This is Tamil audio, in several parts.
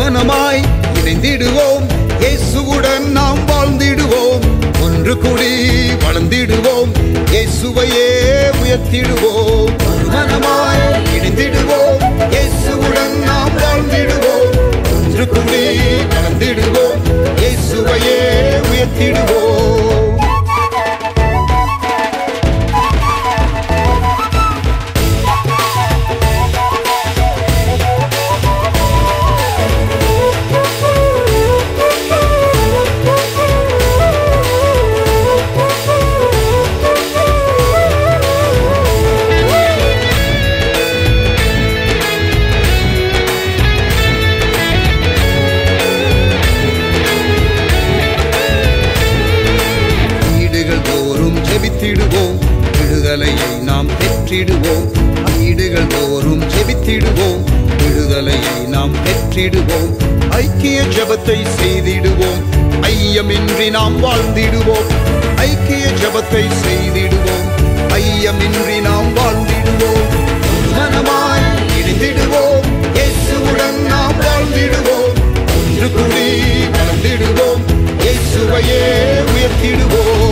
மனமாய் இணைந்திடுவோம், இயேசுவுடன் நாம் வாழ்ந்திடுவோம், ஒன்று கூடி வளர்ந்திடுவோம், இயேசுவையே உயர்த்திடுவோம். மனமாய் இணைந்திடுவோம், இயேசுவுடன் நாம் வாழ்ந்திடுவோம், ஒன்று கூடி வளர்ந்திடுவோம், இயேசுவையே உயர்த்திடுவோம். விடுதலையை நாம் பெற்றிடுவோம், வீடுகள் தோறும் ஜெபித்திடுவோம், விடுதலையை நாம் பெற்றிடுவோம், ஐக்கிய ஜெபத்தை செய்திடுவோம், ஐயமின்றி நாம் வாழ்ந்திடுவோம், ஐக்கிய ஜெபத்தை செய்திடுவோம், ஐயமின்றி நாம் வாழ்ந்திடுவோம், மனமாய் இணைந்திடுவோம், இயேசுவுடன் நாம் வாழ்ந்திடுவோம், ஒன்று கூடி வளர்ந்திடுவோம், இயேசுவையே உயர்த்திடுவோம்.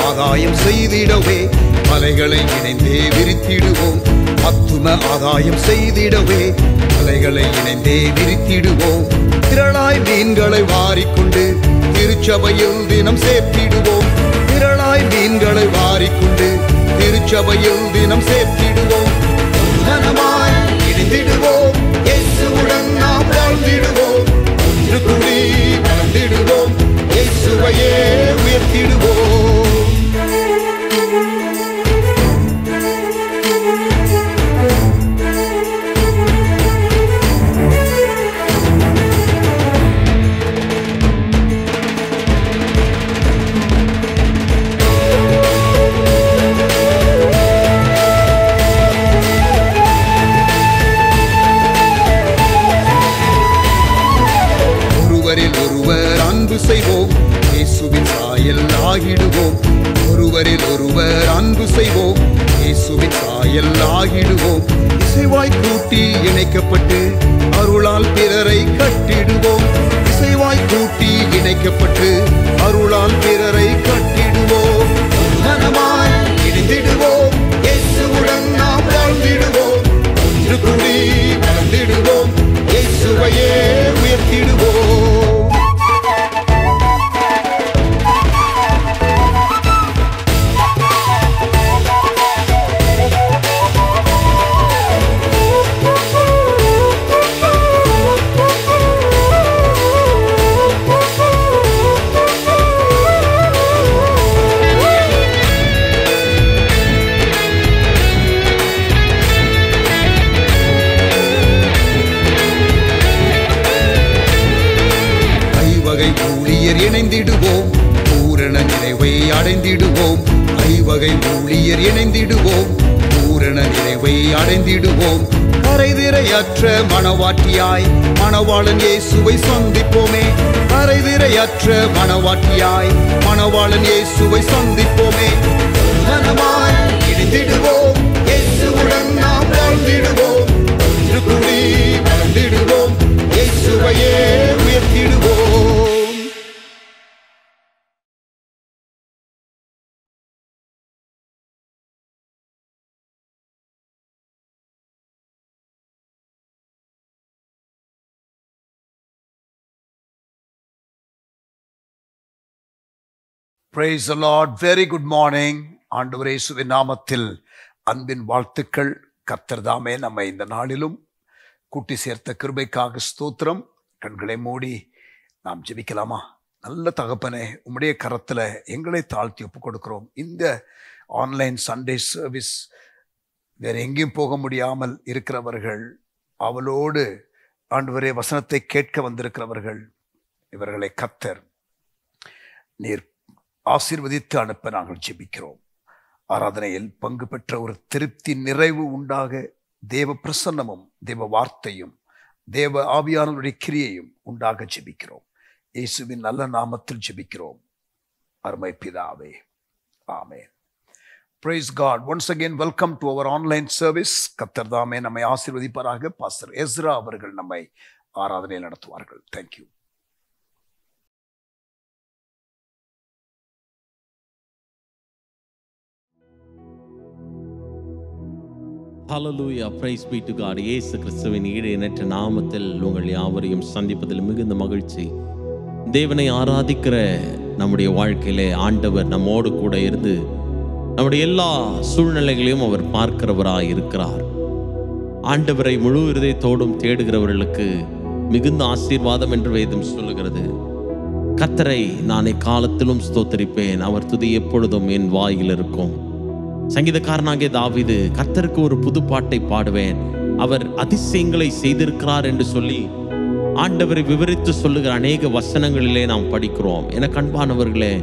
ஆதாயம் செய்திடவே மலைகளை இணைந்தே விரித்திடுவோம், அத்தும ஆதாயம் செய்திடவே மலைகளை இணைந்தே விரித்திடுவோம், திரளாய் மீன்களை வாரிக்கொண்டு திருச்சபையில் தினம் சேர்த்திடுவோம், திரளாய் மீன்களை வாரிக்கொண்டு திருச்சபையில் தினம் சேர்த்திடுவோம், மனமாய் இணைந்திடுவோம், இயேசுவுடன் நாம் வாழ்ந்திடுவோம், ஒன்று கூடி வளர்ந்திடுவோம், இயேசுவையே உயர்த்திடுவோம். ஒருவர் அன்பு செய்வோம், இயேசுவின் சாயல் ஆகிடுவோம், ஒருவரில் ஒருவர் அன்பு செய்வோம், இயேசுவின் சாயல் ஆகிடுவோம், இசைவாய் கூட்டி இணைக்கப்பட்டு அருளால் பிறரை கட்டிடுவோம், இசைவாய் கூட்டி இணைக்கப்பட்டு அருளால் பிறரை கட்டிடுவோம், மனமாய் இணைந்திடுவோம், இயேசுவுடன் நாம் வாழ்ந்திடுவோம், ஒன்று கூடி வளர்ந்திடுவோம், இயேசுவையே உயர்த்திடுவோம். இணைந்திடுவோம், பூரண நிறைவை அடைந்திடுவோம், ஐவகை ஊழியர் இணைந்திடுவோம், பூரண நிறைவை அடைந்திடுவோம், கரைதிரையற்ற மணவாட்டியாய் மணவாளன் இயேசுவை சந்திப்போமே, கரைதிரையற்ற மணவாட்டியாய் மணவாளன் இயேசுவை சந்திப்போமே, மனமாய் இணைந்திடுவோம், இயேசுவுடன் நாம் வாழ்ந்திடுவோம், ஒன்று கூடி வளர்ந்திடுவோம், இயேசுவையே உயர்த்திடுவோம். Praise the Lord. Very good morning. ஆண்டவரே இயேசுவின் நாமத்தில் அன்பின் வாழ்த்துக்கள். கர்த்தர் தாமே நம்மை இந்த நாளிலும் கூட்டி சேர்த்த கிருபைக்காக ஸ்தோத்திரம். கண்களை மூடி நாம் ஜெபிக்கலாமா? நல்ல தகப்பனே, உம்முடைய கரத்தில் எங்களை தாழ்த்தி ஒப்பு கொடுக்கிறோம். இந்த ஆன்லைன் சண்டே சர்வீஸ் வேறு எங்கேயும் போக முடியாமல் இருக்கிறவர்கள், அவளோடு ஆண்டவரே வசனத்தை கேட்க வந்திருக்கிறவர்கள், இவர்களை கர்த்தர் நீர் ஆசீர்வதித்து அனுப்ப நாங்கள் ஜெபிக்கிறோம். ஆராதனையில் பங்கு பெற்ற ஒரு திருப்தி நிறைவு உண்டாக தேவ பிரசன்னமும் தேவ வார்த்தையும் தேவ ஆவியானவருடைய கிரியையும் உண்டாக ஜெபிக்கிறோம். இயேசுவின் நல்ல நாமத்தில் ஜெபிக்கிறோம் அருமை பிதாவே, ஆமென். Praise God. Once again, welcome to our online service. கர்த்தர் தாமே நம்மை ஆசீர்வதிப்பாராக. பாஸ்டர் எஸ்ரா அவர்கள் நம்மை ஆராதனை நடத்துவார்கள். Thank you. Hallelujah, praise be to God. இயேசு கிறிஸ்துவின் ஈடேற்ற நாமத்தில் உங்கள் யாவரையும் சந்திப்பதில் மிகுந்த மகிழ்ச்சி. தேவனை ஆராதிக்கிற நம்முடைய வாழ்க்கையிலே ஆண்டவர் நம்மோடு கூட இருந்து நம்முடைய எல்லா சூழ்நிலைகளையும் அவர் பார்க்கிறவராய் இருக்கிறார். ஆண்டவரை முழு இருதயத்தோடும் தேடுகிறவர்களுக்கு மிகுந்த ஆசீர்வாதம் என்று வேதம் சொல்லுகிறது. கர்த்தரை நான் எக்காலத்திலும் ஸ்தோத்தரிப்பேன், அவர் துதி எப்பொழுதும் என் வாயில் இருக்கும். சங்கீதக்காரனாகிய தாவீது கர்த்தருக்கு ஒரு புது பாட்டை பாடுவேன், அவர் அதிசயங்களை செய்திருக்கிறார் என்று சொல்லி ஆண்டவரை விவரித்து சொல்லுகிற அநேக வசனங்களிலே நாம் படிக்கிறோம். என அன்பானவர்களே,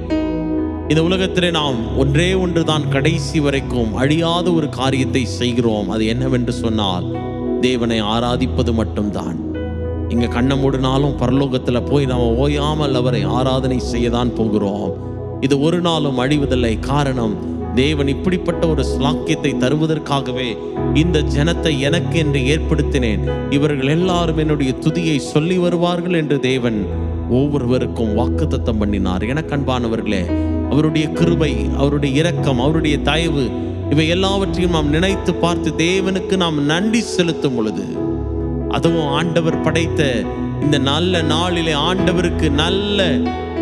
இந்த உலகத்திலே நாம் ஒன்றே ஒன்றுதான் கடைசி வரைக்கும் அழியாத ஒரு காரியத்தை செய்கிறோம். அது என்னவென்று சொன்னால் தேவனை ஆராதிப்பது மட்டும்தான். இங்க கண்ணை மூடினாலும் பரலோகத்தில் போய் நாம் ஓயாமல் அவரை ஆராதனை செய்யதான் போகிறோம். இது ஒரு நாளும் அழிவதில்லை. காரணம், தேவன் இப்படிப்பட்ட ஒரு ஸ்லாக்கியத்தை தருவதற்காகவே இந்த ஜனத்தை எனக்கு என்று ஏற்படுத்தினேன், இவர்கள் எல்லாரும் என்னுடைய துதியை சொல்லி வருவார்கள் என்று தேவன் ஒவ்வொருவருக்கும் வாக்குத்தத்தம் பண்ணினார். எனக்கு அன்பானவர்களே, அவருடைய கிருபை, அவருடைய இரக்கம், அவருடைய தயவு, இவை எல்லாவற்றையும் நாம் நினைத்து பார்த்து தேவனுக்கு நாம் நன்றி செலுத்தும் பொழுது, அதுவும் ஆண்டவர் படைத்த இந்த நல்ல நாளிலே ஆண்டவருக்கு நல்ல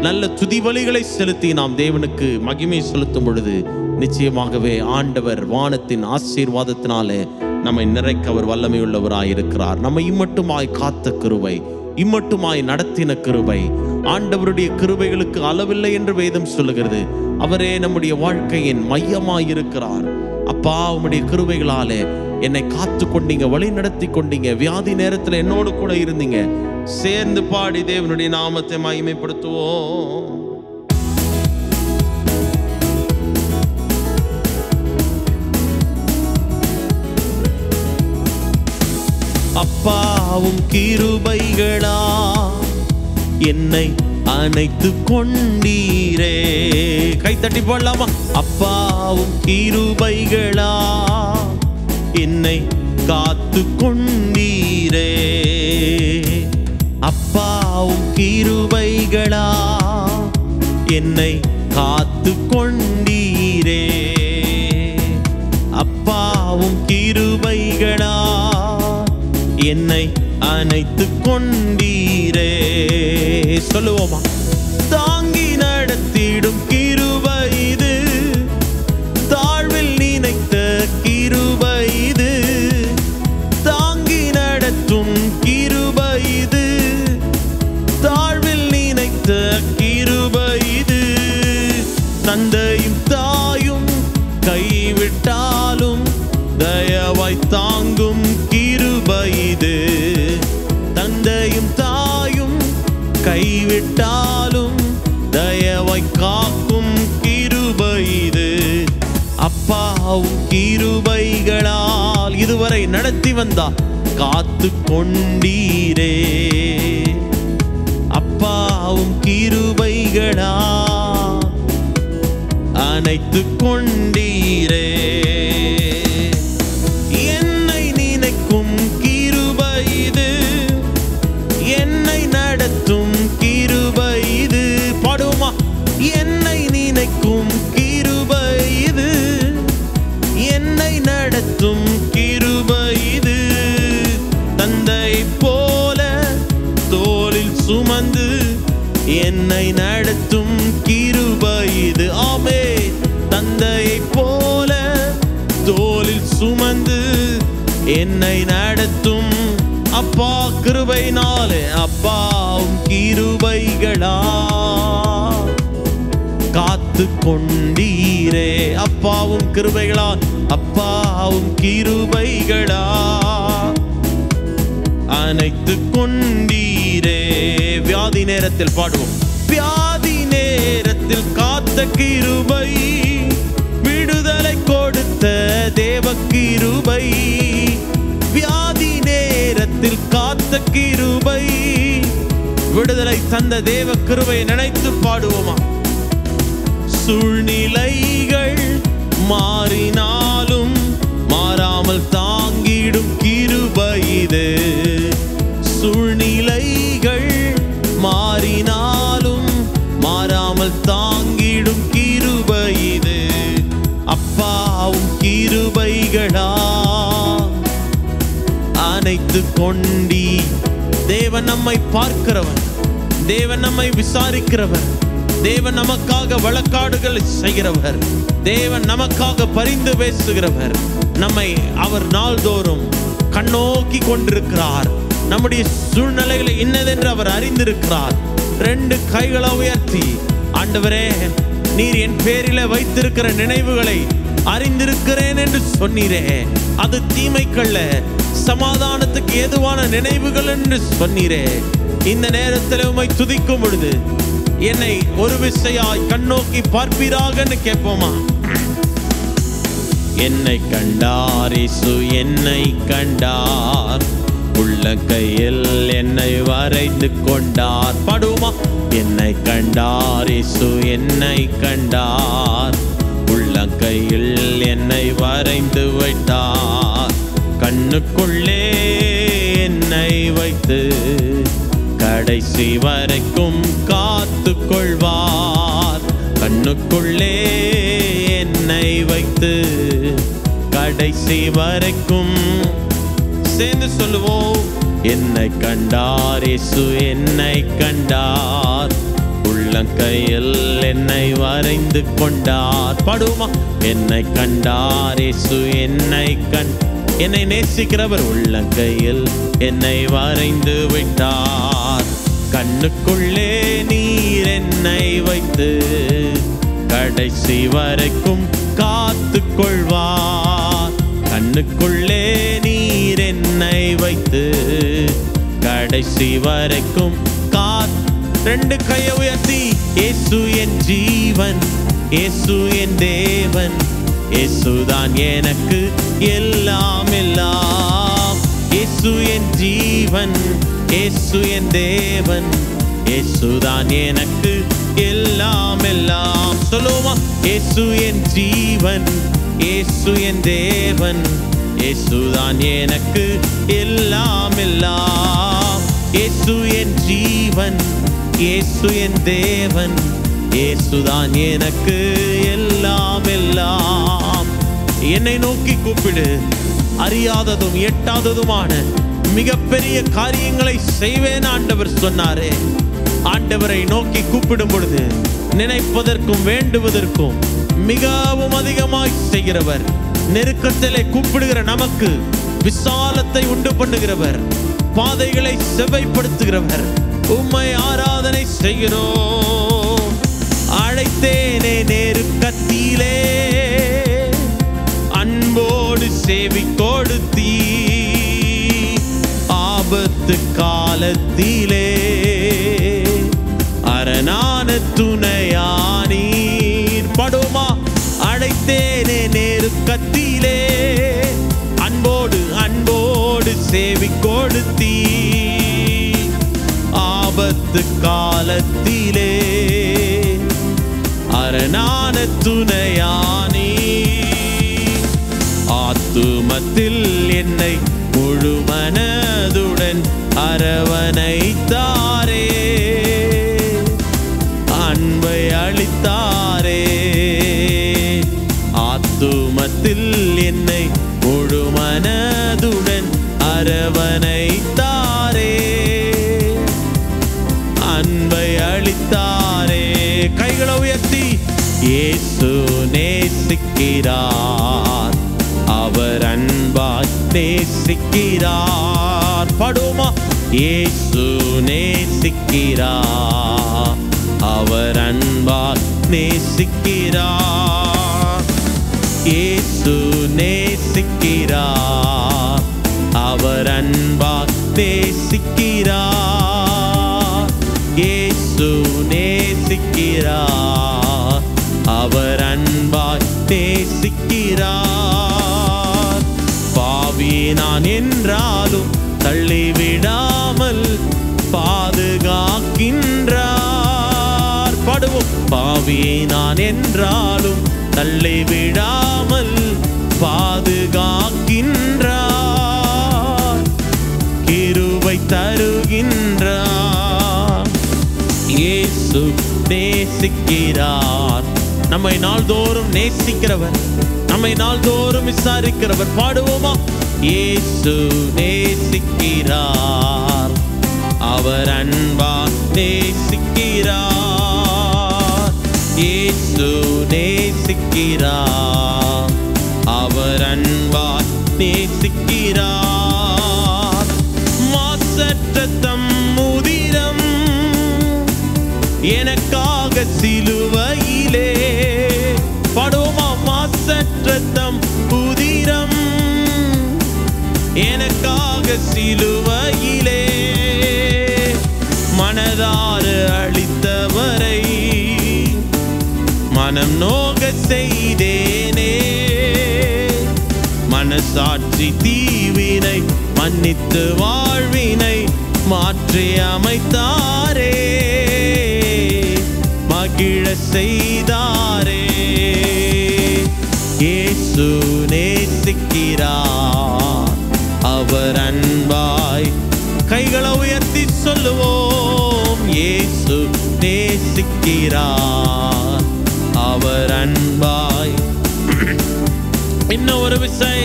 நல்ல துதிபலிகளை செலுத்தி நாம் தேவனுக்கு மகிமை செலுத்தும் பொழுது நிச்சயமாகவே ஆண்டவர் வானத்தின் ஆசீர்வாதத்தினாலே நம்மை நிறைக்க அவர் வல்லமையுள்ளவராயிருக்கிறார். நம்மை இம்மட்டுமாய் காத்த கிருபை, இம்மட்டுமாய் நடத்தின கிருபை, ஆண்டவருடைய கிருபைகளுக்கு அளவில்லை என்று வேதம் சொல்லுகிறது. அவரே நம்முடைய வாழ்க்கையின் மையமாயிருக்கிறார். அப்பா, உம்முடைய கிருபைகளாலே என்னை காத்து கொண்டீங்க, வழி நடத்தி கொண்டீங்க, வியாதி நேரத்தில் என்னோடு கூட இருந்தீங்க. சேர்ந்து பாடி தேவனுடைய நாமத்தை மகிமைப்படுத்துவோம். அப்பாவும் கிருபைகளா என்னை அணைத்து கொண்டீரே. கைத்தட்டி போடலாமா? அப்பாவும் கிருபைகளா என்னை காத்து கொண்டீரே. அப்பாவும் கிருபைகளா என்னை காத்து கொண்டீரே. அப்பாவும் கிருபைகளா என்னை அணைத்து கொண்டீரே. சொல்லுவோமா? தாங்கி நடத்திடும் கிருபை இது, தாழ்வில் நினைத்த கிருபை இது, தாங்கி நடத்தும் கிருபை இது, தாழ்வில் நினைத்த கிருபை இது. தந்தையும் தாயும் கைவிட்டாலும் தயவாய் தாங்கும் கிருபை இது. தந்தையும் தாயும் கைவிட்டாலும் தயவாய் காக்கும் கிருபை இது. அப்பாவும் கிருபைகளால் இதுவரை நடத்தி வந்தார், காத்து கொண்டீரே. அப்பாவும் கிருபைகளா அணைத்து கொண்டீரே. என்னை நினைக்கும் கிருபை இது, என்னை நடத்தும் கிருபை இது. பாடுவோமா? என்னை நினைக்கும் கிருபை இது, என்னை நடத்தும் கிருபை இது. தந்தை போல தோளில் சுமந்து என்னை நடத்தும் கிருபை இது. ஆமென். தந்தையை போல தோளில் சுமந்து என்னை நடத்தும் அப்பா கிருபையினாலே. அப்பாவும் கிருபைகளா காத்து கொண்டீரே. அப்பாவும் கிருபைகளா, அப்பாவும் கிருபைகளா அணைத்து கொண்டீரே. வியாதி நேரத்தில் பாடுவோம். வியாதி நேரத்தில் காத்த கிருபை, விடுதலை விடுதலை கொடுத்த தேவ கிருபை, வியாதி நேரத்தில் காத்த கிருபை, விடுதலை தந்த தேவ கிருபை நினைத்து பாடுவோமா? சூழ்நிலைகள் மாறினாலும் மாறாமல் தாங்கிடும் கிருபை இது. சூழ்நிலைகள் மாறினாலும் மாறாமல் தாங்கிடும் கிருபை இது. அப்பாவும் கிருபைகளா அனைத்து கொண்டி. தேவன் நம்மை பார்க்கிறவர், தேவன் நம்மை விசாரிக்கிறவர், தேவன் நமக்காக வழக்காடுகள் செய்கிறவர், தேவன் நமக்காக பரிந்து பேசுகிறவர். நம்மை அவர் நாள்தோறும் கண்ணோக்கி கொண்டிருக்கிறார். நம்முடைய சூழ்நிலைகளை இன்னதென்று அவர் அறிந்திருக்கிறார். 2 கைகளை உயர்த்தி, ஆண்டவரே, நீர் என் பேரில வைத்திருக்கிற நினைவுகளை அறிந்திருக்கிறேன் என்று சொன்னீரே, அது தீமைக்கல்ல, சமாதானத்துக்கு ஏதுவான நினைவுகள் என்று சொன்னீரே. இந்த நேரத்தில் உம்மை துதிக்கும் பொழுது என்னை ஒரு விசையாய் கண்ணோக்கி பார்ப்பீராக கேட்போமா? என்னை கண்டார் இயேசு, என்னை கண்டார், உள்ளங்கையில் என்னை வரைந்து கொண்டார். பாடுவோமா? என்னை கண்டார் இயேசு, என்னை கண்டார், உள்ளங்கையில் என்னை வரைந்து வைத்தார். கண்ணுக்குள்ளே என்னை வைத்து கடைசி வரைக்கும் காத்து கொள்வார். கண்ணுக்குள்ளே என்னை வைத்து கடைசி வரைக்கும். சேர்ந்து சொல்லுவோம். என்னை கண்டார் இயேசு, என்னை கண்டார், உள்ளங்கையில் என்னை வரைந்து கொண்டார். பாடுவோமா? என்னை கண்டார் இயேசு, என்னை நேசிக்கிறவர், உள்ளங்கையில் என்னை வரைந்து விட்டார். கண்ணுக்குள்ளே நீர் என்னை வைத்து கடைசி வரைக்கும் காத்து கொள்வார். கண்ணுக்குள்ளே நீர் என்னை வைத்து கடைசி வரைக்கும் 2 கையை உயர்த்தி, இயேசு என் ஜீவன், இயேசு என் தேவன், இயேசுதான் எனக்கு எல்லாம் எல்லாம். இயேசு என் ஜீவன், இயேசு என் தேவன், இயேசுதான் எனக்கு எல்லாம் எல்லாம். சொல்லுவோமா? இயேசு என் ஜீவன், இயேசு என் தேவன், இயேசுதான் எனக்கு எல்லாம் எல்லாம். இயேசு என் ஜீவன், இயேசு என் தேவன், இயேசுதான் எனக்கு எல்லாம் எல்லாம். என்னை நோக்கி கூப்பிடு, அறியாததும் எட்டாததுமான மிகப்பெரிய காரியங்களை செய்வேன் ஆண்டவர் சொன்னாரே. ஆண்டவரை நோக்கி கூப்பிடும் பொழுது நினைப்பதற்கும் வேண்டுவதற்கும் மிகவும் அதிகமாய் செய்கிறவர். நெருக்கத்திலே கூப்பிடுகிற நமக்கு விசாலத்தை உண்டு பண்ணுகிறவர், பாதைகளை செவ்வைப்படுத்துகிறவர். உம்மை ஆராதனை செய்கிறோம். அழைத்தேனே நெருக்கத்திலே, அன்போடு சேவி கொடுத்தீ, ஆபத்து காலத்திலே அரணான துணையானீர். படுமா? அழைத்தேனே நெருக்கத்திலே, அன்போடு சேவி கொடுத்தீ, ஆபத்து காலத்திலே அரணான துணையானீ. ஆத்துமத்தில் என்னை முழு மனதுடன் அரவணைத்தாரே, அன்பை அளித்தாரே. ஆத்துமத்தில் என்னை முழு மனதுடன் அரவணைத்தாரே, அன்பை அளித்தாரே. கைகளை உயர்த்தி, இயேசு நேசிக்கிறார், அவர் அன்பாய் நேசிக்கிறார். படுமா? இயேசு நேசிக்கிறார், அவர் அன்பாய் நேசிக்கிறார். இயேசு நேசிக்கிறார், அவர் அன்பாய் நேசிக்கிறார். இயேசு நேசிக்கிறார், அவர் அன்பாய் நேசிக்கிறார். நான் என்றாலும் தள்ளிவிடாமல் பாதுகாக்கின்றார். பாடுவோம். பாவியை நான் என்றாலும் தள்ளிவிடாமல் பாதுகாக்கின்றார். கிருபை தருகின்றார். இயேசு நேசிக்கிறார். நம்மை நாள்தோறும் நேசிக்கிறவர், நம்மை நாள்தோறும் விசாரிக்கிறவர். பாடுவோமா? இயேசு நேசிக்கிறார், அவர் அன்பா நேசிக்கிறார். இயேசு நேசிக்கிறார், அவர் அன்பா நேசிக்கிறார். மாசற்ற தம் உதிரம் எனக்காக சிலுவையிலே. பாடுவோமா? மாசற்ற தம் உதிரம் எனக்காக சிலுவையிலே. மனதார அளித்தவரை மனம் நோக செய்தேனே. மனசாட்சி தீவினை மன்னித்து வாழ்வினை மாற்றி அமைத்தாரே. மகிழ செய்தாரே. இயேசு நேசிக்கிறார், அவர் அன்பாய். கைகளை உயர்த்தி சொல்லுவோம். இயேசு நேசிக்கிறார், அவர் அன்பாய். இன்னும் ஒரு விசை.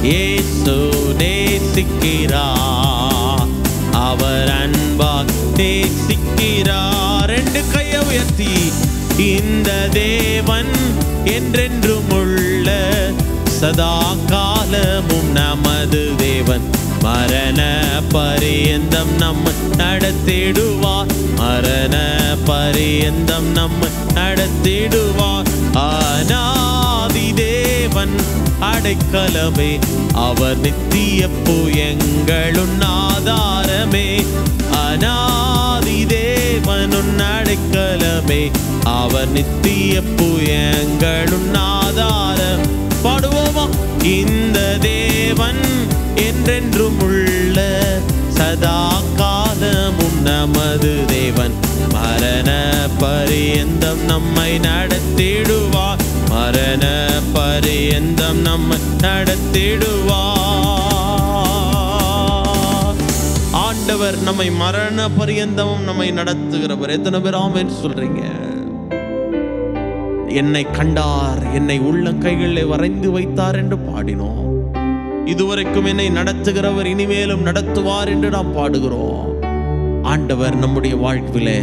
இயேசு நேசிக்கிறார், அவர் அன்பாய் நேசிக்கிறார். ரெண்டு கையை உயர்த்தி. இந்த தேவன் என்றென்றும் உள்ள சதா காலமும் நமது தேவன். மரண பரியந்தம் நம்மை நடத்திடுவார், மரண பரியந்தம் நம்மை நடத்திடுவார். அநாதி தேவன் அடைக்கலமே, அவர் நித்திய எங்களுன் ஆதாரமே. அநாதி தேவனுன் அடைக்கலமே, அவர் நித்திய எங்களுன் ஆதாரம். பாடுவோமா? இந்த தேவன் என்றென்றும் உள்ள சதா காலமும் நமது தேவன். மரண பரியந்தம் நம்மை நடத்திடுவார், மரண பரியந்தம் நம்மை நடத்திடுவார். ஆண்டவர் நம்மை மரண பரியந்தமும் நம்மை நடத்துகிறவர். எத்தனை பேர் ஆமென் சொல்றீங்க? என்னை கண்டார், என்னை உள்ள கைகளில் வரைந்து வைத்தார் என்று பாடினோம். இதுவரைக்கும் என்னை நடத்துகிறவர் இனிமேலும் நடத்துவார் என்று நாம் பாடுகிறோம். ஆண்டவர் நம்முடைய வாழ்விலே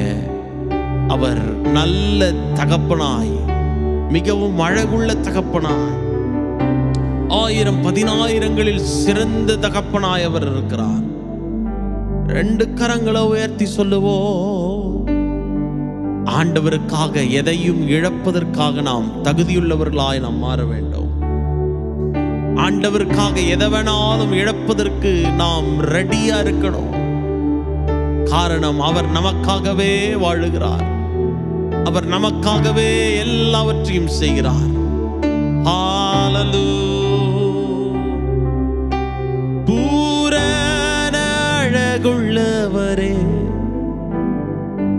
அவர் நல்ல தகப்பனாய், மிகவும் அழகுள்ள தகப்பனாய், 1000-10,000ங்களில் சிறந்த தகப்பனாய் அவர் இருக்கிறார். ரெண்டு கரங்களை உயர்த்தி சொல்லுவோம். ஆண்டவருக்காக எதையும் இழப்பதற்காக நாம் தகுதியுள்ளவர்களாய் நாம் மாற வேண்டும். ஆண்டவருக்காக எதை வேணாலும் இழப்பதற்கு நாம் ரெடியா இருக்கணும். காரணம், அவர் நமக்காகவே வாழுகிறார், அவர் நமக்காகவே எல்லாவற்றையும் செய்கிறார். பூரண அழகுள்ளவரே,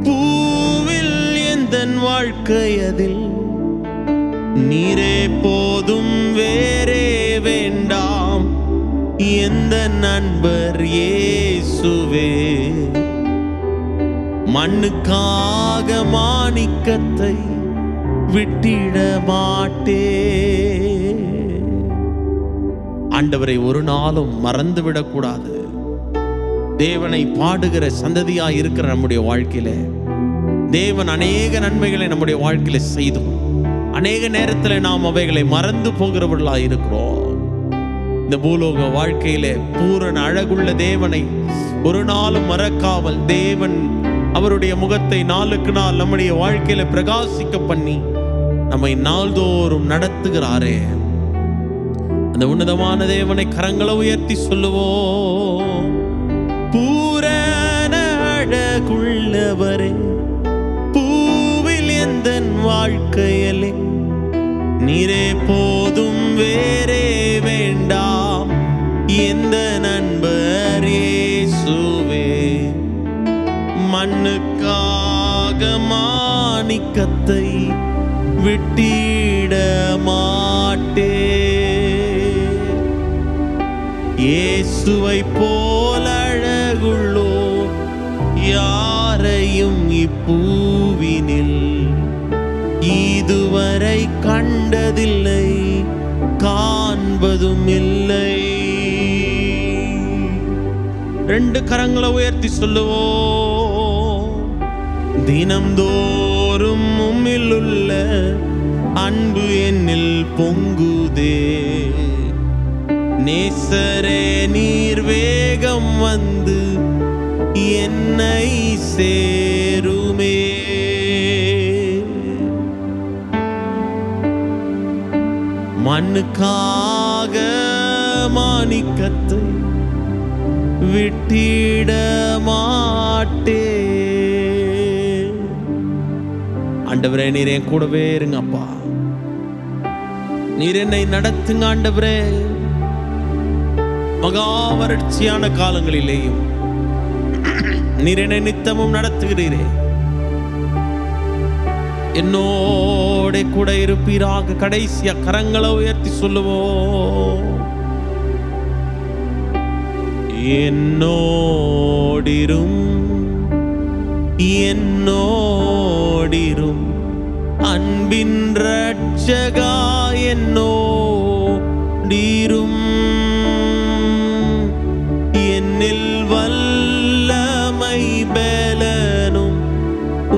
பூவில் எந்தன் வாழ்க்கையதில் நீரே போதும், வேறே வேண்டாம் எந்த நண்பர் இயேசுவே. மண்ணுக்காக மாணிக்கத்தை விட்டிட மாட்டே. ஆண்டவரை ஒரு நாளும் மறந்துவிடக் கூடாது. தேவனை பாடுகிற சந்ததியாய் இருக்கிற நம்முடைய வாழ்க்கையில தேவன் அநேக நன்மைகளை நம்முடைய வாழ்க்கையில செய்தோம். அநேக நேரத்தில் நாம் அவைகளை மறந்து போகிறவர்களாய் இருக்கிறோம். இந்த பூலோக வாழ்க்கையிலே பூரண அழகுள்ள தேவனை ஒரு நாளும் மறக்காமல் தேவன் அவருடைய முகத்தை நாளுக்கு நாள் நம்முடைய வாழ்க்கையில பிரகாசிக்க பண்ணி நம்மை நாள்தோறும் நடத்துகிறாரே. அந்த உன்னதமான தேவனை கரங்களை உயர்த்தி சொல்லுவோம். பூரண அழகுள்ளவரே, பூவில் எந்தன் வாழ்க்கையிலே நீரே போதும், வேறே வேண்டாம் எந்த விட்டிட மாட்டே. இயேசுவை போல் அழகுள்ளோ யாரையும் இப்பூவினில் இதுவரை கண்டதில்லை, காண்பதும் இல்லை. ரெண்டு கரங்களை உயர்த்தி சொல்லுவோம். தினம்தோறும் உம்மில் உள்ள அன்பு என்னில் பொங்குதே. நேசரே நீர் வேகம் வந்து என்னை சேருமே. மண்ணுக்காக மாணிக்கத்தை விட்டிட மாட்டே. ஆண்டவரே நீர் என் கூடவே இருங்கப்பா. நீர் என்னை நடத்துங்க ஆண்டவரே. மகா வறட்சியான காலங்களிலேயும் நீர் என்னை நித்தமும் நடத்துகிறீரே. என்னோட கூட இருப்பீராக. கடைசியா கரங்களை உயர்த்தி சொல்லுவோம். என்னோடிரும் என்னோடிரும் அன்பின் ரட்சகா என்னோடிரும். என்னில் வல்லமை பலனும்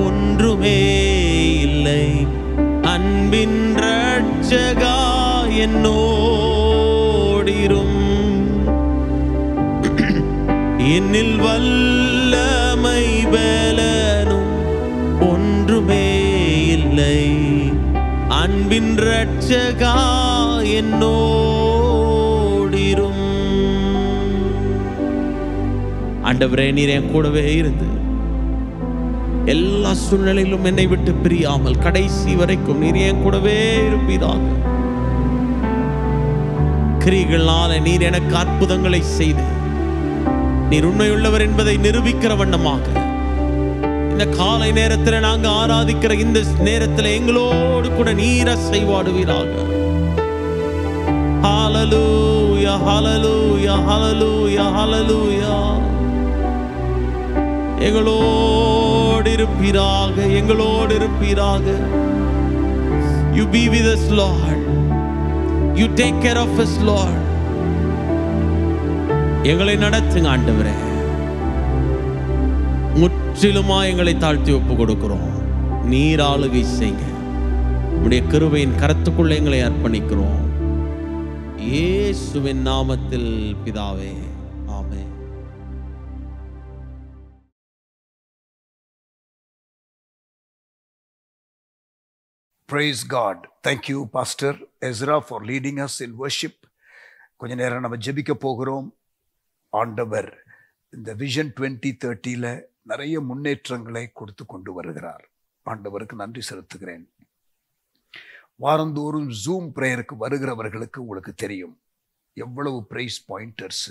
ஒன்றுமே இல்லை. அன்பின் ரட்சகா என்னோடிரும். என்னில் வல்லமை பலனும் ஒன்றுமே இல்லை. அன்பின் ரட்சகா என்னோடிரும். ஆண்டவரே நீர் என் கூடவே இருந்து எல்லா சூழ்நிலையிலும் என்னை விட்டு பிரியாமல் கடைசி வரைக்கும் நீர் என் கூடவே இருப்பீராக. கிரிகளால நீர் எனக்கு அற்புதங்களை செய்து நீர் உண்மையுள்ளவர் என்பதை நிரூபிக்கிற வண்ணமாக இந்த காலை நேரத்தில் நாங்கள் ஆராதிக்கிற இந்த நேரத்தில் எங்களோடு கூட நீர் அசைவாடுவீராக. ஹல்லேலூயா ஹல்லேலூயா ஹல்லேலூயா ஹல்லேலூயா. எங்களோடு இருப்பீராக, எங்களோடு இருப்பீராக. You be with us, Lord. You take care of us, Lord. எங்களை நடத்துங்க ஆண்டவரே. முற்றிலுமா எங்களை தாழ்த்தி ஒப்பு கொடுக்கிறோம். நீர் ஆளுகை செய்யுங்க. உம்முடைய கிருபையின் கரத்துக்குள்ள எங்களை அர்ப்பணிக்கிறோம். இயேசுவின் நாமத்தில் பிதாவே, ஆமென். Praise God. Thank you, Pastor Ezra, for leading us in worship. கொஞ்ச நேரம் நம்ம ஜெபிக்க போகிறோம். ஆண்டவர் இந்த விஷன் 2030ல நிறைய முன்னேற்றங்களை கொடுத்து கொண்டு வருகிறார். ஆண்டவருக்கு நன்றி செலுத்துகிறேன். வாரந்தோறும் ஜூம் பிரேயருக்கு வருகிறவர்களுக்கு உங்களுக்கு தெரியும் எவ்வளவு பிரைஸ் பாயிண்டர்ஸ்,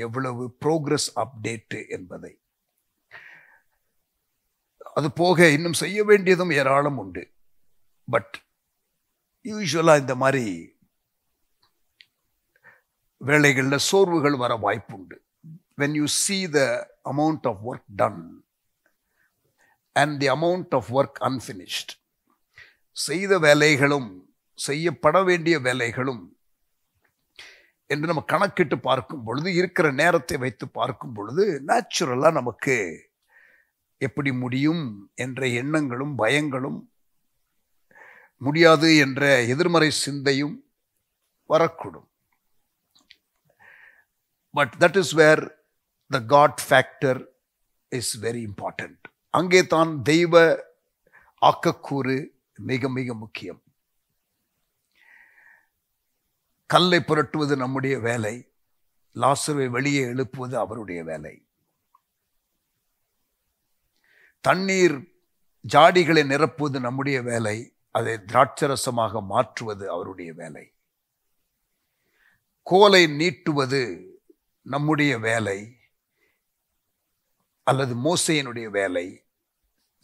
எவ்வளவு ப்ரோக்ரஸ் அப்டேட் என்பதை. அது போக இன்னும் செய்ய வேண்டியதும் ஏராளம் உண்டு. பட் யூஸ்வலாக இந்த மாதிரி வேலைகளில் சோர்வுகள் வர வாய்ப்புண்டு. when you see the amount of work done and the amount of work unfinished, செய்த வேலைகளும் செய்யப்பட வேண்டிய வேலைகளும் என்று நம்ம கணக்கிட்டு பார்க்கும் பொழுது, இருக்கிற நேரத்தை வைத்து பார்க்கும் பொழுது நேச்சுரலாக நமக்கு எப்படி முடியும் என்ற எண்ணங்களும் பயங்களும், முடியாது என்ற எதிர்மறை சிந்தையும் வரக்கூடும். But that is where the God factor is very important. அங்கே தான் தெய்வ ஆக்கக்கூறு மிக மிக முக்கியம். கல்லை புரட்டுவது நம்முடைய வேலை, லாசருவை வெளியே எழுப்புவது அவருடைய வேலை. தண்ணீர் ஜாடிகளை நிரப்புவது நம்முடைய வேலை, அதை திராட்சரசமாக மாற்றுவது அவருடைய வேலை. கோலை நீட்டுவது நம்முடைய வேலை அல்லது மோசேயினுடைய வேலை.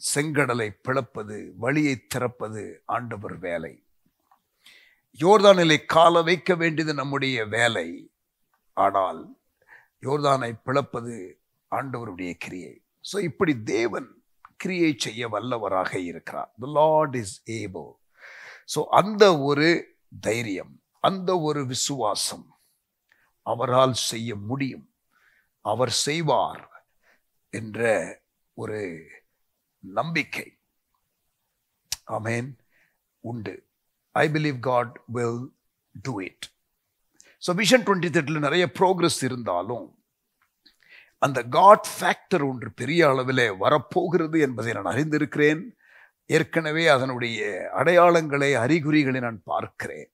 செங்கடலை பிளப்பது, வழியை திறப்பது ஆண்டவர் வேலை. யோர்தானிலே கால வைக்க வேண்டியது நம்முடைய வேலை. ஆனால் யோர்தானை பிளப்பது ஆண்டவருடைய கிரியை. ஸோ இப்படி தேவன் கிரியை செய்ய வல்லவராக இருக்கிறார். The Lord is able. So அந்த ஒரு தைரியம், அந்த ஒரு விசுவாசம், அவரால் செய்ய முடியும், அவர் செய்வார் என்ற ஒரு நம்பிக்கை ஆமென் உண்டு. I believe God will do it. So vision 2030 நிறைய ப்ரோக்ரஸ் இருந்தாலும் அந்த காட் ஃபேக்டர் ஒன்று பெரிய அளவில் வரப்போகிறது என்பதை நான் அறிந்திருக்கிறேன். ஏற்கனவே அதனுடைய அடையாளங்களை, அறிகுறிகளை நான் பார்க்கிறேன்.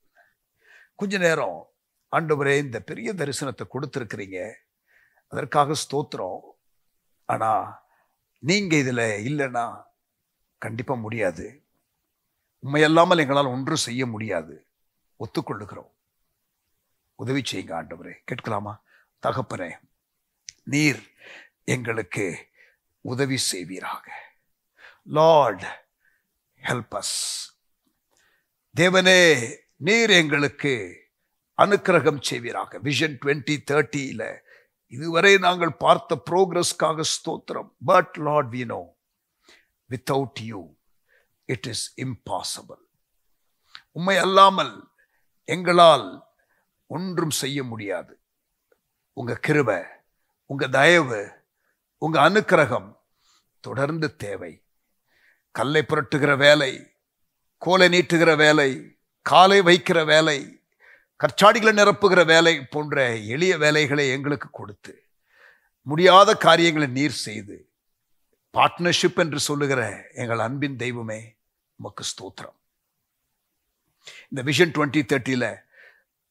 கொஞ்ச நேரம் ஆண்டவரே இந்த பெரிய தரிசனத்தை கொடுத்துருக்கிறீங்க, அதற்காக ஸ்தோத்திரம். ஆனால் நீங்கள் இதில் இல்லைன்னா கண்டிப்பாக முடியாது, உண்மையல்லாமல் எங்களால் ஒன்றும் செய்ய முடியாது, ஒத்துக்கொள்ளுகிறோம், உதவி செய்யுங்க ஆண்டவரே. கேட்கலாமா? தகப்பனே, நீர் எங்களுக்கு உதவி செய்வீராக. Lord help us. தேவனே, நீர் எங்களுக்கு அனுக்கிரகம் செய்வீராக. விஷன் 2030 இதுவரை நாங்கள் பார்த்த ப்ரோக்ரஸ்க்காக ஸ்தோத்திரம். But Lord, we know without you it is impossible. உம்மை அல்லாமல் எங்களால் ஒன்றும் செய்ய முடியாது. உங்க கிருபை, உங்க தயவு, உங்க அனுக்கிரகம் தொடர்ந்து தேவை. கல்லை புரட்டுகிற வேலை, கோலை நீட்டுகிற வேலை, காலை வைக்கிற வேலை, கற்சாடிகளை நிரப்புகிற வேலை போன்ற எளிய வேலைகளை எங்களுக்கு கொடுத்து முடியாத காரியங்களை நீர் செய்து பார்ட்னர்ஷிப் என்று சொல்லுகிற எங்கள் அன்பின் தெய்வமே, உமக்கு ஸ்தோத்திரம். இந்த விஷன் 2030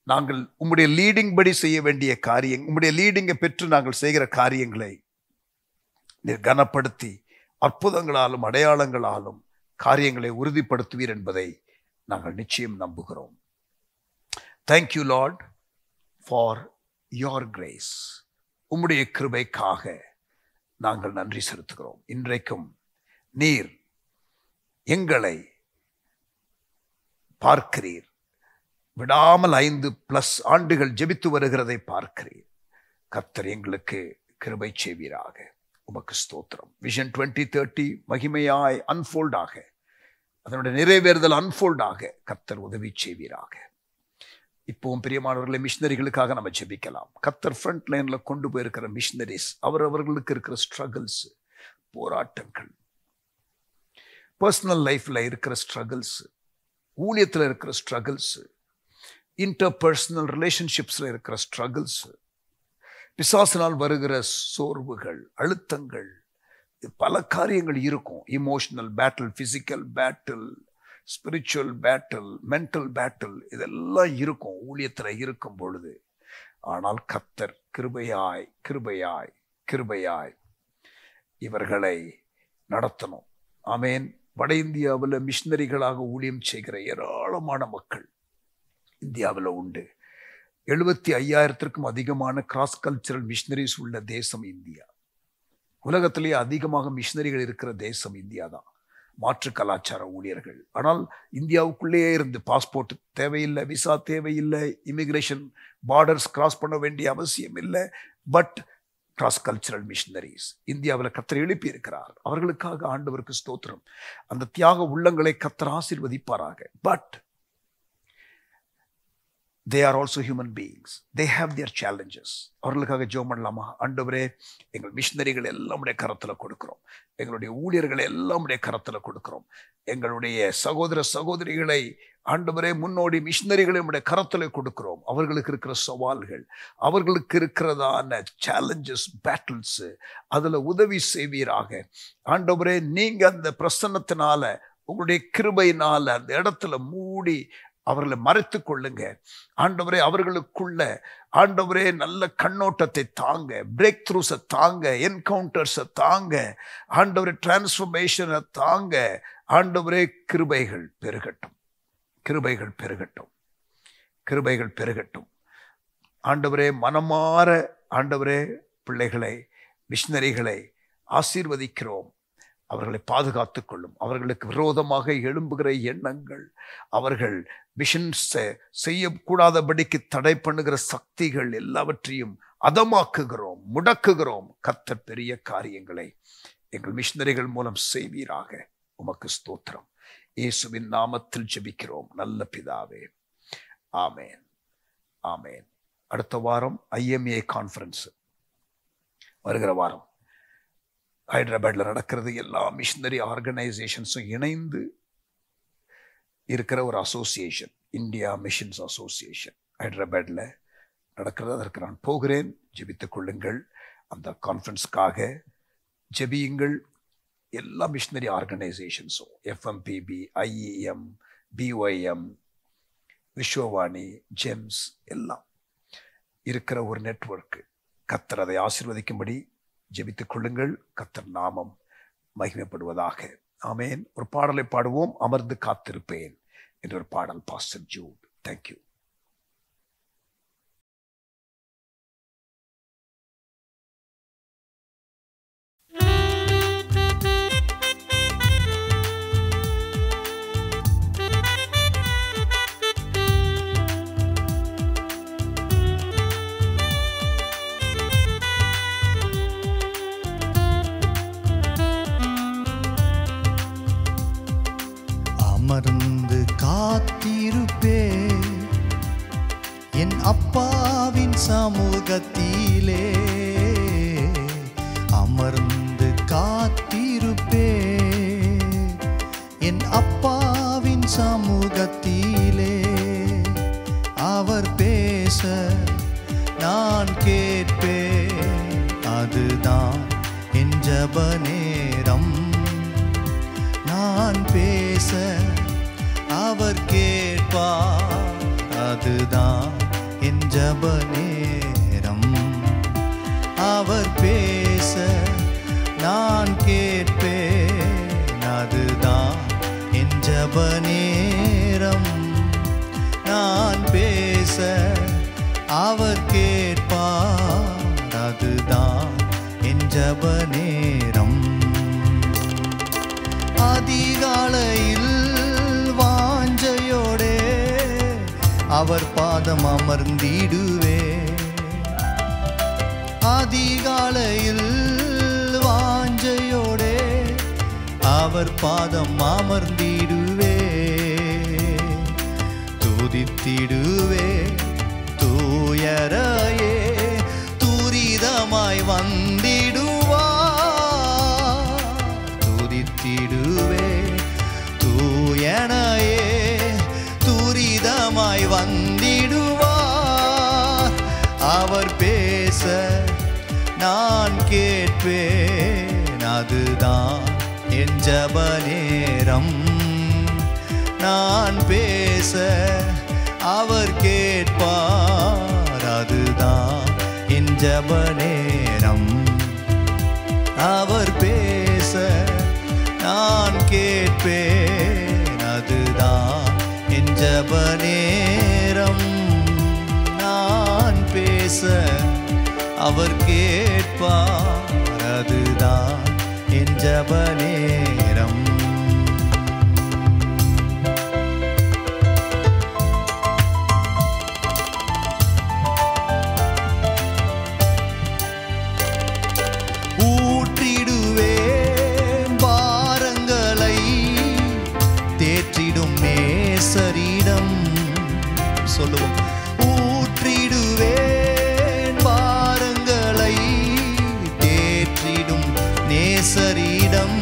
நாங்கள் உம்முடைய லீடிங் படி செய்ய வேண்டிய காரியம், உம்முடைய லீடிங்கை பெற்று நாங்கள் செய்கிற காரியங்களை நீர் கனப்படுத்தி அற்புதங்களாலும் அடையாளங்களாலும் காரியங்களை உறுதிப்படுத்துவீர் என்பதை நாங்கள் நிச்சயம் நம்புகிறோம். Thank you Lord for your grace. உம்முடைய கிருபைக்காக நாங்கள் நன்றி செலுத்துகிறோம். இன்றைக்கும் நீர் எங்களை பார்க்கிறீர். விடாமல் 5+ ஆண்டுகள் ஜெபித்து வருகிறதை பார்க்கிறீர். கர்த்தர் எங்களுக்கு கிருபை செய்வீராக. உமக்கு ஸ்தோத்திரம். விஷன் 2030 மகிமையாய் அன்ஃபோல்டாக, அதனுடைய நிறைவேறுதல் அன்ஃபோல்டாக கர்த்தர் உதவி செய்வீராக. இப்போவும் பிரியமானவர்களை, மிஷினரிகளுக்காக நம்ம ஜெபிக்கலாம். கர்த்தர் ஃப்ரண்ட் லைன்ல கொண்டு போயிருக்கிற மிஷினரிஸ், அவர்களுக்கு இருக்கிற ஸ்ட்ரகிள்ஸ், போராட்டங்கள், பர்சனல் லைஃப்ல இருக்கிற ஸ்ட்ரகிள்ஸ், ஊழியத்தில் இருக்கிற ஸ்ட்ரகிள்ஸ், இன்டர்பர்சனல் ரிலேஷன்ஷிப்ஸ்ல இருக்கிற ஸ்ட்ரகிள்ஸ், பிசாசினால் வருகிற சோர்வுகள், அழுத்தங்கள், பல காரியங்கள் இருக்கும். Emotional battle, physical battle, spiritual battle, mental battle, இதெல்லாம் இருக்கும் ஊழியத்தில் இருக்கும் பொழுது. ஆனால் கர்த்தர் கிருபையாய் கிருபையாய் கிருபையாய் இவர்களை நடத்தணும். ஆமேன். வட இந்தியாவில் மிஷினரிகளாக ஊழியம் செய்கிற ஏராளமான மக்கள் இந்தியாவில் உண்டு. 75,000க்கும் அதிகமான கிராஸ் கல்ச்சரல் மிஷினரிஸ் உள்ள தேசம் இந்தியா. உலகத்திலேயே அதிகமாக மிஷினரிகள் இருக்கிற தேசம் இந்தியா தான். மாற்று கலாச்சார ஊழியர்கள். ஆனால் இந்தியாவுக்குள்ளேயே இருந்து பாஸ்போர்ட் தேவையில்லை, விசா தேவையில்லை, இமிகிரேஷன் பார்டர்ஸ் கிராஸ் பண்ண வேண்டிய அவசியம் இல்லை. பட் கிராஸ் கல்ச்சரல் மிஷினரிஸ் இந்தியாவில் கர்த்தர் எழுப்பி இருக்கிறார். அவர்களுக்காக ஆண்டவருக்கு ஸ்தோத்திரம். அந்த தியாக உள்ளங்களை கர்த்தர் ஆசீர்வதிப்பாராக. But they are also human beings. They have their challenges. அவர்களுக்காக ஜெபம் பண்ணலாமா? ஆண்டவரே, எங்கள் மிஷினரிகள் எல்லாம் உடைய கரத்தில் கொடுக்கிறோம். எங்களுடைய ஊழியர்களை எல்லாம் உடைய கரத்தில் கொடுக்கிறோம். எங்களுடைய சகோதர சகோதரிகளை ஆண்டவரே, முன்னோடி மிஷினரிகளை உடைய கரத்தில் கொடுக்கிறோம். அவர்களுக்கு இருக்கிற சவால்கள், அவர்களுக்கு இருக்கிறதான சேலஞ்சஸ், பேட்டில்ஸ், அதில் உதவி செய்வீராக. ஆண்டவரே, நீங்க அந்த பிரசன்னத்தினால, உங்களுடைய கிருபையினால அந்த இடத்துல மூடி அவர்களை மறைத்து கொள்ளுங்க. ஆண்டவரே, அவர்களுக்குள்ள ஆண்டவரே நல்ல கண்ணோட்டத்தை தாங்க, பிரேக் த்ரூஸை தாங்க, என்கவுண்டர்ஸை தாங்க, ஆண்டவரே டிரான்ஸ்ஃபர்மேஷனை தாங்க. ஆண்டவரே, கிருபைகள் பெருகட்டும், கிருபைகள் பெருகட்டும், கிருபைகள் பெருகட்டும். ஆண்டவரே, மனமாற ஆண்டவரே பிள்ளைகளை, மிஷினரிகளை ஆசீர்வதிக்கிறோம். அவர்களை பாதுகாத்துக் கொள்ளும். அவர்களுக்கு விரோதமாக எழும்புகிற எண்ணங்கள், அவர்கள் மிஷன்ஸ் செய்யக்கூடாதபடிக்கு தடை பண்ணுகிற சக்திகள் எல்லாவற்றையும் அதமாக்குகிறோம், முடக்குகிறோம். கர்த்தர் பெரிய காரியங்களை எங்கள் மிஷனரிகள் மூலம் செய்வீராக. உமக்கு ஸ்தோத்திரம். இயேசுவின் நாமத்தில் ஜெபிக்கிறோம் நல்ல பிதாவே. ஆமேன், ஆமேன். அடுத்த வாரம் IMA கான்ஃபரன்ஸ் வருகிற வாரம் ஹைதராபாத்ல நடக்கிறது. எல்லா மிஷனரி ஆர்கனைசேஷன்ஸும் இணைந்து இருக்கிற ஒரு அசோசியேஷன், இந்தியா மிஷன்ஸ் அசோசியேஷன் ஹைதராபாத்ல நடக்கிறது. அதற்கு நான் போகிறேன். ஜெபித்துக் கொள்ளுங்கள். அந்த கான்ஃபரன்ஸ்க்காக ஜெபியுங்கள். எல்லா மிஷனரி ஆர்கனைசேஷன்ஸும் FMPB, IEM, BYM, Vishwavani, GEMS எல்லாம் இருக்கிற ஒரு நெட்வொர்க். கர்த்தர் அதை ஆசீர்வதிக்கும்படி ஜெபித்துக் கொள்ளுங்கள். கர்த்தர் நாமம் மகிமைப்படுவதாக. ஆமேன். ஒரு பாடலை பாடுவோம். அமர்ந்து காத்திருப்பேன் என்ற ஒரு பாடல். Pastor Jude. தேங்க்யூ. அமர்ந்து காத்திருப்பே என் அப்பாவின் சமூகத்திலே. அமர்ந்து காத்திருப்பே என் அப்பாவின் சமூகத்திலே. அவர் பேச நான் கேட்பேன், அதுதான் என் ஜெப நேரம். நான் பேச அவர் கேட்பார், அதுதான் என் ஜெப நேரம். அவர் பேச நான் கேட்பேன், அதுதான் என் ஜெப நேரம். நான் பேச அவர் கேட்பார், அதுதான் என் ஜெப நேரம். அதிகாலையில் வாஞ்சையோடே அவர் பாதம் அமர்ந்திடுவே. அதிகாலையில் வாஞ்சையோடே அவர் பாதம் அமர்ந்திடுவே. துதித்திடுவே தூயரையே, துரிதமாய் வந்திடுவா. துதித்திடுவே தூயனையே, துரிதமாய் வந்திடுவார். அவர் பேச நான் கேட்பேன், அதுதான் என் ஜெப நேரம். நான் பேச அவர் கேட்பார், அதுதான் என் ஜெப நேரம். அவர் பேச நான் கேட்பேன், அதுதான் என் ஜெப நேரம். நான் பேச அவர் கேட்பார், அதுதான் என் ஜெப நேரம். ஊற்றிடுவேன் பாரங்களை, தேற்றிடும் நேசரிடம். சொல்லுவோம். ஊற்றிடுவேன் பாரங்களை, தேற்றிடும் நேசரிடம்.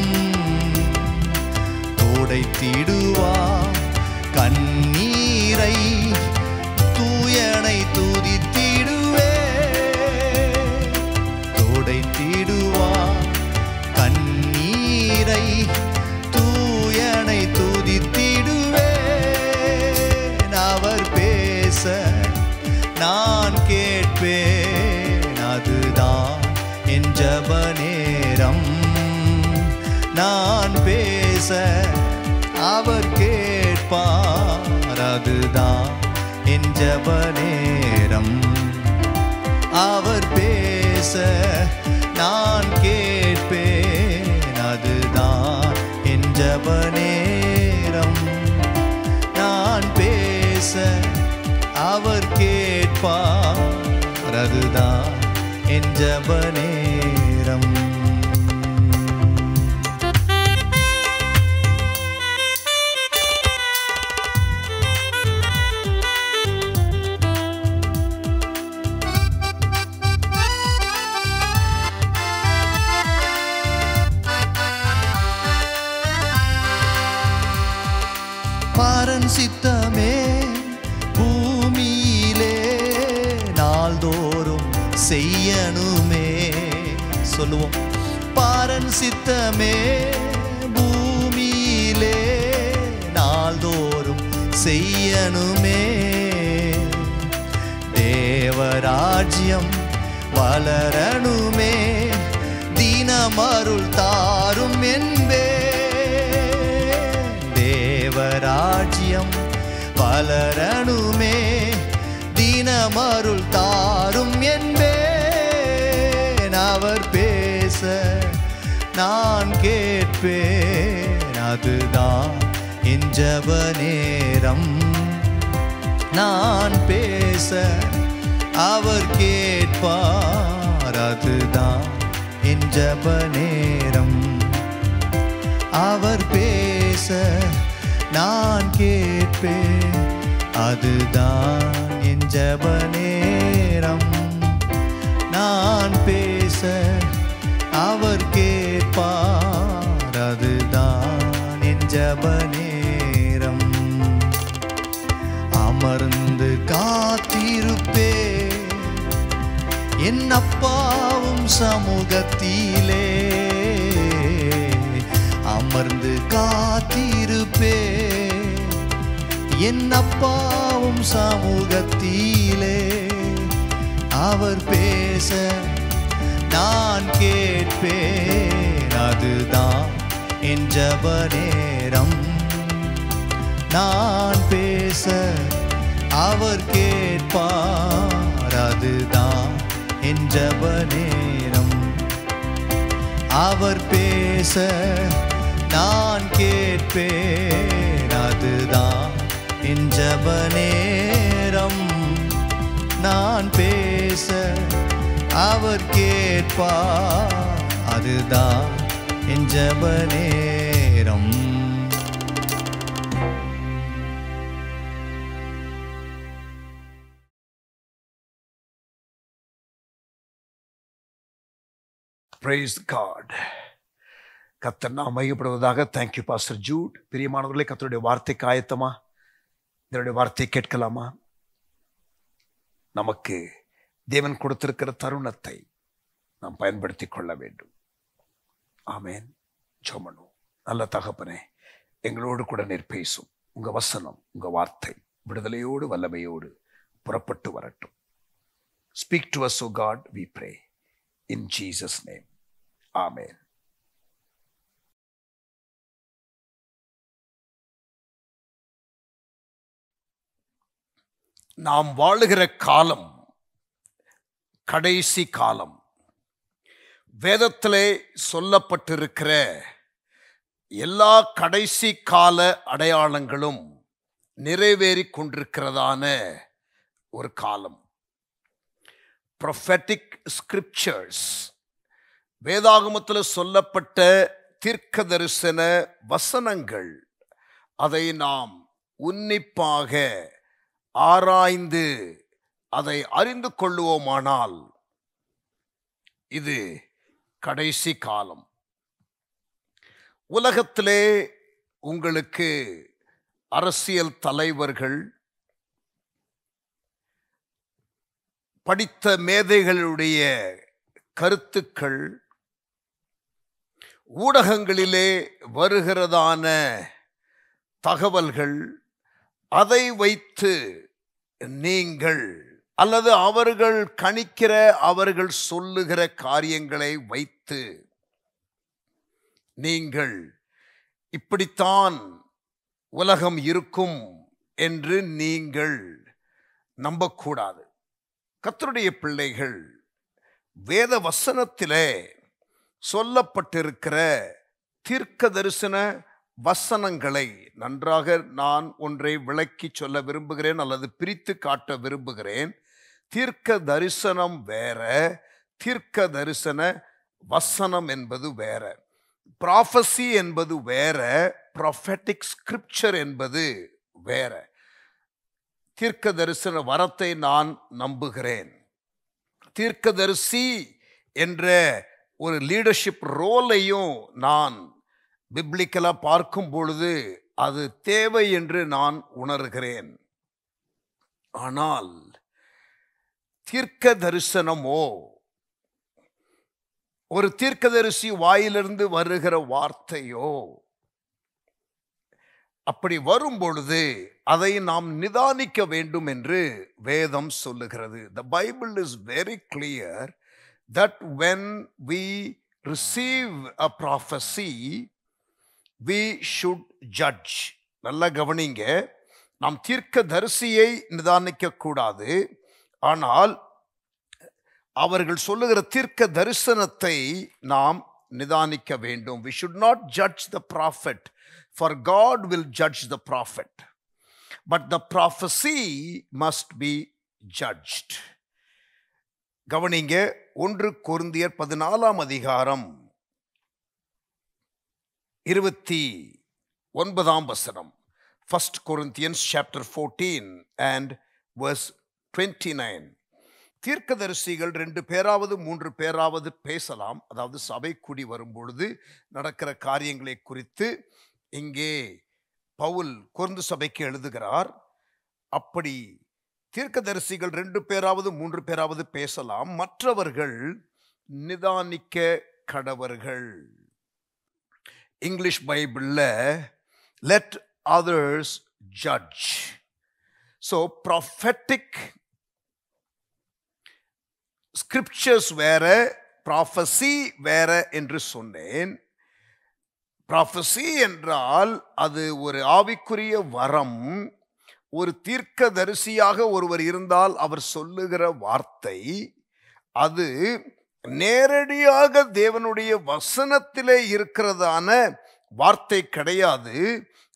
துடைத்திடுவார் கண்ணீரை, தூயனை துதித்திடுவே. துடைத்திடுவார் கண்ணீரை, தூயனை துதித்திடுவே. அவர் பேச நான் கேட்பேன், அதுதான் என் ஜெப நேரம். நான் பேச அவர் கேட்பார், அதுதான் என் ஜெப நேரம். அவர் பேச நான் கேட்பேன், அதுதான் ஜெப நேரம். நான் பேச அவர் கேட்பார், அதுதான் என் ஜெப நேரம். பாரன் சித்தமே பூமியிலே நாள்தோறும் செய்யணுமே. சொல்லுவோம், பாரன் சித்தமே பூமியிலே நாள்தோறும் செய்யணுமே. தேவராஜ்யம் வளரணுமே, தினமருள் தாரும் என்பே. தேவராஜ்யம் வளரணுமே, தினமருள் தாரும் என்பேன். அவர் பேச நான் கேட்பேன், அதுதான் என் ஜெப நேரம். நான் பேச அவர் கேட்பார், அதுதான் என் ஜெப நேரம். அவர் பேச நான் கேட்பேன், அதுதான் என் ஜெப நேரம். நான் பேச அவர் கேட்பார், அதுதான் என் ஜெப நேரம். அமர்ந்து காத்திருப்பேன் என் அப்பாவும் சமூகத்திலே. அமர்ந்து காத்திருப்பேன் என் அப்பாவும் சமூகத்திலே. அவர் பேச நான் கேட்பேன், அதுதான் என் ஜெப நேரம். நான் பேச அவர் கேட்பார், அதுதான் என் ஜெப நேரம். அவர் பேச நான் கேட்பேன், அதுதான் என் ஜெப நேரம். நான் பேச அவர் கேட்பார், அதுதான் என் ஜெப நேரம். Praise God. கர்த்தர் நாமம் மகிமைப்படுவதாக. Thank you pastor Jude. பிரியமானவர்களே, கர்த்தருடைய வார்த்தைக்கு ஆயத்தமா? இதனுடைய வார்த்தையை கேட்கலாமா? நமக்கு தேவன் கொடுத்திருக்கிற தருணத்தை நாம் பயன்படுத்தி கொள்ள வேண்டும். ஆமேன். ஜெபம். நல்ல தகப்பனே, எங்களோடு கூட நீர் பேசும். உங்க வசனம், உங்க வார்த்தை விடுதலையோடு வல்லமையோடு புறப்பட்டு வரட்டும். Speak to us, O God, we pray. In Jesus' name. Amen. நாம் வாழுகிற காலம் கடைசி காலம். வேதத்திலே சொல்லப்பட்டிருக்கிற எல்லா கடைசி கால அடையாளங்களும் நிறைவேறி கொண்டிருக்கிறதான ஒரு காலம். Prophetic scriptures, வேதாகமத்தில் சொல்லப்பட்ட தீர்க்க தரிசன வசனங்கள், அதை நாம் உன்னிப்பாக ஆராய்ந்து அதை அறிந்து கொள்ளுவோமானால் இது கடைசி காலம். உலகத்திலே உங்களுக்கு அரசியல் தலைவர்கள், படித்த மேதைகளுடைய கருத்துக்கள், ஊடகங்களிலே வருகிறதான தகவல்கள், அதை வைத்து நீங்கள் அல்லது அவர்கள் கணிக்கிற, அவர்கள் சொல்லுகிற காரியங்களை வைத்து நீங்கள் இப்படித்தான் உலகம் இருக்கும் என்று நீங்கள் நம்பக்கூடாது. கர்த்தருடைய பிள்ளைகள், வேத வசனத்திலே சொல்லப்பட்டிருக்கிற தீர்க்க தரிசன வசனங்களை நன்றாக நான் ஒன்றை விளக்கி சொல்ல விரும்புகிறேன் அல்லது பிரித்து காட்ட விரும்புகிறேன். தீர்க்க தரிசனம் வேற, தீர்க்க தரிசன வசனம் என்பது வேற. ப்ராஃபசி என்பது வேற, ப்ராஃபெட்டிக் ஸ்கிரிப்சர் என்பது வேற. தீர்க்க தரிசன வரத்தை நான் நம்புகிறேன். தீர்க்கதரிசி என்ற ஒரு லீடர்ஷிப் ரோலையும் நான் பிப்ளிக்கலா பார்க்கும் பொழுது அது தேவை என்று நான் உணர்கிறேன். ஆனால் தீர்க்க தரிசனமோ, ஒரு தீர்க்கதரிசி வாயிலிருந்து வருகிற வார்த்தையோ, அப்படி வரும் பொழுது அதை நாம் நிதானிக்க வேண்டும் என்று வேதம் சொல்லுகிறது. The Bible is very clear that when we receive a prophecy, we should judge. நல்ல கவனிங்க, நாம் தீர்க்க தரிசியை நிதானிக்க கூடாது, ஆனால் அவர்கள் சொல்லுகிற தீர்க்க தரிசனத்தை நாம் நிதானிக்க வேண்டும். We should not judge the prophet, for God will judge the prophet. But the prophecy must be judged. கவனிங்க, 1 கொரிந்தியர் 14 அதிகாரம் 29 வசனம். 1 Corinthians chapter 14 and verse 29. தீர்க்கதரிசிகள் 2 பேராவது 3 பேராவது பேசலாம். அதாவது சபை கூடி வரும்பொழுது நடக்கிற காரியங்களை குறித்து இங்கே பவுல் கொரிந்து சபைக்கு எழுதுகிறார். அப்படி தீர்க்கதரிசிகள் 2 பேராவது 3 பேராவது பேசலாம், மற்றவர்கள் நிதானிக்க கடவர்கள். இங்கிலீஷ் பைபிள்ல let others judge. So prophetic scriptures வேற, prophecy வேற என்று சொன்னேன். prophecy என்றால் அது ஒரு ஆவிக்குரிய வரம். ஒரு தீர்க்கதரிசியாக ஒருவர் இருந்தால் அவர் சொல்லுகிற வார்த்தை அது நேரடியாக தேவனுடைய வசனத்திலே இருக்கிறதான வார்த்தை கிடையாது.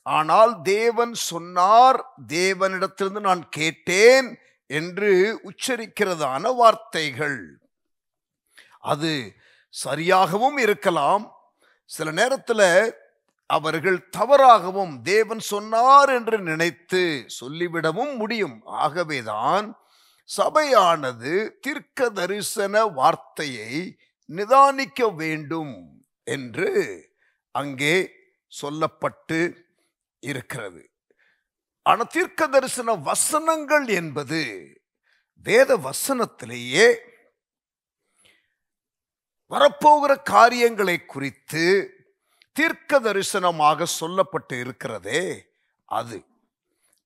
ஆனால் தேவன் சொன்னார், தேவனிடத்திலிருந்து நான் கேட்டேன் என்று உச்சரிக்கிறதான வார்த்தைகள். அது சரியாகவும் இருக்கலாம், சில நேரத்தில் அவர்கள் தவறாகவும் தேவன் சொன்னார் என்று நினைத்து சொல்லிவிடவும் முடியும். ஆகவேதான் சபையானது தீர்க்க தரிசன வார்த்தையை நிதானிக்க வேண்டும் என்று அங்கே சொல்லப்பட்டு இருக்கிறது. ஆனால் தீர்க்க தரிசன வசனங்கள் என்பது வேத வசனத்திலேயே வரப்போகிற காரியங்களை குறித்து தீர்க்க தரிசனமாக சொல்லப்பட்டு இருக்கிறதே அது.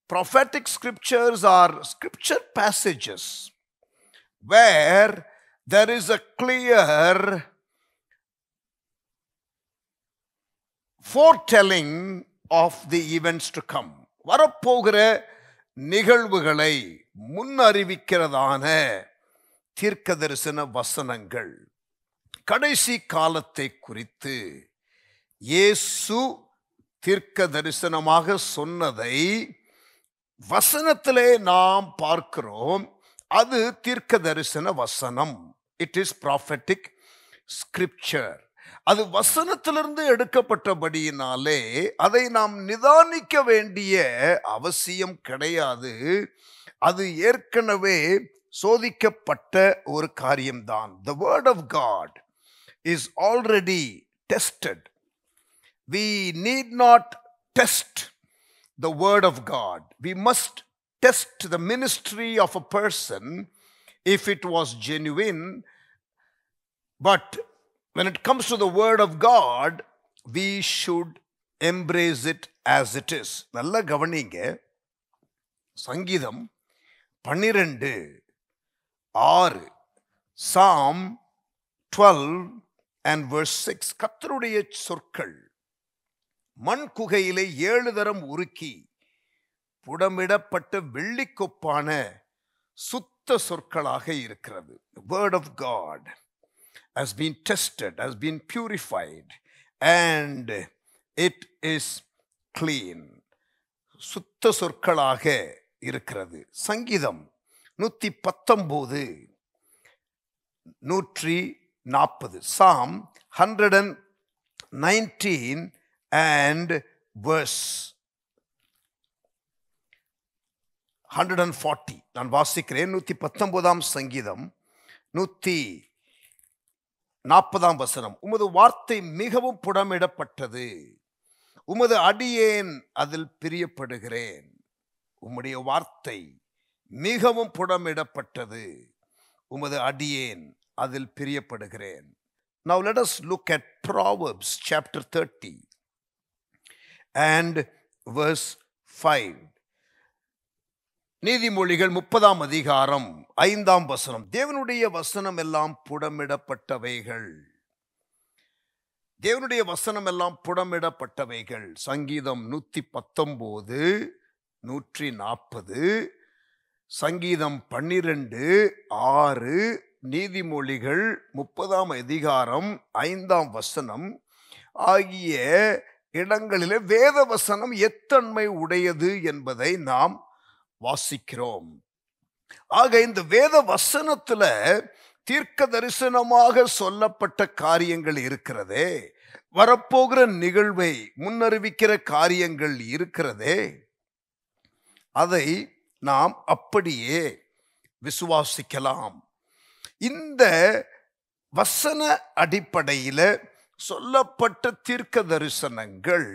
Prophetic scriptures are scripture passages where there is a clear foretelling of the events to come. வரப்போகிற நிகழ்வுகளை முன்னறிவிக்கிறதான தீர்க்க தரிசன வசனங்கள். கடைசி காலத்தை குறித்து இயேசு தீர்க்க தரிசனமாக சொன்னதை வசனத்திலே நாம் பார்க்கிறோம். அது தீர்க்க தரிசன வசனம். It is prophetic scripture. அது வசனத்திலிருந்து எடுக்கப்பட்டபடியினாலே அதை நாம் நிதானிக்க வேண்டிய அவசியம் கிடையாது. அது ஏற்கனவே சோதிக்கப்பட்ட ஒரு காரியம்தான். The word of God is already tested. We need not test the word of God. We must test the ministry of a person if it was genuine. But when it comes to the word of God, we should embrace it as it is. நல்ல கவனிங்க, சங்கீதம் 12:6, Psalm 12 and verse 6. கர்த்தருடைய சொற்கள் மண் குகையிலே 7 தரம் உருக்கி புடமிடப்பட்ட வெள்ளிக்கொப்பான சுத்த சொற்களாக இருக்கிறது. The word of God has been tested, has been purified, and it is clean. சுத்த சொற்களாக இருக்கிறது. சங்கீதம் 119 140. Psalm 119 and verse 140. நான் வாசிக்கிறேன். 119 சங்கீதம் 140 வசனம். உமது வார்த்தை மிகவும் புடமிடப்பட்டது, உமது அடியேன் அதில் பிரியப்படுகிறேன். உம்முடைய வார்த்தை மிகவும் புடமிடப்பட்டது, உமது அடியேன் அதில் பிரியப்படுகிறேன். Now let us look at Proverbs chapter 30 and verse 5. நீதிமொழிகள் 30 அதிகாரம் 5 வசனம். தேவனுடைய வசனம் எல்லாம் புடமிடப்பட்டவைகள். தேவனுடைய வசனம் எல்லாம் புடமிடப்பட்டவைகள். சங்கீதம் 119 140, சங்கீதம் 12 6, நீதிமொழிகள் 30 அதிகாரம் 5 வசனம் ஆகிய இடங்களிலே வேத வசனம் எத்தன்மை உடையது என்பதை நாம் வாசிக்கிறோம். ஆக இந்த வேத வசனத்துல தீர்க்க தரிசனமாக சொல்லப்பட்ட காரியங்கள் இருக்கிறதே, வரப்போகிற நிகழ்வை முன்னறிவிக்கிற காரியங்கள் இருக்கிறதே, அதை நாம் அப்படியே விசுவாசிக்கலாம். இந்த வசன அடிப்படையில் சொல்லப்பட்ட தீர்க்க தரிசனங்கள்,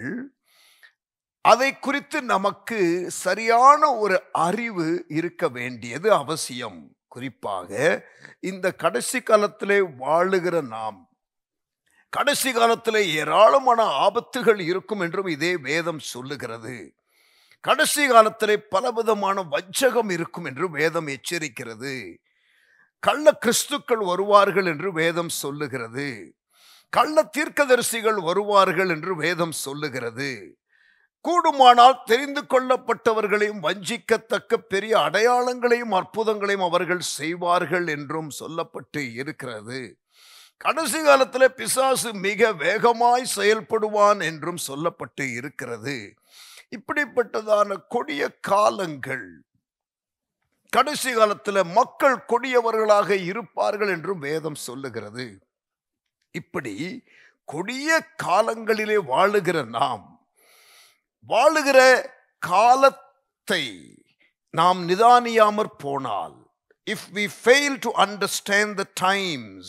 அதை குறித்து நமக்கு சரியான ஒரு அறிவு இருக்க வேண்டியது அவசியம். குறிப்பாக இந்த கடைசி காலத்திலே வாழுகிற நாம், கடைசி காலத்திலே ஏராளமான ஆபத்துகள் இருக்கும் என்றும் இதே வேதம் சொல்லுகிறது. கடைசி காலத்திலே பலவிதமான வஞ்சகம் இருக்கும் என்று வேதம் எச்சரிக்கிறது. கள்ள கிறிஸ்துக்கள் வருவார்கள் என்று வேதம் சொல்லுகிறது. கள்ள தீர்க்கதரிசிகள் வருவார்கள் என்று வேதம் சொல்லுகிறது. கூடுமானால் தெரிந்து கொள்ளப்பட்டவர்களையும் வஞ்சிக்கத்தக்க பெரிய அடையாளங்களையும் அற்புதங்களையும் அவர்கள் செய்வார்கள் என்றும் சொல்லப்பட்டு இருக்கிறது. கடைசி காலத்தில் பிசாசு மிக வேகமாய் செயல்படுவான் என்றும் சொல்லப்பட்டு இருக்கிறது. இப்படிப்பட்டதான கொடிய காலங்கள், கடைசி காலத்தில் மக்கள் கொடியவர்களாக இருப்பார்கள் என்றும் வேதம் சொல்லுகிறது. இப்படி கொடிய காலங்களிலே வாழுகிற நாம், வாழுகிற காலத்தை நாம் நிதானியாமற் போனால், if we fail to understand the times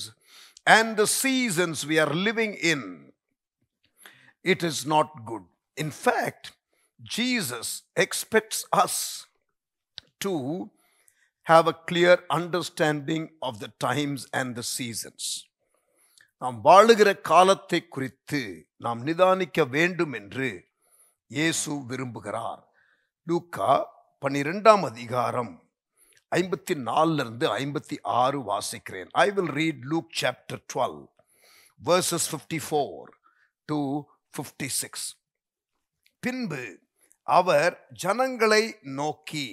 and the seasons we are living in, it is not good. In fact, Jesus expects us to have a clear understanding of the times and the seasons. நாம் வாழுகிற காலத்தை குறித்து நாம் நிதானிக்க வேண்டும் என்று இயேசு விரும்புகிறார். லூக்கா 12 அதிகாரம் 54 56 வாசிக்கிறேன். I will read Luke chapter 12 verses 54 to 56. பின்பு அவர் ஜனங்களை நோக்கி,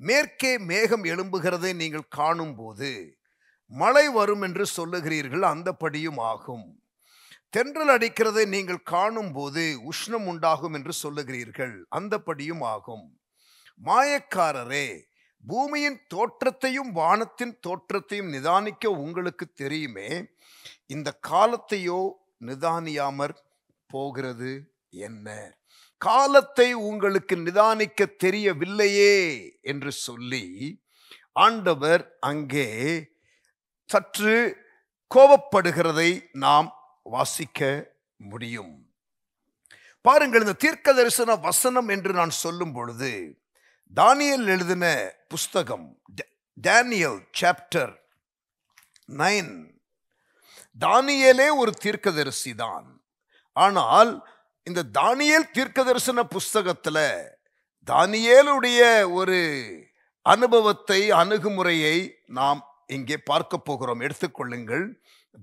மேற்கே மேகம் எழும்புகிறதை நீங்கள் காணும்போது மழை வரும் என்று சொல்லுகிறீர்கள், அந்தபடியும் ஆகும். தென்றல் அடிக்கிறதை நீங்கள் காணும் போது உஷ்ணம் உண்டாகும் என்று சொல்லுகிறீர்கள், அந்தபடியும் ஆகும். மாயக்காரரே, பூமியின் தோற்றத்தையும் வானத்தின் தோற்றத்தையும் நிதானிக்க உங்களுக்கு தெரியுமே, இந்த காலத்தையோ நிதானியாமற் போகிறது என்ன? காலத்தை உங்களுக்கு நிதானிக்க தெரியவில்லையே என்று சொல்லி ஆண்டவர் அங்கே சற்று கோபப்படுகிறதை நாம் வாசிக்க முடியும். பாருங்கள், இந்த தீர்க்க தரிசன வசனம் என்று நான் சொல்லும் பொழுது, தானியேல் எழுதின புஸ்தகம் டேனியல் சாப்டர் 9, தானியேலே ஒரு தீர்க்கதரிசி தான். ஆனால் இந்த தானியேல் தீர்க்க தரிசன புஸ்தகத்தில் தானியேலுடைய ஒரு அனுபவத்தை, அணுகுமுறையை நாம் இங்கே பார்க்க போகிறோம். எடுத்துக்கொள்ளுங்கள்,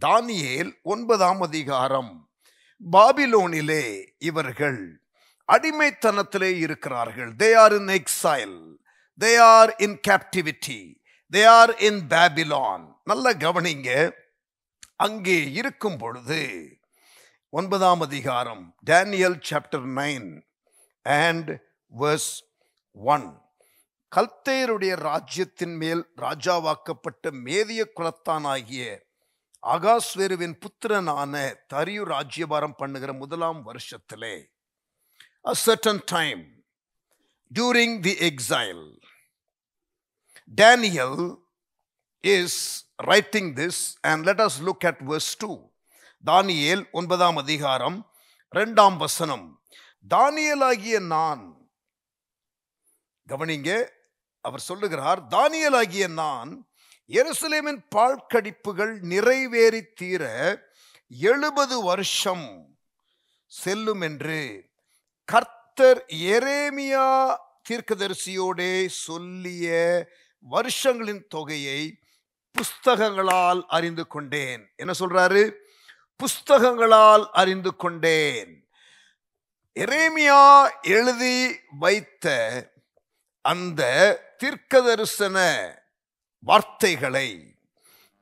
தானியேல் 9 அதிகாரம். பாபிலோனிலே இவர்கள் அடிமைத்தனத்திலே இருக்கிறார்கள். They are in exile, they are in captivity, they are in Babylon. நல்ல கவனிங்க. அங்கே இருக்கும் பொழுது 9 அதிகாரம், டேனியல் சாப்டர் 9 and verse 1. கல்தேயருடைய ராஜ்யத்தின் மேல் ராஜாவாக்கப்பட்ட மேதிய குலத்தானாகிய ஆகாஸ்வேருவின் புத்திரனான தரியு ராஜ்யபாரம் பண்ணுகிற முதலாம் வருஷத்திலே, a certain time during the exile, Daniel is writing this, and let us look at verse 2. தானியேல் 9ஆம் அதிகாரம் 2ஆம் வசனம். தானியேலாகிய நான், கவனிங்க, அவர் சொல்லுகிறார், தானியேலாகிய நான் எருசலேமின் பாழ்கடிப்புகள் நிறைவேறி தீர 70 வருஷம் செல்லும் என்று கர்த்தர் எரேமியா தீர்க்கதரிசியோடே சொல்லிய வருஷங்களின் தொகையை புஸ்தகங்களால் அறிந்து கொண்டேன். என்ன சொல்றாரு? புஸ்தகங்களால் அறிந்து கொண்டேன். எரேமியா எழுதி வைத்த அந்த தீர்க்கதரிசன வார்த்தைகளை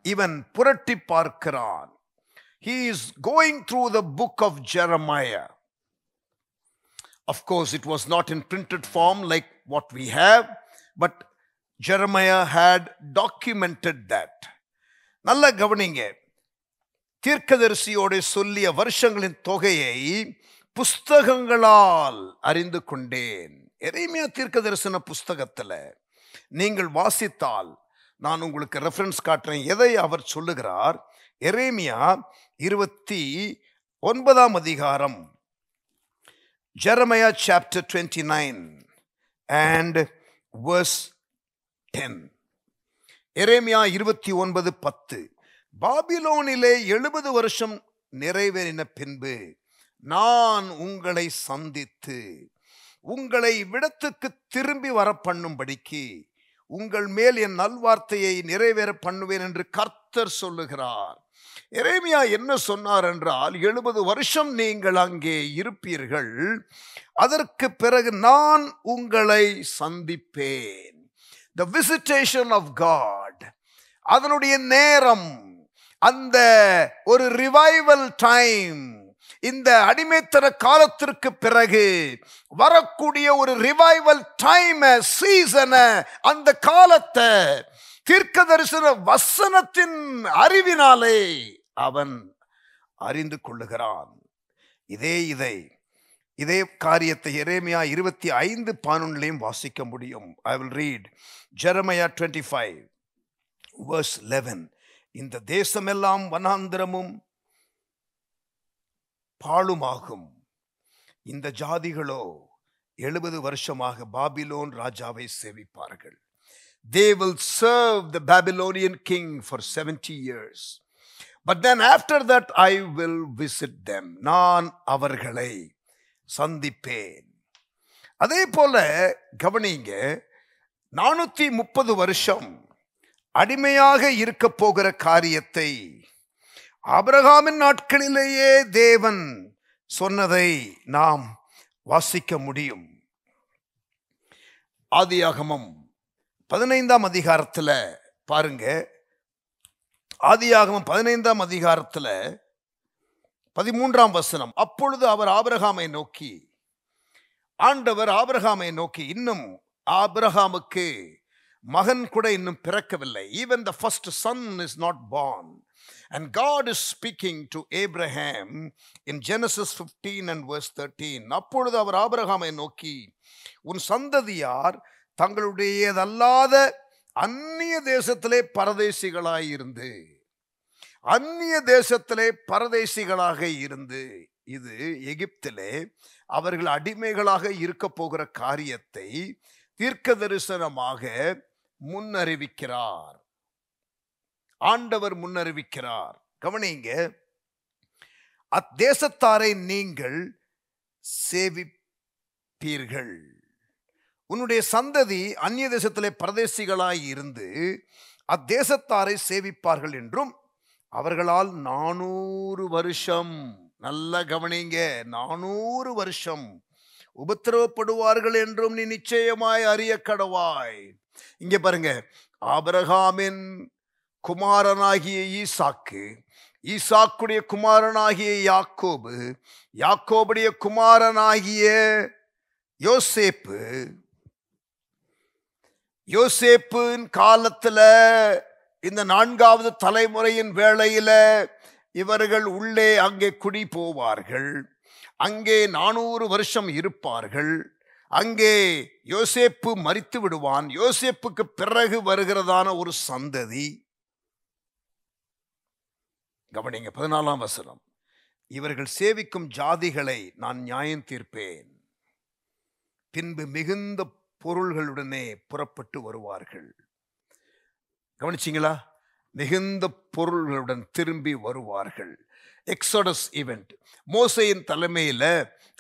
இவன் புரட்டி பார்க்கிறான். He is going through the book of Jeremiah. Of course, it was not in printed form like what we have, but Jeremiah had documented that. நல்ல கவனிங்க, தீர்க்கதரிசியோடு சொல்லிய வருஷங்களின் தொகையை புஸ்தகங்களால் அறிந்து கொண்டேன். எரேமியா தீர்க்கதரிசன புஸ்தகத்துல நீங்கள் வாசித்தால், நான் உங்களுக்கு ரெஃபரன்ஸ் காட்டுறேன் எதை அவர் சொல்லுகிறார். எரேமியா 29ஆம் அதிகாரம், Jeremiah chapter 29 and verse 10. எரேமியா 29:10. பாபிலோனிலே 70 வருஷம் நிறைவேறின பின்பு நான் உங்களை சந்தித்து உங்களை இவ்விடத்துக்கு திரும்பி வர பண்ணும்படிக்கு உங்கள் மேல் என் நல்வார்த்தையை நிறைவேற பண்ணுவேன் என்று கர்த்தர் சொல்லுகிறார். எரேமியா என்ன சொன்னார் என்றால், 70 வருஷம் நீங்கள் அங்கே இருப்பீர்கள், அதற்கு பிறகு நான் உங்களை சந்திப்பேன். The visitation of God, அதனுடைய நேரம், அந்த ஒரு ரிவைவல் டைம், இந்த அடிமைத்தன காலத்திற்கு பிறகு வரக்கூடிய ஒரு ரிவைவல் டைம், சீசன், அந்த காலத்தை தீர்க்கதரிசன வசனத்தின் அறிவினாலே அவன் அறிந்து கொள்ளுகிறான். இதே காரியத்தை எரேமியா 25:11 வாசிக்க முடியும். I will read Jeremiah 25 verse 11. இந்த தேசமெல்லாம் வனாந்திரமும் பாழுமாகும், இந்த ஜாதிகளோ 70 வருஷமாக பாபிலோன் ராஜாவை சேவிப்பார்கள். They will serve the Babylonian king for 70 years. But then after that I will visit them. நான் அவர்களை சந்திப்பேன். அதே போல கவனிங்க, 430 வருஷம் அடிமையாக இருக்க போகிற காரியத்தை ஆபிரகாமின் நாட்களிலேயே தேவன் சொன்னதை நாம் வாசிக்க முடியும். ஆதியாகமம் 15ஆம் அதிகாரத்துல பாருங்க. ஆதியாகமம் 15ஆம் அதிகாரத்துல 13ஆம் வசனம். அப்பொழுது அவர் ஆபிரகாமை நோக்கி, ஆண்டவர் ஆபிரகாமை நோக்கி, இன்னும் ஆபிரகாமுக்கு மகன் கூட இன்னும் பிறக்கவில்லை. Even the first son is not born. And God is speaking to Abraham in Genesis 15 and verse 13. அப்பொழுது அவர் ஆபிரகாமை நோக்கி, உன் சந்ததியார் தங்களுடையதல்லாத அந்நிய தேசத்திலே பரதேசிகளாயிருந்து, இது எகிப்திலே அவர்கள் அடிமைகளாக இருக்க போகிற காரியத்தை தீர்க்க தரிசனமாக முன்னறிவிக்கிறார். ஆண்டவர் முன்னறிவிக்கிறார். கவனிங்க, அத்தேசத்தாரை நீங்கள் சேவிப்பீர்கள். உன்னுடைய சந்ததி அந்நிய தேசத்திலே பரதேசிகளாய் இருந்து அத்தேசத்தாரை சேவிப்பார்கள் என்றும் அவர்களால் 400 வருஷம், நல்ல கவனிங்க, 400 வருஷம் உபத்திரவப்படுவார்கள் என்றும் நீ நிச்சயமாய் அறிய கடவாய். இங்க பாருங்க, ஆபிரகாமின் குமாரனாகிய ஈசாக்கு, ஈசாக்குடைய குமாரனாகிய யாக்கோபு, யாக்கோபுடைய குமாரனாகிய யோசேப்பின் காலத்துல இந்த 4வது தலைமுறையின் வேளையில இவர்கள் உள்ளே அங்கே குடி போவார்கள். அங்கே 400 வருஷம் இருப்பார்கள். அங்கே யோசேப்பு மரித்து விடுவான். யோசேப்புக்கு பிறகு வருகிறதான ஒரு சந்ததி. கவனிங்க 14ஆம் வசனம். இவர்கள் சேவிக்கும் ஜாதிகளை நான் நியாயம் தீர்ப்பேன், பின்பு மிகுந்த பொருள்களுடனே புறப்பட்டு வருவார்கள். கவனிச்சிங்களா? மிகுந்த பொருள்களுடன் திரும்பி வருவார்கள். எக்ஸோடஸ் ஈவென்ட், மோசேயின் தலைமையில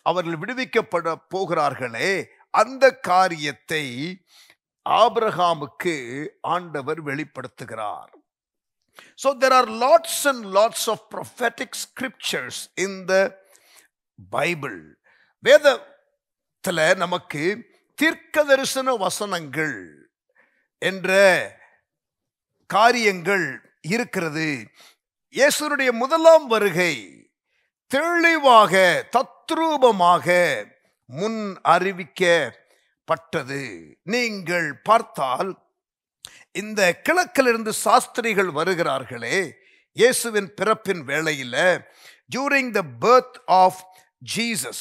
அவர்கள் விடுவிக்கப்பட போகிறார்களே, அந்த காரியத்தை ஆபிரகாமுக்கு ஆண்டவர் வெளிப்படுத்துகிறார். So there are lots and lots of prophetic scriptures in the Bible. வேதத்துல நமக்கு தீர்க்க தரிசன வசனங்கள் என்ற காரியங்கள் இருக்கிறது. இயேசுனுடைய முதலாம் வருகை தெளிவாக தத்ரூபமாக முன் அறிவிக்கப்பட்டது. நீங்கள் பார்த்தால் இந்த கிழக்கிலிருந்து சாஸ்திரிகள் வருகிறார்களே, இயேசுவின் பிறப்பின் வேளையில், during the birth of Jesus,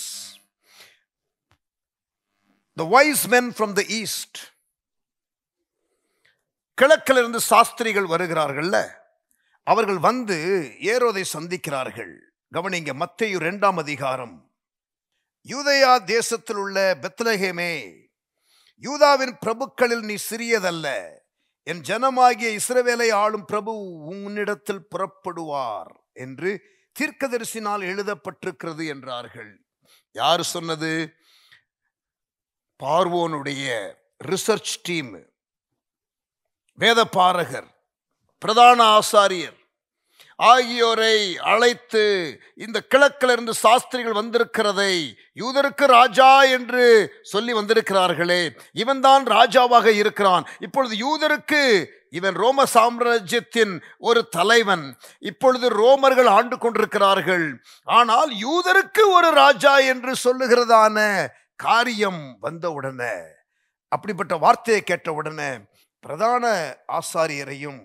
the wise men from the east, கிழக்கிலிருந்து சாஸ்திரிகள் வருகிறார்கள்ல, அவர்கள் வந்து ஏரோதை சந்திக்கிறார்கள். கவனிங்க, மத்தேயு 2ஆம் அதிகாரம். யூதேயா தேசத்தில் உள்ள பெத்லகேமே, யூதாவின் பிரபுக்களில் நீ சிறியதல்ல, என் ஜனமாகிய இஸ்ரவேலை ஆளும் பிரபு உன்னிடத்தில் புறப்படுவார் என்று தீர்க்கதரிசினால் எழுதப்பட்டிருக்கிறது என்றார்கள். யார் சொன்னது? பார்வோனுடைய ரிசர்ச் டீம், வேதபாரகர், பிரதான ஆசாரியர் ஆகியோரை அழைத்து இந்த கிழக்கிலிருந்து சாஸ்திரிகள் வந்திருக்கிறதை யூதருக்கு ராஜா என்று சொல்லி வந்திருக்கிறார்களே, இவன் தான் ராஜாவாக இருக்கிறான். இப்பொழுது யூதருக்கு இவன் ரோம சாம்ராஜ்யத்தின் ஒரு தலைவன். இப்பொழுது ரோமர்கள் ஆண்டு கொண்டிருக்கிறார்கள். ஆனால் யூதருக்கு ஒரு ராஜா என்று சொல்லுகிறதான காரியம் வந்த உடனே, அப்படிப்பட்ட வார்த்தையை கேட்ட உடனே பிரதான ஆசாரியரையும்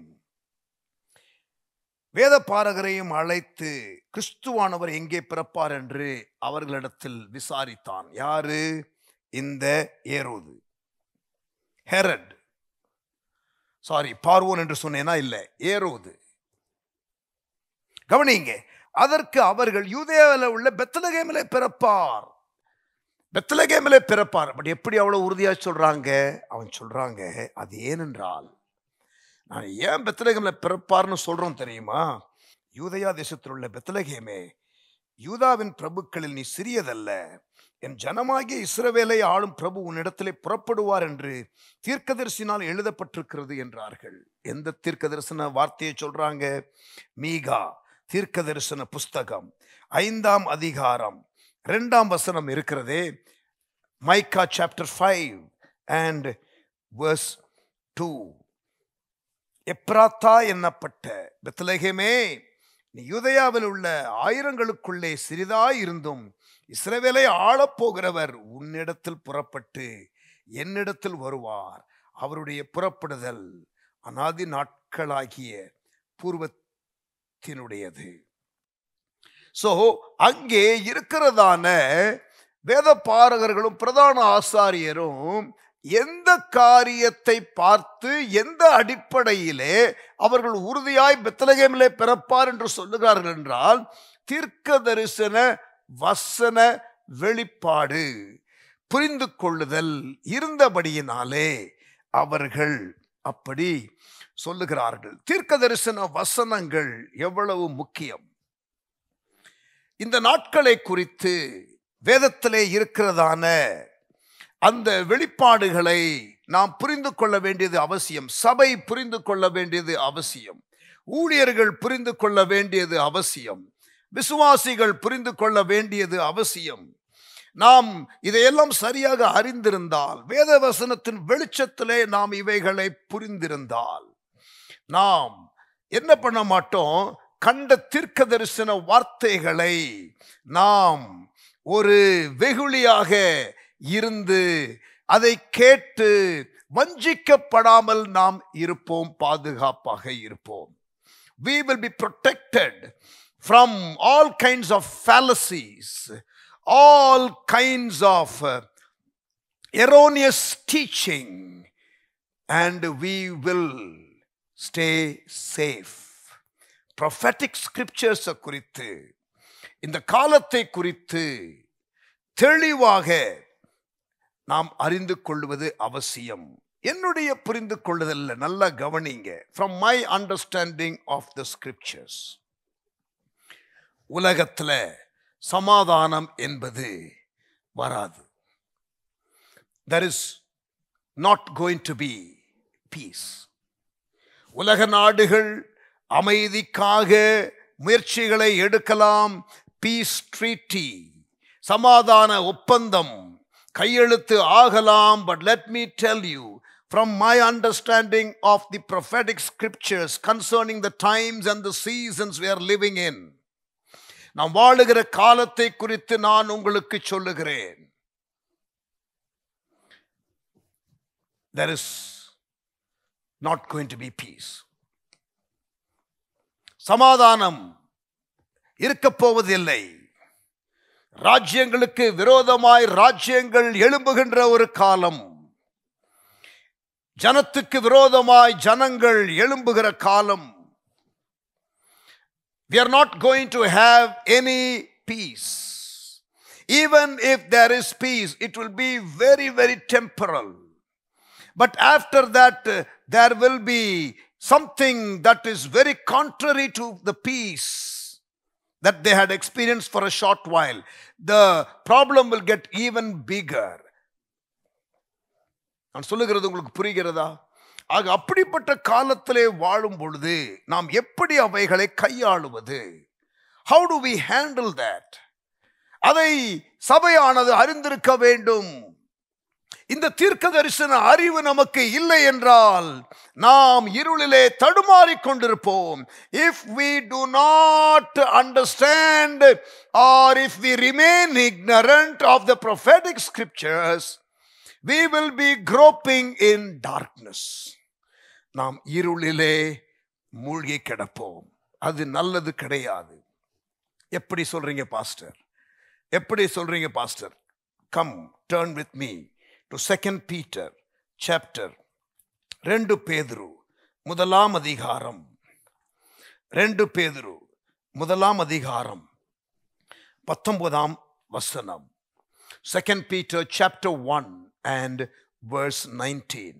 வேத பாரகரையும் அழைத்து கிறிஸ்துவானவர் எங்கே பிறப்பார் என்று அவர்களிடத்தில் விசாரித்தான். யாரு? இந்த ஏரோது, ஹெரட், சாரி பார்வோன் என்று சொன்னேனா? இல்லை, ஏரோது. கவனிங்க, அதற்கு அவர்கள் யூதேயாவில் உள்ள பெத்லகேமிலே பிறப்பார், பெத்லகேமிலே பிறப்பார். பட் எப்படி அவ்வளவு உறுதியா சொல்றாங்க? அவன் சொல்றாங்க, அது ஏனென்றால், நான் ஏன் பெத்லகேமில் பிறப்பார்னு சொல்றோம் தெரியுமா? யூதேயா தேசத்தில் உள்ள பெத்லகேமே, யூதாவின் பிரபுக்களில் நீ சிறியதல்ல, என் ஜனமாகிய இஸ்ரவேலை ஆளும் பிரபு உன்னிடத்திலே புறப்படுவார் என்று தீர்க்கதரிசினால் எழுதப்பட்டிருக்கிறது என்றார்கள். எந்த தீர்க்க தரிசன வார்த்தையை சொல்றாங்க? மீகா தீர்க்க தரிசன புஸ்தகம் 5ஆம் அதிகாரம் 2ஆம் வசனம் இருக்கிறதே, மைக்கா சாப்டர் 5 and verse 2. எப்ராத்தா என்னப்பட்ட பெத்லகேமே, நீ யூதேயாவில் உள்ள ஆயிரங்களுக்குள்ளே சிறிதாய் இருந்தும் இஸ்ரவேலை ஆளப்போகிறவர் உன்னிடத்தில் புறப்பட்டு என்னிடத்தில் வருவார். அவருடைய புறப்படுதல் அநாதி நாட்களாகிய பூர்வத்தினுடையது. சோ அங்கே இருக்கிறதான வேத பாரகர்களும் பிரதான ஆசாரியரும் எந்த காரியத்தை பார்த்து, எந்த அடிப்படையிலே அவர்கள் உறுதியாய் பெத்லகேமிலே பிறப்பார் என்று சொல்லுகிறார்கள் என்றால், தீர்க்க தரிசன வசன வெளிப்பாடு புரிந்து கொள்ளுதல் இருந்தபடியினாலே அவர்கள் அப்படி சொல்லுகிறார்கள். தீர்க்க தரிசன வசனங்கள் எவ்வளவு முக்கியம்! இந்த நாட்களை குறித்து வேதத்திலே இருக்கிறதான அந்த வெளிப்பாடுகளை நாம் புரிந்து கொள்ள வேண்டியது அவசியம். சபை புரிந்து கொள்ள வேண்டியது அவசியம். ஊழியர்கள் புரிந்து கொள்ள வேண்டியது அவசியம். விசுவாசிகள் புரிந்து கொள்ள வேண்டியது அவசியம். நாம் இதையெல்லாம் சரியாக அறிந்திருந்தால், வேத வசனத்தின் வெளிச்சத்திலே நாம் இவைகளை புரிந்திருந்தால், நாம் என்ன பண்ண மாட்டோம்? கண்ட தீர்க்க தரிசன வார்த்தைகளை நாம் ஒரு வெகுளியாக இருந்து அதை கேட்டு வஞ்சிக்கப்படாமல் நாம் இருப்போம், பாதுகாப்பாக இருப்போம். We will be protected from all kinds of fallacies, all kinds of erroneous teaching, and we will stay safe. Prophetic scriptures குறித்து, இந்த காலத்தை குறித்து தெளிவாக நாம் அறிந்து கொள்வது அவசியம். என்னுடைய புரிந்து கொள்ளுதல் நல்லா கவனிங்க. From my understanding of the scriptures, உலகத்துல சமாதானம் என்பது வராது. There is not going to be peace. உலக நாடுகள் அமைதிக்காக முயற்சிகளை எடுக்கலாம். பீஸ் ட்ரீட்டி, சமாதான ஒப்பந்தம் கையெழுத்து ஆகலாம். But let me tell you, from my understanding of the prophetic scriptures concerning the times and the seasons we are living in, நாம் வாழுகிற காலத்தை குறித்து நான் உங்களுக்கு சொல்லுகிறேன். There is not going to be peace. சமாதானம் இருக்க போவதில்லை. ராஜ்யங்களுக்கு விரோதமாய் ராஜ்யங்கள் எழும்புகின்ற ஒரு காலம், ஜனத்துக்கு விரோதமாய் ஜனங்கள் எழும்புகிற காலம். We are not going to have any peace. Even if there is peace, it will be very, very temporal. But after that, there will be something that is very contrary to the peace that they had experienced for a short while. The problem will get even bigger. நான் சொல்லுகிறது உங்களுக்கு புரிகிறதா? ஆக அப்படிப்பட்ட காலத்திலே வாழும் பொழுது நாம் எப்படி அவைகளை கையாளுவது? How do we handle that? அதை சபையானது அறிந்திருக்க வேண்டும். இந்த தீர்க்க தரிசன அறிவு நமக்கு இல்லை என்றால் நாம் இருளிலே தடுமாறிக் கொண்டிருப்போம். If we do not understand or if we remain ignorant of the prophetic scriptures, we will be groping in darkness. நாம் இருளிலே மூழ்கி கிடப்போம். அது நல்லது கிடையாது. எப்படி சொல்றீங்க பாஸ்டர்? எப்படி சொல்றீங்க pastor? Come, turn with me to 2 Peter chapter 2 பேதுரு முதலாம் அதிகாரம் 2 பேதுரு முதலாம் அதிகாரம் 19ஆம் வசனம். 2 Peter chapter 1 and verse 19.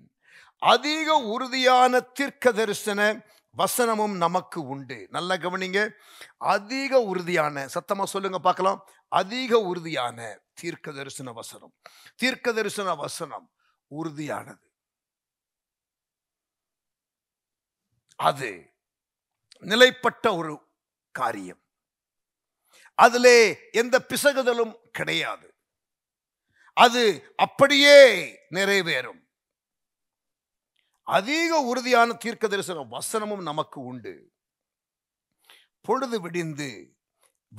அதிக உறுதியான தீர்க்க தரிசன வசனமும் நமக்கு உண்டு. நல்லா கவனிங்க. அதிக உறுதியான, சத்தமா சொல்லுங்க பார்க்கலாம். அதிக உறுதியான தீர்க்க தரிசன வசனம். தீர்க்க தரிசன வசனம் உறுதியானது. அது நிலைப்பட்ட ஒரு காரியம். அதிலே எந்த பிசகுதலும் கிடையாது. அது அப்படியே நிறைவேறும். அதிக உறுதியான தீர்க்க தரிசன வசனமும் நமக்கு உண்டு. பொழுது விடிந்து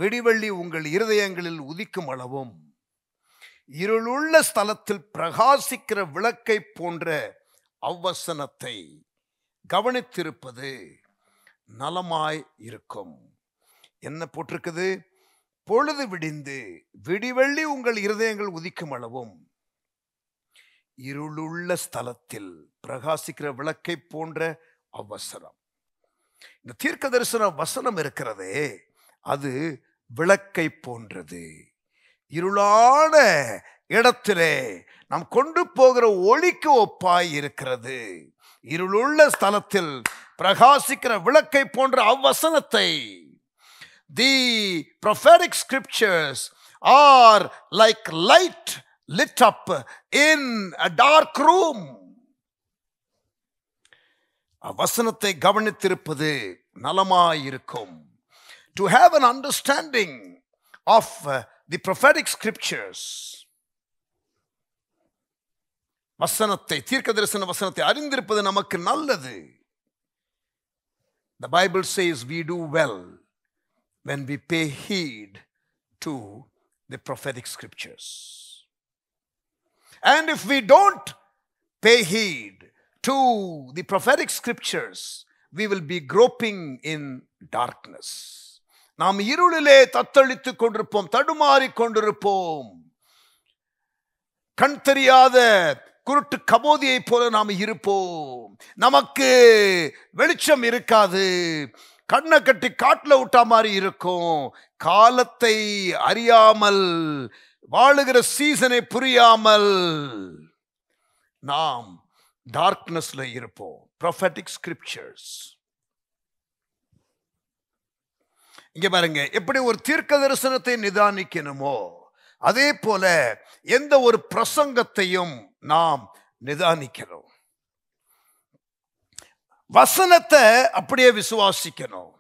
விடிவெள்ளி உங்கள் இருதயங்களில் உதிக்கும் அளவும் இருளுள்ள ஸ்தலத்தில் பிரகாசிக்கிற விளக்கை போன்ற அவ்வசனத்தை கவனித்திருப்பது நலமாய் இருக்கும். என்ன போட்டிருக்குது? பொழுது விடிந்து விடிவெள்ளி உங்கள் இருதயங்கள் உதிக்கும் அளவும் இருளுள்ள ஸ்தலத்தில் பிரகாசிக்கிற விளக்கை போன்ற அவ்வசனம். இந்த தீர்க்க தரிசன வசனம் இருக்கிறதே, அது விளக்கை போன்றது. இருளான இடத்திலே நாம் கொண்டு போகிற ஒளிக்கு ஒப்பாய் இருக்கிறது. இருளுள்ள ஸ்தலத்தில் பிரகாசிக்கிற விளக்கை போன்ற அவ்வசனத்தை, the prophetic scriptures are like light lit up in a dark room. வசனத்தை கவனித்திருப்பது நலமாயிருக்கும். To have an understanding of the prophetic scriptures, வசனத்தை, தீர்க்க தரிசன வசனத்தை அறிந்திருப்பது நமக்கு நல்லது. The Bible says we do well when we pay heed to the prophetic scriptures. And if we don't pay heed to the prophetic scriptures, we will be groping in darkness. நாம் இருளிலே தத்தளித்துக் கொண்டிருப்போம், தடுமாறிக் கொண்டிருப்போம். கண் தெரியாத குருட்டு கபோதியை போல நாம் இருப்போம். நமக்கு வெளிச்சம் இருக்காது. கண்ணை கட்டி காட்டுல விட்டா மாதிரி இருக்கும். காலத்தை அறியாமல், வாழுகிற சீசனை புரியாமல் நாம் டார்க்னஸ்ல இருப்போம். Prophetic scriptures. இங்க பாருங்க, எப்படி ஒரு தீர்க்க தரிசனத்தை நிதானிக்கணுமோ அதே போல எந்த ஒரு பிரசங்கத்தையும் நாம் நிதானிக்கணும். வசனத்தை அப்படியே விசுவாசிக்கணும்.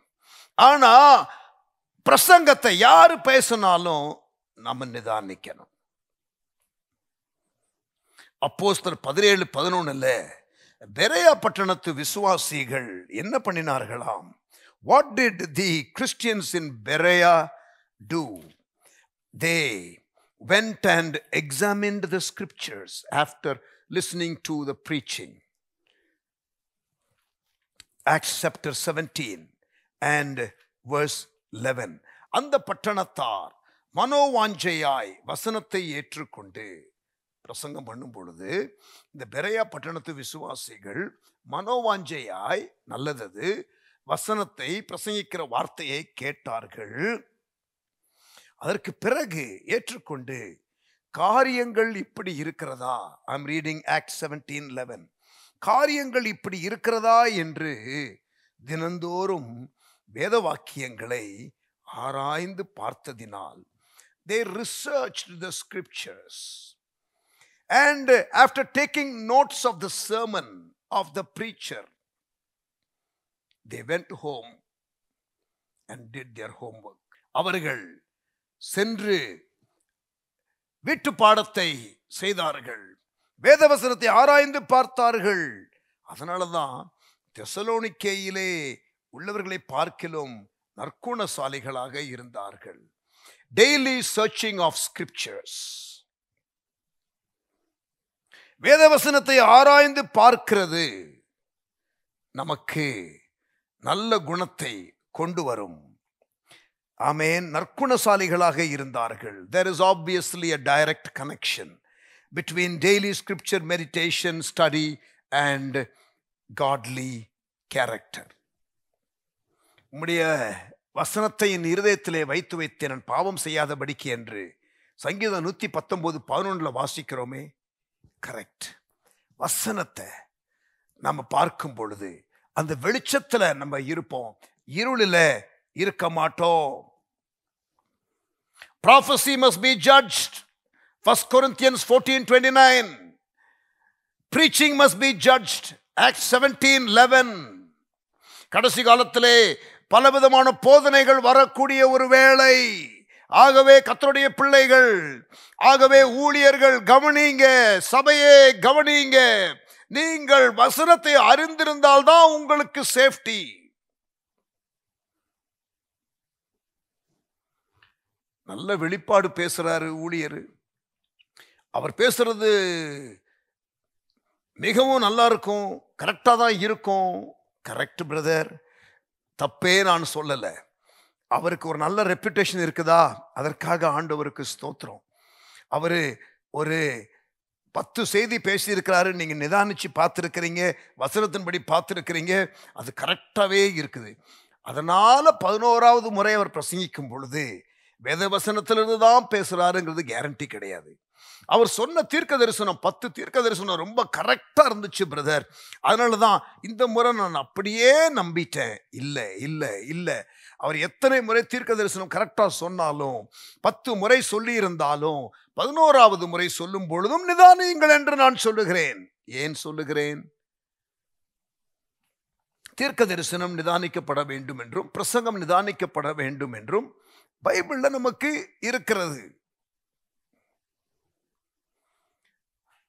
ஆனா பிரசங்கத்தை யாரு பேசினாலும் நம்ம நிதானிக்கணும். அப்போஸ்தலர் 17:11 பெரேயா பட்டணத்து விசுவாசிகள் என்ன பண்ணினார்களாம்? What did the Christians in Berea do? They went and examined the scriptures after listening to the preaching. Acts chapter 17 and verse 11. அந்த பட்டணத்தார் மனோவாஞ்சையாய் வசனத்தை ஏற்றுக்கொண்டு பிரசங்கம் பண்ணும் பொழுது இந்த பெரேயா பட்டணத்து விசுவாசிகள் மனோவாஞ்சையாய் நல்லது வசனத்தை பிரசங்கிக்கிற வார்த்தையை கேட்டார்கள். அதற்கு பிறகு ஏற்றுக்கொண்டு காரியங்கள் இப்படி இருக்கிறதா, ஐம் ரீடிங் ஆக்ட் 17:11, காரியங்கள் இப்படி இருக்கிறதா என்று தினந்தோறும் வேத வாக்கியங்களை ஆராய்ந்து பார்த்ததினால் they researched the scriptures and after taking notes of the sermon of the preacher they went home and did their homework. அவர்கள் சென்று வீட்டு பாடத்தை செய்தார்கள், வேதவசனத்தை ஆராய்ந்து பார்த்தார்கள். அதனாலதான் தெசலோனிக்கேயிலே உள்ளவர்களை பார்க்கிலும் நற்குணசாலிகளாக இருந்தார்கள். Daily searching of scriptures. வேதவசனத்தை ஆராய்ந்து பார்க்கிறது நமக்கு நல்ல குணத்தை கொண்டு வரும். ஆமென். நற்குணசாலிகளாக இருந்தார்கள். There is obviously a direct connection between daily scripture meditation, study and godly character. உம்முடைய வசனத்தை என் இருதயத்திலே வைத்து வைத்தேன் நான் பாவம் செய்யாதபடிக்கு என்று சங்கீதம் 119:11 வாசிக்கிறோமே. கரெக்ட். வசனத்தை நம்ம பார்க்கும் பொழுது அந்த வெளிச்சத்துல நம்ம இருப்போம், இருளில இருக்க மாட்டோம். Prophecy must be judged. 1 Corinthians 14:29. Preaching must be judged. Acts 17:11. கடைசி காலத்திலே பலவிதமான போதனைகள் வரக்கூடிய ஒரு வேளை. ஆகவே கர்த்தருடைய பிள்ளைகள், ஆகவே ஊழியர்கள் கவனிங்க, சபையே கவனிங்க. நீங்கள் வசனத்தை அறிந்திருந்தால் தான் உங்களுக்கு சேஃப்டி. நல்ல வெளிப்பாடு பேசுறாரு ஊழியர். அவர் பேசுறது மிகவும் நல்லா இருக்கும், கரெக்டா தான் இருக்கும். கரெக்ட் பிரதர், தப்பே நான் சொல்லல. அவருக்கு ஒரு நல்ல ரெப்யூட்டேஷன் இருக்குதா, அதற்காக ஆண்டவருக்கு ஸ்தோத்திரம். அவரு ஒரு 10 செய்தி பேசியிருக்கிறாரு, நீங்க நிதானிச்சு பார்த்துருக்கிறீங்க, வசனத்தின்படி பார்த்துருக்கிறீங்க, அது கரெக்டாவே இருக்குது. அதனால 11வது முறை அவர் பிரசங்கிக்கும் பொழுது வேத வசனத்திலிருந்து தான் பேசுறாருங்கிறது கேரண்டி கிடையாது. அவர் சொன்ன தீர்க்க தரிசனம் 10 தீர்க்க தரிசனம் ரொம்ப கரெக்டா இருந்துச்சு பிரதர், அதனாலதான் இந்த முறை நான் அப்படியே நம்பிட்டேன். இல்லை இல்லை இல்லை, அவர் எத்தனை முறை தீர்க்க தரிசனம் கரெக்டா சொன்னாலும், 10 முறை சொல்லி இருந்தாலும் 11வது முறை சொல்லும் பொழுதும் நிதானியுங்கள் என்று நான் சொல்லுகிறேன். ஏன் சொல்லுகிறேன்? தீர்க்க தரிசனம் நிதானிக்கப்பட வேண்டும் என்றும் பிரசங்கம் நிதானிக்கப்பட வேண்டும் என்றும் பைபிள்ல நமக்கு இருக்கிறது.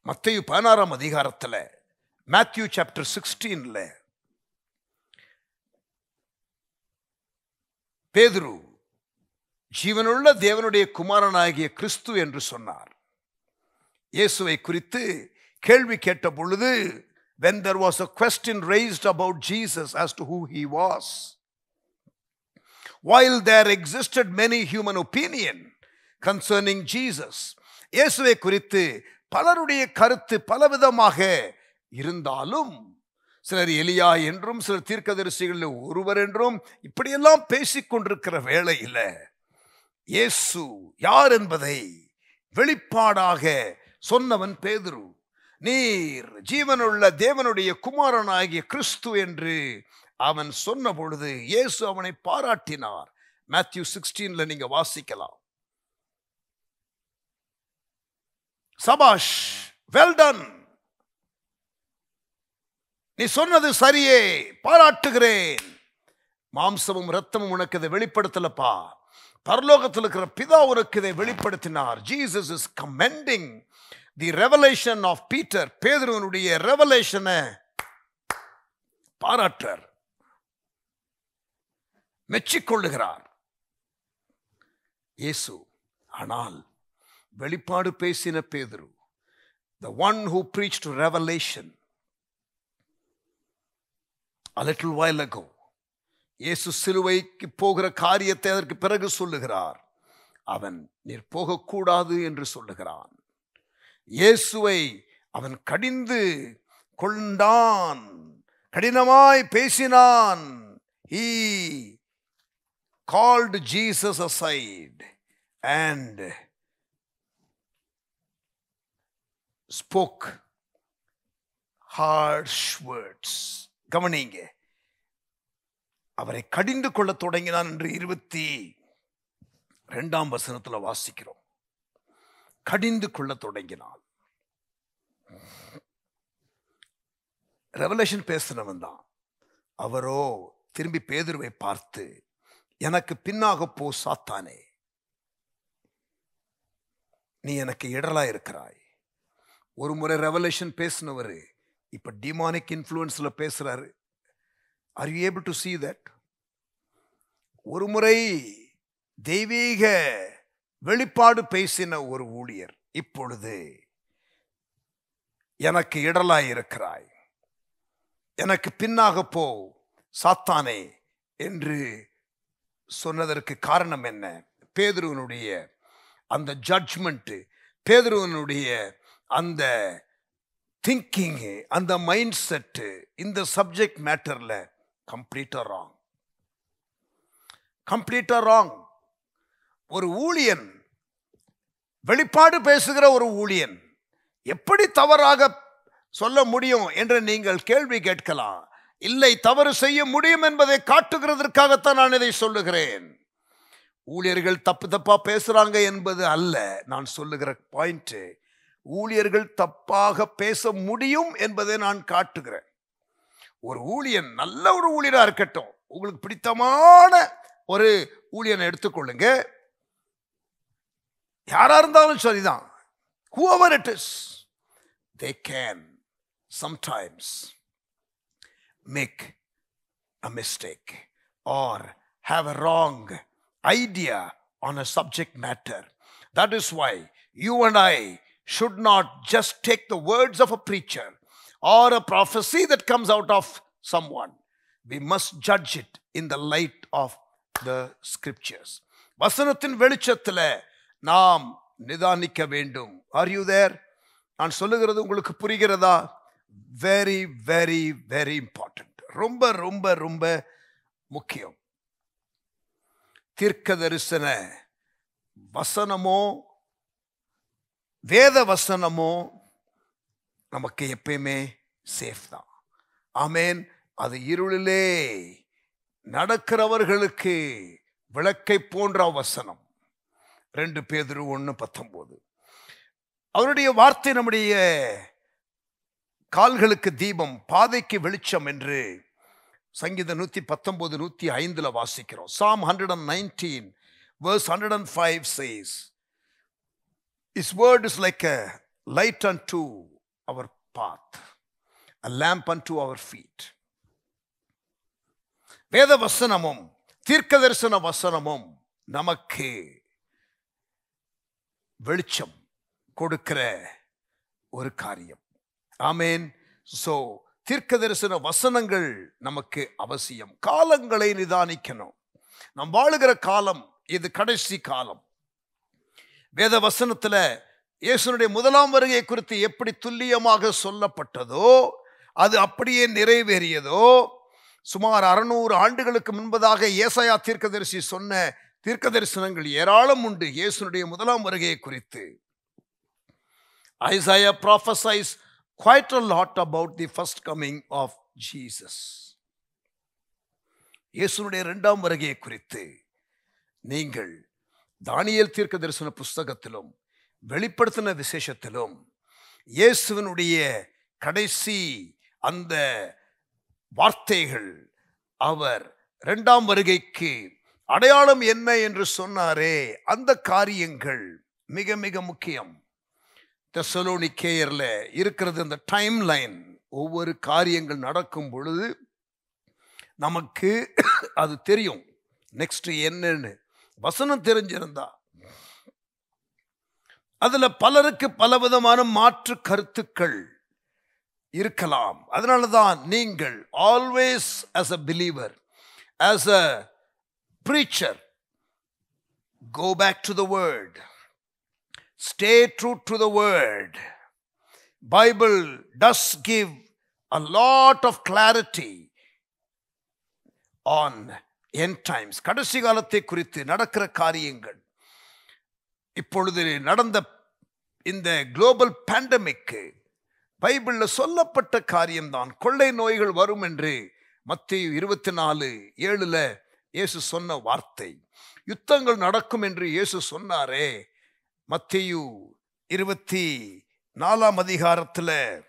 மத்தேயு 16ஆம் அதிகாரத்துல, மேத்யூ சாப்டர் 16ல பேதுரு ஜீவனுள்ள தேவனுடைய குமாரனாகிய கிறிஸ்து என்று சொன்னார். இயேசுவை குறித்து கேள்வி கேட்ட பொழுது, when there was a question raised about Jesus as to who he was, while there existed many human opinion concerning Jesus, இயேசுவை குறித்து பலருடைய கருத்து பலவிதமாக இருந்தாலும், சிலர் எலியா என்றும் சிலர் தீர்க்கதரிசிகளில் ஒருவர் என்றும் இப்படியெல்லாம் பேசிக்கொண்டிருக்கிற வேளையில் இயேசு யார் என்பதை வெளிப்பாடாக சொன்னவன் பேதுரு. நீர் ஜீவனுள்ள தேவனுடைய குமாரனாகிய கிறிஸ்து என்று அவன் சொன்ன பொழுது இயேசு அவனை பாராட்டினார். மேத்யூ 16 நீங்க வாசிக்கலாம். சபாஷ், வெல் டன், நீ சொன்னது சரியே, பாராட்டுகிறேன். மாம்சமும் இரத்தமும் உனக்கு இதை வெளிப்படுத்தலப்பா, பரலோகத்தில் இருக்கிற பிதா உனக்கு இதை வெளிப்படுத்தினார். Jesus is commending the revelation of Peter. பேதுருவனுடைய ரெவலேஷனை பாராட்டர், மெச்சிக்கொள்ளுகிறார் இயேசு. ஆனால் வெளிப்பாடு பேசின பேதுரு, the one who preached revelation a little while ago, இயேசு சிலுவைக்கு போகிற காரியத்தை அதற்கு பிறகு சொல்லுகிறார். அவன் நீர் போகக்கூடாது என்று சொல்லுகிறான். இயேசுவை அவன் கடிந்து கொண்டான், கடினமாய் பேசினான். He called Jesus aside and spoke harsh words. கவனிங்க, அவரை கடிந்து கொள்ள தொடங்கினான் என்று 22 வாசிக்கிறோம். கடிந்து கொள்ள தொடங்கினான். ரெவலேஷன் பேசினவன் தான். அவரோ திரும்பி பேதுருவை பார்த்து, எனக்கு பின்னாக போ சாத்தானே, நீ எனக்கு இடரலா இருக்கிறாய். ஒரு முறை ரெவலேஷன் பேசினவர் இப்ப டிமானிக் இன்ஃப்ளூயன்ஸ்ல பேசுறாரு. Are you able to see that? ஒரு முறை தெய்வீக வெளிப்பாடு பேசின ஒரு ஊழியர் இப்பொழுது எனக்கு இடலாய் இருக்கிறாய், எனக்கு பின்னாக போ சாத்தானே என்று சொன்னதற்கு காரணம் என்ன? பேதுருவனுடைய அந்த ஜட்ஜ்மெண்ட், பேதுருவனுடைய அந்த திங்கிங், அந்த மைண்ட் செட் இந்த சப்ஜெக்ட் மேட்டர்ல கம்ப்ளீட்டா ராங். கம்ப்ளீட்டா ராங். ஒரு ஊழியன், வெளிப்பாடு பேசுகிற ஒரு ஊழியன் எப்படி தவறாக சொல்ல முடியும் என்று நீங்கள் கேள்வி கேட்கலாம். இல்லை, தவறு செய்ய முடியும் என்பதை காட்டுகிறதற்காகத்தான் நான் இதை சொல்லுகிறேன். ஊழியர்கள் தப்பு தப்பா பேசுறாங்க என்பது அல்ல நான் சொல்லுகிற பாயிண்ட். ஊழியர்கள் தப்பாக பேச முடியும் என்பதை நான் காட்டுகிறேன். ஒரு ஊழியன் நல்ல ஒரு ஊழியரா இருக்கட்டும், உங்களுக்கு பிடித்தமான ஒரு ஊழியனை எடுத்துக்கொள்ளுங்க, யாரா இருந்தாலும் சரிதான், whoever it is, they can sometimes make a mistake or have a wrong idea on a subject matter. That is why you and I should not just take the words of a preacher or a prophecy that comes out of someone. We must judge it in the light of the scriptures. வசனத்தின் வெளிச்சத்தில் நாம் நிதானிக்க வேண்டும். Are you there? நான் சொல்லுகிறது உங்களுக்கு புரிகிறதா? Very very very important. ரொம்ப ரொம்ப ரொம்ப முக்கியம். தீர்க்க தரிசன வசனமோ வேத வசனமோ நமக்கு எப்பயுமே சேஃப் தான். ஆமேன். அது இருளிலே நடக்கிறவர்களுக்கு விளக்கை போன்ற வசனம். 2 பேதுரு 1:19. அவருடைய வார்த்தை நம்முடைய கால்களுக்கு தீபம், பாதைக்கு வெளிச்சம் என்று சங்கீதம் 119, 105 வாசிக்கிறோம். Psalm 119 verse 105 says, His word is like a light unto our path, a lamp unto our feet. வேத வசனமும் தீர்க்க தரிசன வசனமும் நமக்கு வெளிச்சம் கொடுக்கிற ஒரு காரியம். ஆமேன். சோ தீர்க்க தரிசன வசனங்கள் நமக்கு அவசியம். காலங்களை நிதானிக்கணும். நாம் வாழுகிற காலம் இது கடைசி காலம். வேத வசனத்துல இயேசுனுடைய முதலாம் வருகை குறித்து எப்படி துல்லியமாக சொல்லப்பட்டதோ அது அப்படியே நிறைவேறியதோ. சுமார் 600 ஆண்டுகளுக்கு முன்பதாக ஏசாயா தீர்க்கதரிசி சொன்ன தீர்க்க தரிசனங்கள் ஏராளம் உண்டு இயேசுனுடைய முதலாம் வருகையை குறித்து. Isaiah prophesies quite a lot about the first coming of Jesus. இயேசுனுடைய இரண்டாம் வருகையை குறித்து நீங்கள் தானியேல் தீர்க்க தரிசன புஸ்தகத்திலும் வெளிப்படுத்தின விசேஷத்திலும் இயேசுவினுடைய கடைசி அந்த வார்த்தைகள், அவர் இரண்டாம் வருகைக்கு அடையாளம் என்ன என்று சொன்னாரே, அந்த காரியங்கள் மிக மிக முக்கியம். தெசலோனிக்கேயர்ல இருக்கிறது அந்த டைம் லைன். ஒவ்வொரு காரியங்கள் நடக்கும் பொழுது நமக்கு அது தெரியும் நெக்ஸ்ட் என்னன்னு. வசனம் தெரிஞ்சிருந்தா அதுல பலருக்கு பலவிதமான மாற்று கருத்துக்கள் இருக்கலாம். அதனாலதான் நீங்கள் always as a believer, as a preacher, go back to the word, stay true to the word. Bible does give a lot of clarity on end times. கடைசி காலத்தை குறித்து நடக்கிற காரியங்கள், இப்பொழுது நடந்த இந்த குளோபல் பேண்டமிக் பைபிள்ல சொல்லப்பட்ட காரியம்தான். கொள்ளை நோய்கள் வரும் என்று மத்தேயு 24:7 இயேசு சொன்ன வார்த்தை. யுத்தங்கள் நடக்கும் என்று இயேசு சொன்னாரே, மத்தேயு 24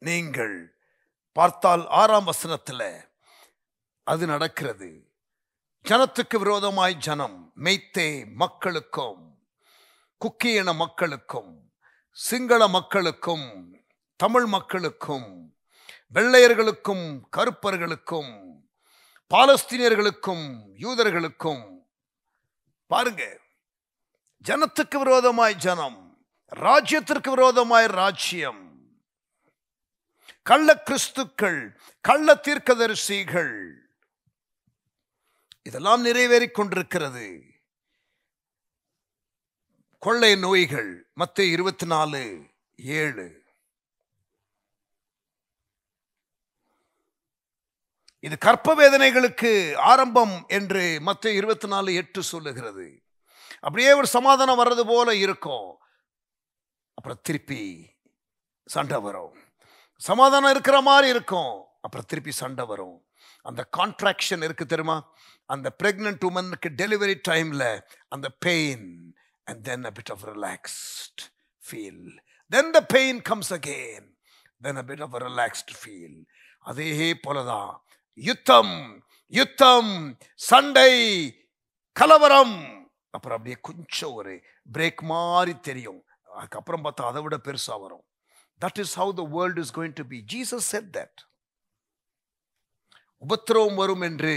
நீங்கள் பார்த்தால் 6ஆம் வசனத்துல அது நடக்கிறது. ஜனத்துக்கு விரோதமாய் ஜனம், மெய்த்தே மக்களுக்கும் குக்கியின மக்களுக்கும் சிங்கள மக்களுக்கும் தமிழ் மக்களுக்கும் வெள்ளையர்களுக்கும் கருப்பர்களுக்கும் பாலஸ்தீனியர்களுக்கும் யூதர்களுக்கும். பாருங்க, ஜனத்துக்கு விரோதமாய் ஜனம், ராஜ்யத்திற்கு விரோதமாய் ராஜ்யம், கள்ள கிறிஸ்துக்கள், கள்ள தீர்க்கதரிசிகள், இதெல்லாம் நிறைவேறிக் கொண்டிருக்கிறது. கொள்ளை நோய்கள் மத்தேயு 24:7. இது கற்ப வேதனைகளுக்கு ஆரம்பம் என்று மத்தேயு 24:8 சொல்லுகிறது. அப்படியே ஒரு சமாதானம் வர்றது போல இருக்கும், அப்புறம் திருப்பி சண்டை வரும். சமாதானம் இருக்கிற மாதிரி இருக்கும், அப்புறம் திருப்பி சண்டை வரும். அந்த கான்ட்ராக்ஷன் இருக்கு தெரியுமா, அந்த பிரெக்னன்ட் உமனுக்கு டெலிவரி டைம்ல அந்த pain, and then a bit of relaxed feel, then the pain comes again, then a bit of a relaxed feel. அதே போலதான் யுத்தம், யுத்தம், சண்டை, கலவரம், அப்புறம் அப்படியே கொஞ்சம் ஒரு பிரேக் மாதிரி தெரியும், அதுக்கப்புறம் பார்த்தா அதை விட பெருசா வரும். That is how the world is going to be. Jesus said that. உபத்திரவம் வரும் என்று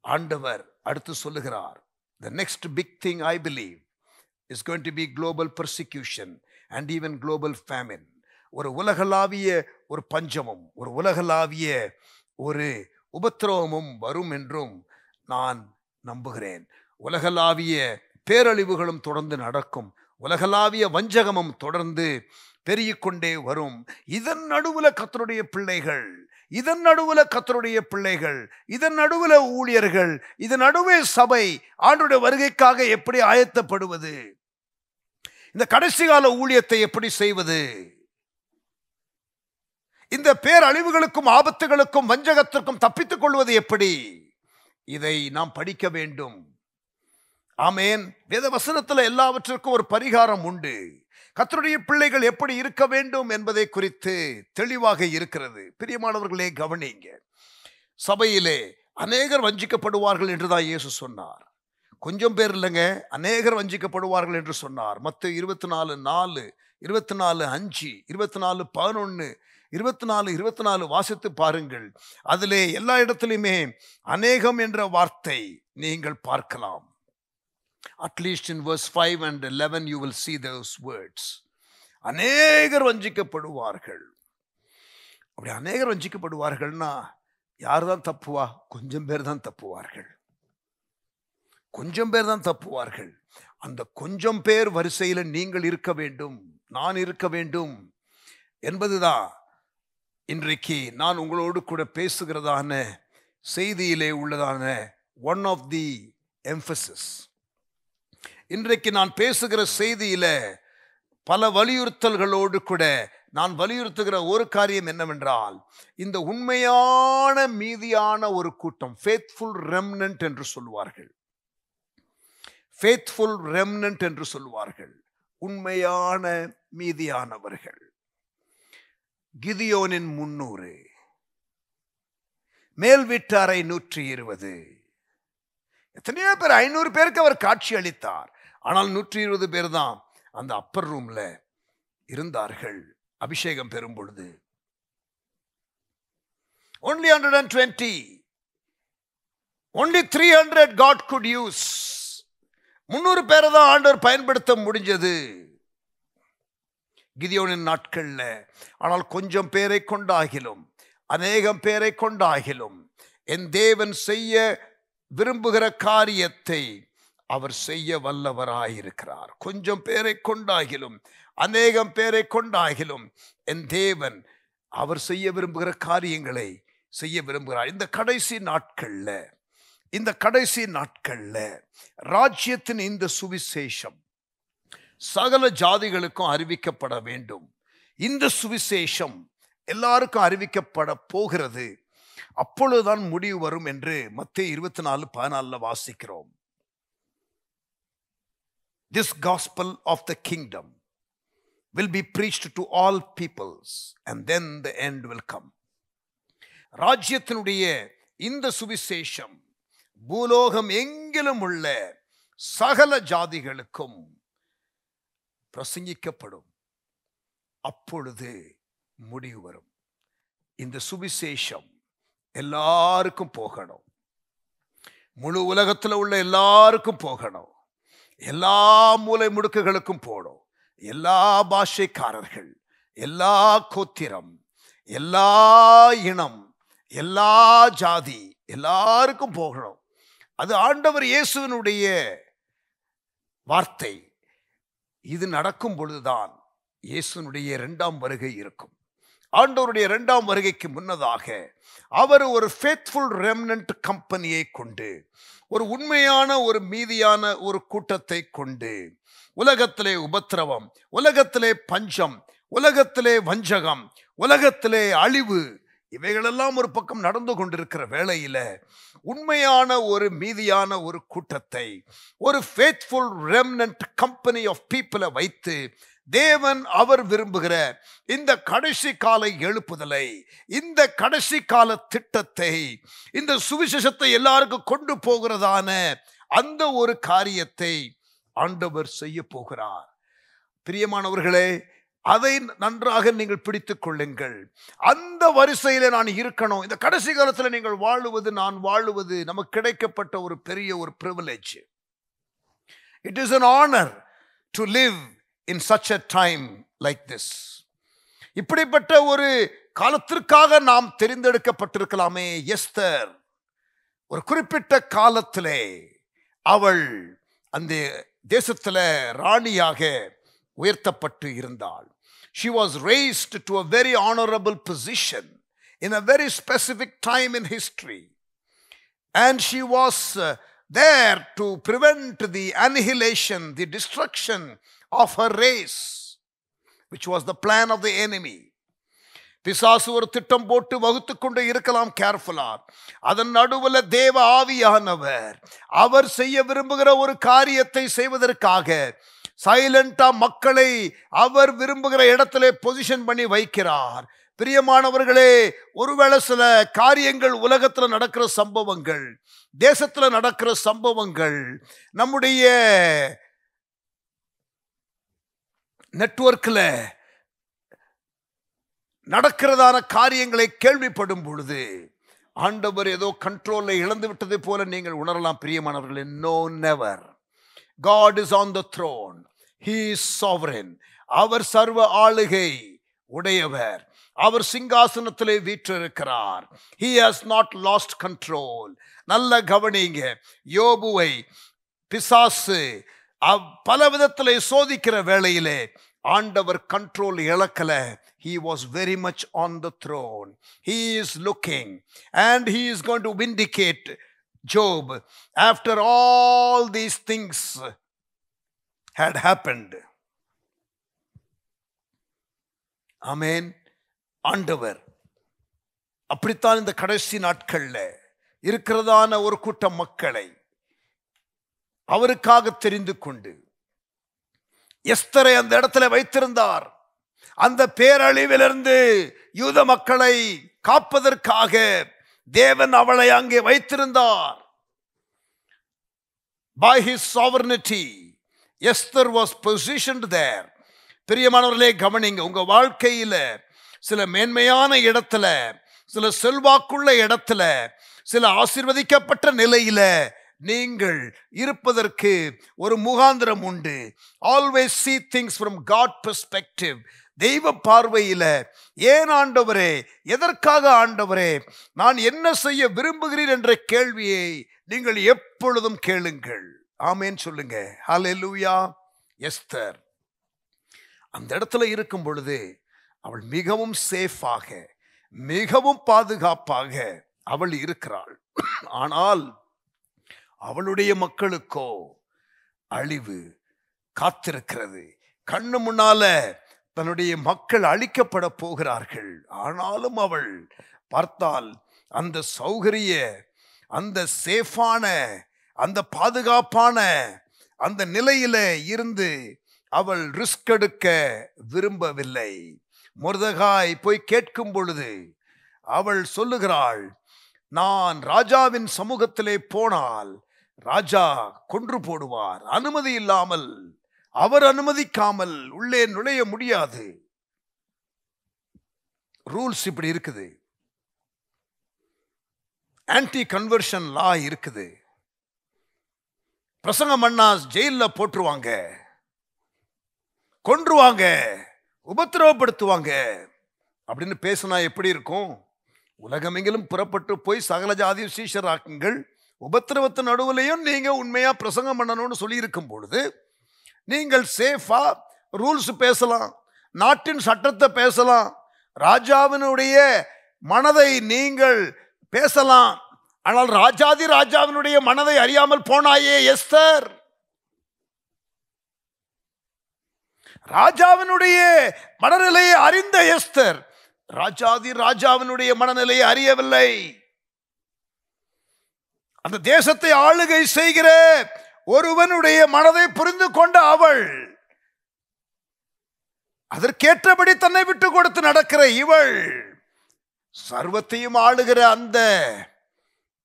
ஆண்டவர் அடுத்து சொல்லுகிறார். The next big thing I believe is going to be global persecution and even global famine. ஒரு உலகளாவிய ஒரு பஞ்சமும் ஒரு உலகளாவிய ஒரு உபத்திரவமும் வரும் என்றும் நான் நம்புகிறேன். உலகளாவிய பேரழிவுகளும் தொடர்ந்து நடக்கும், உலகளாவிய வஞ்சகமும் தொடர்ந்து பெருகிக்கொண்டே வரும். இதன் நடுவுல கர்த்தருடைய பிள்ளைகள், இதன் நடுவுல கர்த்தருடைய பிள்ளைகள், இதன் நடுவுல ஊழியர்கள், இதன் நடுவே சபை ஆண்டவருடைய வருகைக்காக எப்படி ஆயத்தப்படுவது, இந்த கடைசி கால ஊழியத்தை எப்படி செய்வது, இந்த பேரழிவுகளுக்கும் ஆபத்துகளுக்கும் வஞ்சகத்திற்கும் தப்பித்துக் கொள்வது எப்படி, இதை நாம் படிக்க வேண்டும். ஆமேன். வேத வசனத்துல எல்லாவற்றிற்கும் ஒரு பரிகாரம் உண்டு. கர்த்தருடைய பிள்ளைகள் எப்படி இருக்க வேண்டும் என்பதை குறித்து தெளிவாக இருக்கிறது. பிரியமானவர்களே, கவனிங்க. சபையிலே அநேகர் வஞ்சிக்கப்படுவார்கள் என்றுதான் இயேசு சொன்னார். கொஞ்சம் பேர் இல்லைங்க, அநேகர் வஞ்சிக்கப்படுவார்கள் என்று சொன்னார். மத்தேயு 24:4, 24:5, 24:11, 24:24 வாசித்து பாருங்கள். அதிலே எல்லா இடத்திலுமே அநேகம் என்ற வார்த்தை நீங்கள் பார்க்கலாம். At least in verse 5 and 11 you will see those words. அநேகர் வஞ்சிக்கப்படுவார்கள். அப்படி அநேகர் வஞ்சிக்கப்படுவார்கள்னா யார் தான் தப்புவா? கொஞ்சம் பேர் தான் தப்புவார்கள். கொஞ்சம் பேர் தான் தப்புவார்கள். அந்த கொஞ்சம் பேர் வரிசையில் நீங்கள் இருக்க வேண்டும், நான் இருக்க வேண்டும் என்பதுதான் இன்றைக்கு நான் உங்களோடு கூட பேசுகிறதான செய்தியிலே உள்ளதான ஒன் ஆஃப் தி எம்பசிஸ். இன்றைக்கு நான் பேசுகிற செய்தியில பல வலியுறுத்தல்களோடு கூட நான் வலியுறுத்துகிற ஒரு காரியம் என்னவென்றால், இந்த உண்மையான மீதியான ஒரு கூட்டம், ஃபேத்ஃபுல் ரெம்னன்ட் என்று சொல்வார்கள். ஃபேத்ஃபுல் ரெம்னன்ட் என்று சொல்வார்கள். உண்மையான மீதியானவர்கள். கிதியோனின் 300, மேல் வீட்டாரை 120. எத்தனையோ பேர், 500 பேருக்கு அவர் காட்சி அளித்தார். ஆனால் 120 பேர் தான் அந்த அப்பர் ரூம்ல இருந்தார்கள் அபிஷேகம் பெறும் பொழுது. only 120, only 300 God could use. 300 பேரை தான் ஆண்டவர் பயன்படுத்த முடிஞ்சது கிதியோனின் நாட்கள்ல. ஆனால் கொஞ்சம் பேரை கொண்டாகிலும், அநேகம் பேரை கொண்டாகிலும், என் தேவன் செய்ய விரும்புகிற காரியத்தை அவர் செய்ய வல்லவராயிருக்கிறார். கொஞ்சம் பேரை கொண்டாகிலும், அநேகம் பேரை கொண்டாகிலும், என் தேவன் அவர் செய்ய விரும்புகிற காரியங்களை செய்ய விரும்புகிறார். இந்த கடைசி நாட்கள்ல ராஜ்யத்தின் இந்த சுவிசேஷம் சகல ஜாதிகளுக்கும் அறிவிக்கப்பட வேண்டும். இந்த சுவிசேஷம் எல்லாருக்கும் அறிவிக்கப்பட போகிறது. அப்பொழுதுதான் முடிவு வரும் என்று மத்தேயு 24:14 வாசிக்கிறோம். This gospel of the kingdom will be preached to all peoples and then the end will come. ராஜ்யத்தினுடைய இந்த சுவிசேஷம் பூலோகம் எங்கிலும் உள்ள சகல ஜாதிகளுக்கும் பிரசங்கிக்கப்படும். அப்பொழுது முடிவு வரும். இந்த சுவிசேஷம் எல்லாருக்கும் போகணும். முழு உலகத்தில் உள்ள எல்லாருக்கும் போகணும். எல்லா மூலை முடுக்குகளுக்கும் போடும். எல்லா பாஷைக்காரர்கள், எல்லா கோத்திரம், எல்லா இனம், எல்லா ஜாதி, எல்லாருக்கும் போகணும். அது ஆண்டவர் இயேசுவினுடைய வார்த்தை. இது நடக்கும் பொழுதுதான் இயேசுனுடைய 2ஆம் வருகை இருக்கும். ஆண்டவருடைய 2ஆம் வருகைக்கு முன்னதாக அவர் ஒரு ஃபேத்ஃபுல் ரெம்னன்ட் கம்பெனியை கொண்டு, ஒரு உண்மையான ஒரு மீதியான ஒரு கூட்டத்தை கொண்டு, உலகத்திலே உபத்திரவம், உலகத்திலே பஞ்சம், உலகத்திலே வஞ்சகம், உலகத்திலே அழிவு, இவைகளெல்லாம் ஒரு பக்கம் நடந்து கொண்டிருக்கிற வேளையில உண்மையான ஒரு மீதியான ஒரு கூட்டத்தை, ஒரு ஃபேத்ஃபுல் ரெம்னன்ட் கம்பெனி ஆஃப் பீப்புளை வைத்து தேவன் அவர் விரும்புகிற இந்த கடைசி கால எழுப்புதலை, இந்த கடைசி கால திட்டத்தை, இந்த சுவிசேஷத்தை எல்லாருக்கும் கொண்டு போகிறதான அந்த ஒரு காரியத்தை ஆண்டவர் செய்ய போகிறார். பிரியமானவர்களே, அதை நன்றாக நீங்கள் பிடித்துக் கொள்ளுங்கள். அந்த வரிசையில நான் இருக்கணும். இந்த கடைசி காலத்தில் நீங்கள் வாழுவது, நான் வாழுவது நமக்கு கிடைக்கப்பட்ட ஒரு பெரிய ஒரு privilege. It is an honor to live in such a time like this. இப்படிப்பட்ட ஒரு காலத்திற்காக நாம் தெரிந்தெடுக்கப்பட்டிருக்கலாமே. எஸ்தர் ஒரு குறிப்பிட்ட காலத்திலே அவள் அந்த தேசத்துல ராணியாக உயர்த்தப்பட்டு இருந்தாள். She was raised to a very honorable position in a very specific time in history, and she was there to prevent the annihilation, the destruction of her race, which was the plan of the enemy. பிசாசு ஒரு திட்டம் போட்டு வகுத்து கொண்டு இருக்கலாம் கேர்ஃபுல்லா. அதன் நடுவில் தேவ ஆவியானவர் அவர் செய்ய விரும்புகிற ஒரு காரியத்தை செய்வதற்காக சைலண்டா மக்களை அவர் விரும்புகிற இடத்திலே பொசிஷன் பண்ணி வைக்கிறார். பிரியமானவர்களே, ஒருவேளை சில காரியங்கள் உலகத்தில் நடக்கிற சம்பவங்கள், தேசத்தில் நடக்கிற சம்பவங்கள், நம்முடைய நெட்வொர்க்கில் நடக்கிறதான காரியங்களை கேள்விப்படும் பொழுது ஆண்டவர் ஏதோ கண்ட்ரோலை இழந்து விட்டதை போல நீங்கள் உணரலாம். பிரியமானவர்களே, no, never. God is on the throne. He is sovereign. அவர் சர்வ ஆளுகை உடையவர். அவர் சிங்காசனத்திலே வீற்றிருக்கிறார். He has not lost control. நல்ல கவனிங்க, யோபுவை பிசாசு பல விதத்திலே சோதிக்கிற வேளையிலே ஆண்டவர் control இழக்கல. He was very much on the throne. He is looking and he is going to vindicate Job after all these things had happened. Amen. ஆண்டவர் அப்படித்தான் இந்த கடைசி நாட்கள்ல இருக்கிறதான ஒரு கூட்டம் மக்களை அவருக்காக தெரிந்து கொண்டு எஸ்தரை அந்த இடத்துல வைத்திருந்தார். அந்த பேரழிவிலிருந்து யூத மக்களை காப்பதற்காக தேவன் அவளை அங்கே வைத்திருந்தார். By his sovereignty, Esther was positioned there. பிரியமானவர்களே கவனிங்க, உங்க வாழ்க்கையில சில மேன்மையான இடத்துல, சில செல்வாக்குள்ள இடத்துல, சில ஆசீர்வதிக்கப்பட்ட நிலையில நீங்கள் இருப்பதற்கு ஒரு முகாந்திரம் உண்டு. Always see things from God perspective. தெய்வ பார்வையில, ஏன் ஆண்டவரே, எதற்காக ஆண்டவரே, நான் என்ன செய்ய விரும்புகிறீர் என்ற கேள்வியை நீங்கள் எப்பொழுதும் கேளுங்கள். ஆமென் சொல்லுங்க. ஹல்லேலூயா. எஸ்தர் அந்த இடத்துல இருக்கும் பொழுது அவள் மிகவும் சேஃபாக, மிகவும் பாதுகாப்பாக அவள் இருக்கிறாள். ஆனால் அவளுடைய மக்களுக்கோ அழிவு காத்திருக்கிறது. கண்ணு முன்னால தன்னுடைய மக்கள் அழிக்கப்பட போகிறார்கள். ஆனாலும் அவள் பார்த்தால் அந்த சௌகரிய, அந்த சேஃபான, அந்த பாதுகாப்பான அந்த நிலையில இருந்து அவள் ரிஸ்க் எடுக்க விரும்பவில்லை. மொர்தெகாய் போய் கேட்கும் பொழுது அவள் சொல்லுகிறாள், நான் ராஜாவின் சமூகத்திலே போனால் ராஜா கொன்று போடுவார், அனுமதி இல்லாமல், அவர் அனுமதிக்காமல் உள்ளே நுழைய முடியாது. ரூல்ஸ் இப்படி இருக்குது. ஆன்டி கன்வர்ஷன் லா இருக்குது. பிரசங்கம் பண்ணா ஜெயில போட்டுருவாங்க, கொன்றுவாங்க, உபத்திரவப்படுத்துவாங்க அப்படின்னு பேசினா எப்படி இருக்கும்? உலகமெங்கிலும் புறப்பட்டு போய் சகல ஜாதியும் சீஷராக்குங்கள், உபத்திரவத்து நடுவுலையும் நீங்க உண்மையா பிரசங்கம் பண்ணணும்னு சொல்லி இருக்கும் பொழுது நீங்கள் சேஃபா ரூல்ஸ் பேசலாம், நாட்டின் சட்டத்தை பேசலாம், ராஜாவினுடைய மனதை நீங்கள் பேசலாம். ஆனால் ராஜாவினுடைய மனதை அறியாமல் போனாயே எஸ்தர். ராஜாவினுடைய மனநிலையை அறிந்த எஸ்தர் ராஜாவினுடைய மனநிலையை அறியவில்லை. அந்த தேசத்தை ஆளுகை செய்கிற ஒருவனுடைய மனதை புரிந்து கொண்ட அவள், அதற்கேற்றபடி தன்னை விட்டு கொடுத்து நடக்கிற இவள், சர்வத்தையும் ஆளுகிற அந்த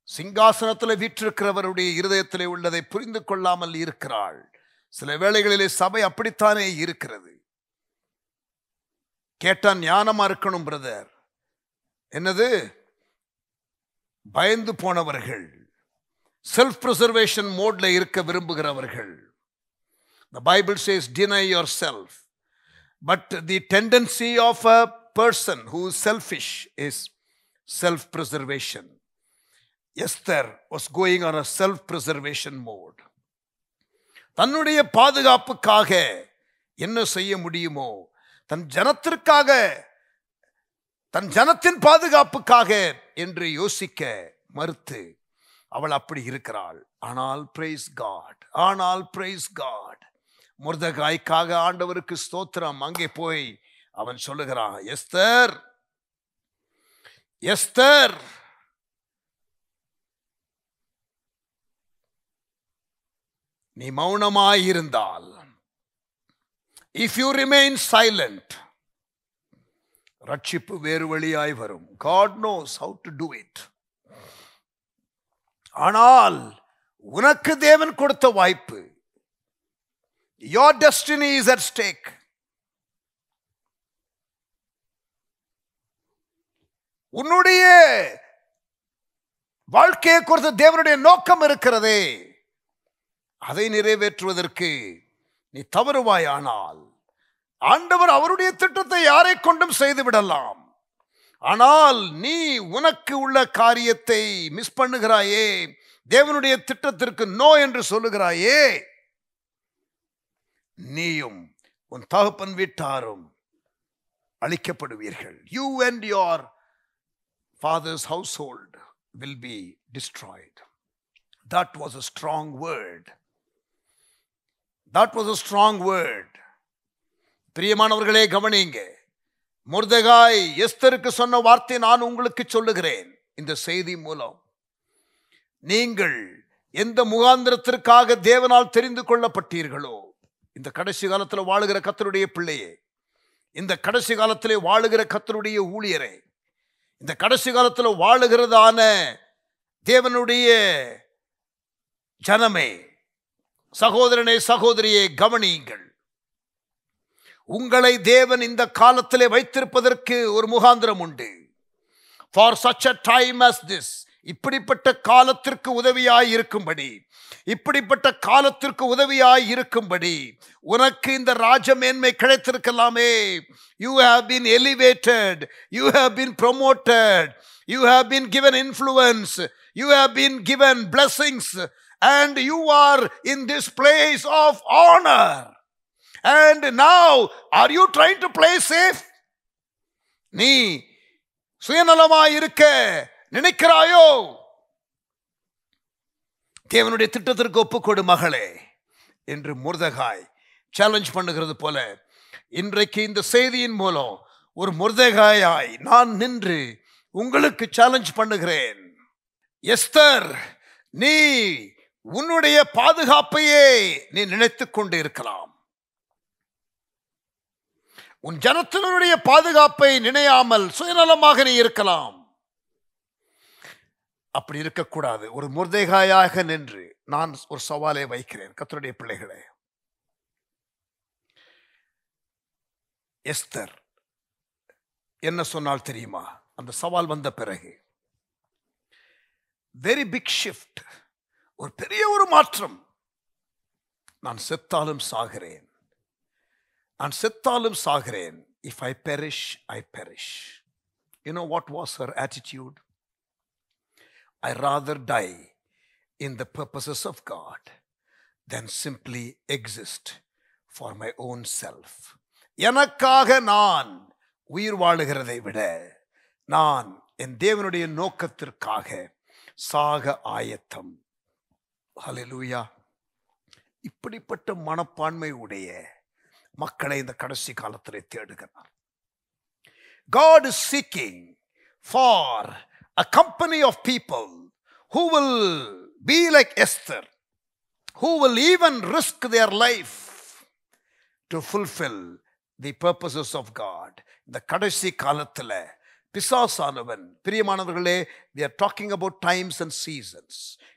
சிங்காசனத்தில் வீற்றிருக்கிறவருடைய இருதயத்திலே உள்ளதை புரிந்து கொள்ளாமல் இருக்கிறாள். சில வேளைகளிலே சபை அப்படித்தானே இருக்கிறது. கேட்டா ஞானமா இருக்கணும் பிரதர். என்னது? பயந்து போனவர்கள், செல்ஃப் preservation மோட்ல இருக்க விரும்புகிறவர்கள். The Bible says deny yourself, but the tendency of a person who is selfish is self preservation. Esther was going on a self preservation mode. தன்னுடைய பாதுகாப்புக்காக என்ன செய்ய முடியுமோ, தன் ஜனத்திற்காக, தன் ஜனத்தின் பாதுகாப்புக்காக என்று யோசிக்க மறுத்து அவள் அப்படி இருக்கிறாள். ஆனால் பிரைஸ் காட், ஆனால் பிரைஸ் காட், மொர்தெகாய்க்காக ஆண்டவருக்கு ஸ்தோத்திரம். அங்கே போய் அவன் சொல்லுகிறான், எஸ்தர், எஸ்தர், நீ மௌனமாயிருந்தால், if you remain silent, ரட்சிப்பு வேறு வழியாய் வரும். God knows how to do it. ஆனால் உனக்கு தேவன் கொடுத்த வாய்ப்பு, your destiny is at stake. உன்னுடைய வாழ்க்கையை குறித்து தேவனுடைய நோக்கம் இருக்கிறதே, அதை நிறைவேற்றுவதற்கு நீ தவறுவாயானால் ஆண்டவர் அவருடைய திட்டத்தை யாரை கொண்டும் செய்து விடலாம். ஆனால் நீ உனக்கு உள்ள காரியத்தை மிஸ் பண்ணுகிறாயே, தேவனுடைய திட்டத்திற்கு நோ என்று சொல்லுகிறாயே, நீயும் உன் தகப்பன் வீட்டாரும் அழிக்கப்படுவீர்கள். You and your father's household will be destroyed. That was a strong word. That was a strong word. பிரியமானவர்களே கவனிங்க. மொர்தெகாய் எஸ்தருக்கு சொன்ன வார்த்தை நான் உங்களுக்கு சொல்லுகிறேன். இந்த செய்தி மூலம் நீங்கள் எந்த முகாந்திரத்திற்காக தேவனால் தெரிந்து கொள்ளப்பட்டீர்களோ, இந்த கடைசி காலத்தில் வாழுகிற கர்த்தருடைய பிள்ளையே, இந்த கடைசி காலத்திலே வாழுகிற கர்த்தருடைய ஊழியரே, இந்த கடைசி காலத்தில் வாழுகிறதான தேவனுடைய ஜனமே, சகோதரனே சகோதரியே கவனியுங்கள். உங்களை தேவன் இந்த காலத்திலே வைத்திருப்பதற்கு ஒரு முகாந்திரம் உண்டு. For such a time as this, இப்படிப்பட்ட காலத்திற்கு உதவியாய் இருக்கும்படி, இப்படிப்பட்ட காலத்திற்கு உதவியாய் இருக்கும்படி உனக்கு இந்த ராஜமேன்மை கிடைத்திருக்கலாமே. You have been elevated, you have been promoted, you have been given influence, you have been given blessings, and you are in this place of honor. And now are you trying to play safe? நீ சுயநலமாய் இருக்க நினைக்கிறாயோ? தேவனுடைய திட்டத்திற்கு ஒப்புக்கொடு மகளே என்று மொர்தெகாய் சேலஞ்ச் பண்ணுகிறது போல, இன்றைக்கு இந்த செய்தியின் மூலம் ஒரு மொர்தெகாயாய் நான் நின்று உங்களுக்கு சேலஞ்ச் பண்ணுகிறேன். எஸ்தர், நீ உன்னுடைய பாதுகாப்பையே நீ நினைத்துக் கொண்டு இருக்கலாம். உன் ஜனத்தினுடைய பாதுகாப்பை நினையாமல் சுயநலமாக நீ இருக்கலாம். அப்படி இருக்கக்கூடாது. ஒரு மொர்தெகாயாக நின்று நான் ஒரு சவாலை வைக்கிறேன். கர்த்தருடைய பிள்ளைகளே, எஸ்தர் என்ன சொன்னால் தெரியுமா? அந்த சவால் வந்த பிறகு வெரி பிக் ஷிஃப்ட், ஒரு பெரிய ஒரு மாற்றம். நான் செத்தாலும் சாகிறேன், நான் செத்தாலும் சாகிறேன். If I perish, I perish. You know what was her attitude? I rather die in the purposes of God than simply exist for my own self. எனக்காக நான் உயிர் வாழுகிறதை விட நான் என் தேவனுடைய நோக்கத்திற்காக சாக ஆயத்தம். ஹல்லேலூயா. இப்படிப்பட்ட மனப்பான்மை உடைய மக்களை இந்த கடைசி காலத்திலே தேடுகிறார். God is seeking for a company of people who will be like Esther, who will even risk their life to fulfill the purposes of God. இந்த கடைசி காலத்தில் பிசாசானவன், பிரியமானவர்களே, we are talking about times and seasons.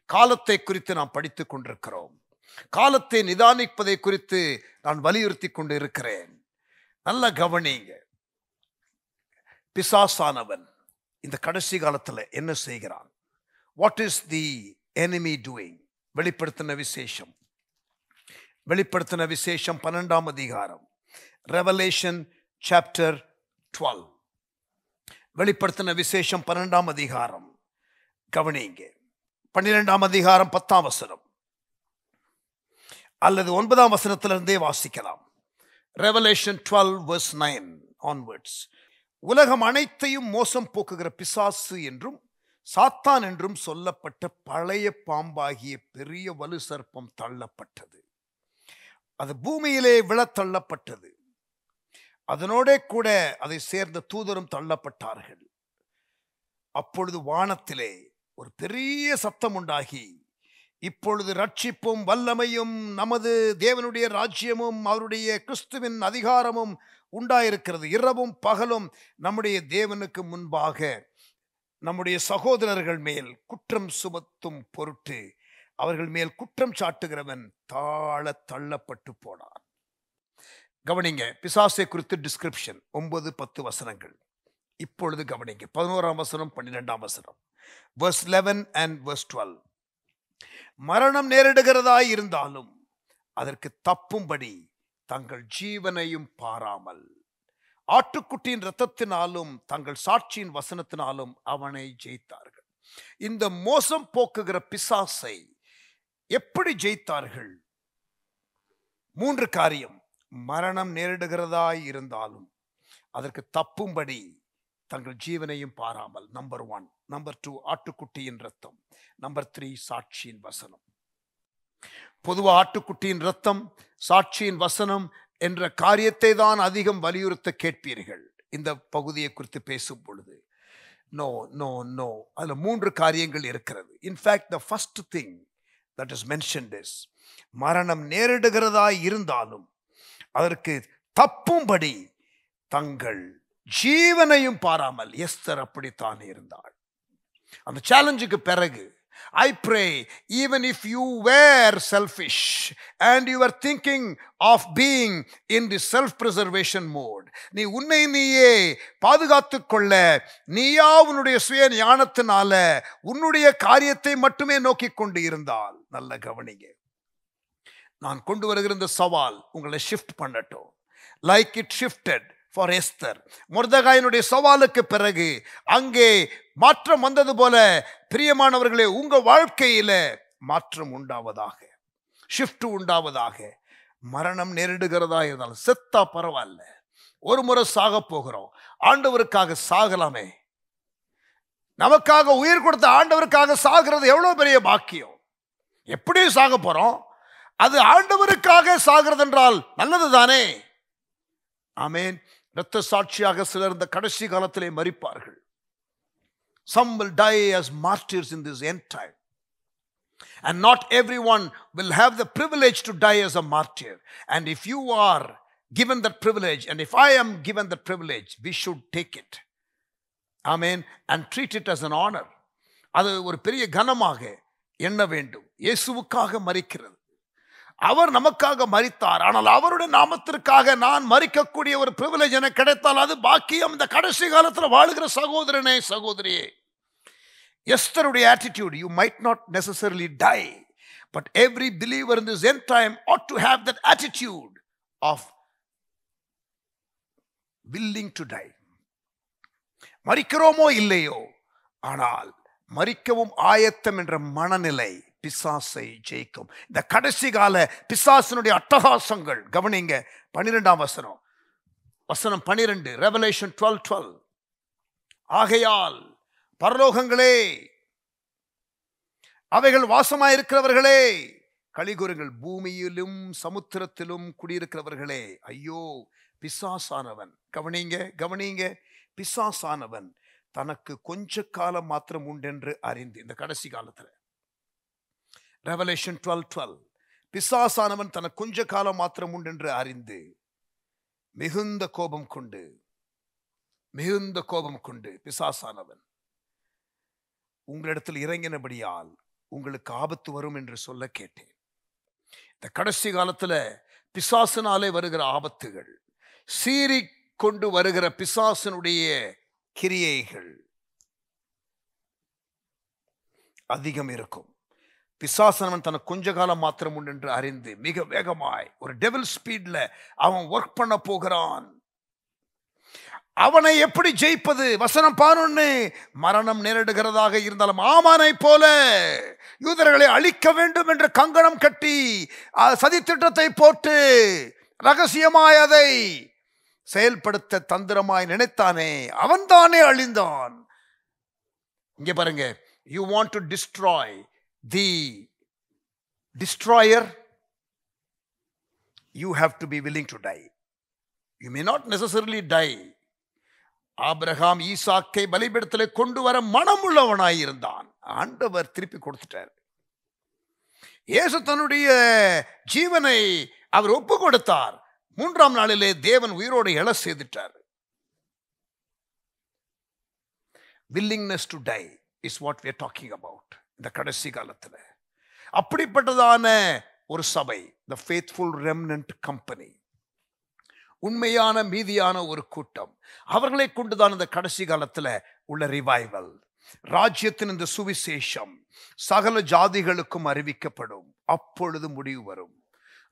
காலத்தை குறித்து நாம் படித்துக் கொண்டிருக்கிறோம். காலத்தை நிதானிப்பதை குறித்து நான் வலியுறுத்தி கொண்டு இருக்கிறேன். நல்ல கவனிங்க. பிசாசானவன் இந்த கடைசி காலத்தில் என்ன செய்கிறான்? What is the enemy doing? வெளிப்படுத்தின விசேஷம் 12ஆம் அதிகாரம், Revelation chapter 12. வெளிப்படுத்தின விசேஷம் 12ஆம் அதிகாரம் கவனிங்க. 12ஆம் அதிகாரம் 10ஆம் வசனம் அல்லது 9ஆம் வசனத்திலிருந்தே வாசிக்கலாம். Revelation 12 verse 9 onwards. உலகம் அனைத்தையும் மோசம் போக்குகிற பிசாசு என்றும் சாத்தான் என்றும் சொல்லப்பட்ட பழைய பாம்பாகிய பெரிய வலு சர்ப்பம் தள்ளப்பட்டது. அது பூமியிலே விழத்தள்ளப்பட்டது. அதனோட கூட அதை சேர்ந்த தூதரும் தள்ளப்பட்டார்கள். அப்பொழுது வானத்திலே ஒரு பெரிய சத்தம் உண்டாகி, இப்பொழுது ரட்சிப்பும் வல்லமையும் நமது தேவனுடைய ராஜ்யமும் அவருடைய கிறிஸ்துவின் அதிகாரமும் உண்டாயிருக்கிறது. இரவும் பகலும் நம்முடைய தேவனுக்கு முன்பாக நம்முடைய சகோதரர்கள் மேல் குற்றம் சுமத்தும் பொருட்டு அவர்கள் மேல் குற்றம் சாட்டுகிறவன் தாழ தள்ளப்பட்டு போனான். கவனிங்க, பிசாசை குறித்து டிஸ்கிரிப்ஷன் 9-10 வசனங்கள். இப்பொழுது கவனிங்க 11ஆம் வசனம் 12ஆம் வசனம், verse 11 and verse 12. மரணம் நேரிடுகிறதாய் இருந்தாலும் அதற்கு தப்பும்படி தங்கள் ஜீவனையும் பாராமல் ஆட்டுக்குட்டியின் இரத்தத்தினாலும் தங்கள் சாட்சியின் வசனத்தினாலும் அவனை ஜெயித்தார்கள். இந்த மோசம் போக்குகிற பிசாசை எப்படி ஜெயித்தார்கள்? 3 காரியம். மரணம் நேரிடுகிறதாய் இருந்தாலும் அதற்கு தப்பும்படி தங்கள் ஜீவனையும் பாராமல். நம்பர் 1. நம்பர் 2, ஆட்டுக்குட்டியின் இரத்தம். நம்பர் 3, சாட்சியின் வசனம். பொதுவாக ஆட்டுக்குட்டியின் இரத்தம், சாட்சியின் வசனம் என்ற காரியத்தை தான் அதிகம் வலியுறுத்த கேட்பீர்கள் இந்த பகுதியை குறித்து பேசும் பொழுது. நோ நோ நோ, அதுல 3 காரியங்கள் இருக்கிறது. In fact the first thing that is mentioned is மரணம் நேரிடுகிறதா இருந்தாலும் அதற்கு தப்பும்படி தங்கள் ஜீவனையும் பாராமல். எஸ்தர் அப்படித்தான் இருந்தாள். அந்த சேலஞ்சுக்கு பிறகு I pray, even if you were selfish and you were thinking of being in the self-preservation mode, நீ உன்னை நீயே பாதுகாத்துக் கொள்ள, நீயா உன்னுடைய சுய ஞானத்தினால உன்னுடைய காரியத்தை மட்டுமே நோக்கி கொண்டு இருந்தால், நல்ல கவனிங்க, நான் கொண்டு வருகிற இந்த சவால் உங்களை ஷிஃப்ட் பண்ணட்டும். Like it shifted for Esther. மொர்தெகாயினுடைய சவாலுக்கு பிறகு அங்கே மாற்றம் வந்தது போல, பிரியமானவர்களே, உங்க வாழ்க்கையில மாற்றம் உண்டாவதாக, ஷிஃப்ட் உண்டாவதாக. மரணம் நேரிடுகிறதா இருந்தாலும் செத்தா பரவாயில்ல, ஒரு முறை சாக போகிறோம், ஆண்டவருக்காக சாகலாமே. நமக்காக உயிர் கொடுத்த ஆண்டவருக்காக சாகிறது எவ்வளவு பெரிய பாக்கியம். எப்படி சாக போறோம்? அது ஆண்டவருக்காக சாகிறது என்றால் நல்லது தானே. ஆமென். இரத்த சாட்சியாக சிலர் இந்த கடைசி காலத்திலே மரிப்பார்கள். Some will die as martyrs in this end time. And not everyone will have the privilege to die as a martyr. And if you are given that privilege, and if I am given that privilege, we should take it. Amen. And treat it as an honor. அது ஒரு பெரிய கனமாக எண்ண வேண்டும். இயேசுவுக்காக மரிக்கிறது. அவர் நமக்காக மரித்தார். ஆனால் அவருடைய நாமத்திற்காக நான் மரிக்கக்கூடிய ஒரு பிரிவிலேஜ் எனக்கு கிடைத்தால் அது பாக்கியம். இந்த கடைசி காலத்தில் வாழுகிற சகோதரனே, சகோதரியே, எஸ்தருடைய attitude, you might not necessarily die, but every believer in this end time ought to have that attitude of willing to die. மரிக்கிறோமோ இல்லையோ, ஆனால் மரிக்கவும் ஆயத்தம் என்ற மனநிலை பிசாசை ஜெயிக்கும். இந்த கடைசி கால பிசாசினுடைய அட்டகாசங்கள் கவனிங்க. 12ஆம் வசனம், வசனம் 12, ரெவலேஷன் 12:12. ஆகையால் பரலோகங்களே, அவைகள் வாசமாயிருக்கிறவர்களே, கலிகூறுங்கள், பூமியிலும் சமுத்திரத்திலும் குடியிருக்கிறவர்களே, ஐயோ பிசாசானவன், கவனிங்க கவனிங்க, பிசாசானவன் தனக்கு கொஞ்ச காலம் மாத்திரம் உண்டென்று அறிந்து. இந்த கடைசி காலத்துல ரெவலேஷன் 12:12, பிசாசானவன் தனக்கு கொஞ்ச காலம் மாத்திரம் உண்டென்று அறிந்து மிகுந்த கோபம் கொண்டு பிசாசானவன் உங்களிடத்தில் இறங்கினபடியால் உங்களுக்கு ஆபத்து வரும் என்று சொல்ல கேட்டேன். இந்த கடைசி காலத்துல பிசாசினாலே வருகிற ஆபத்துகள், சீறி கொண்டு வருகிற பிசாசினுடைய கிரியைகள் அதிகம் இருக்கும். பிசாசனவன் தனக்கு கொஞ்ச காலம் மாத்திரம் உண்டு என்று அறிந்து மிக வேகமாய் ஒரு டெவில் ஸ்பீட்ல அவன் ஒர்க் பண்ண போகிறான். அவனை எப்படி ஜெயிப்பது? வசனம் 11, மரணம் நேரிடுகிறதாக இருந்தாலும் ஆமானை போல யூதர்களை அழிக்க வேண்டும் என்று கங்கணம் கட்டி சதித்திட்டத்தை போட்டு ரகசியமாய் அதை செயல்படுத்த தந்திரமாய் நினைத்தானே, அவன் தானே அழிந்தான். இங்க பாருங்க, you want to destroy the destroyer, you have to be willing to die. You may not necessarily die. Abraham ஈசாக்கை பலிபீடத்திலே கொண்டு வர மனம் உள்ளவனாய் இருந்தான். ஆண்டவர் திருப்பி கொடுத்துட்டார். இயேசு தன்னுடைய ஜீவனை அவர் ஒப்பு கொடுத்தார். 3ஆம் நாளிலே தேவன் உயிரோடு எழ செய்துட்டார். willingness to die is what we are talking about. இந்த கடைசி காலத்துல அப்படிப்பட்டதான ஒரு சபை, the faithful remnant company, உண்மையான மீதியான ஒரு கூட்டம், அவர்களை கொண்டுதான் இந்த கடைசி காலத்துல உள்ள ரிவைவல், ராஜ்யத்தின் இந்த சுவிசேஷம் சகல ஜாதிகளுக்கும் அறிவிக்கப்படும். அப்பொழுது முடிவு வரும்.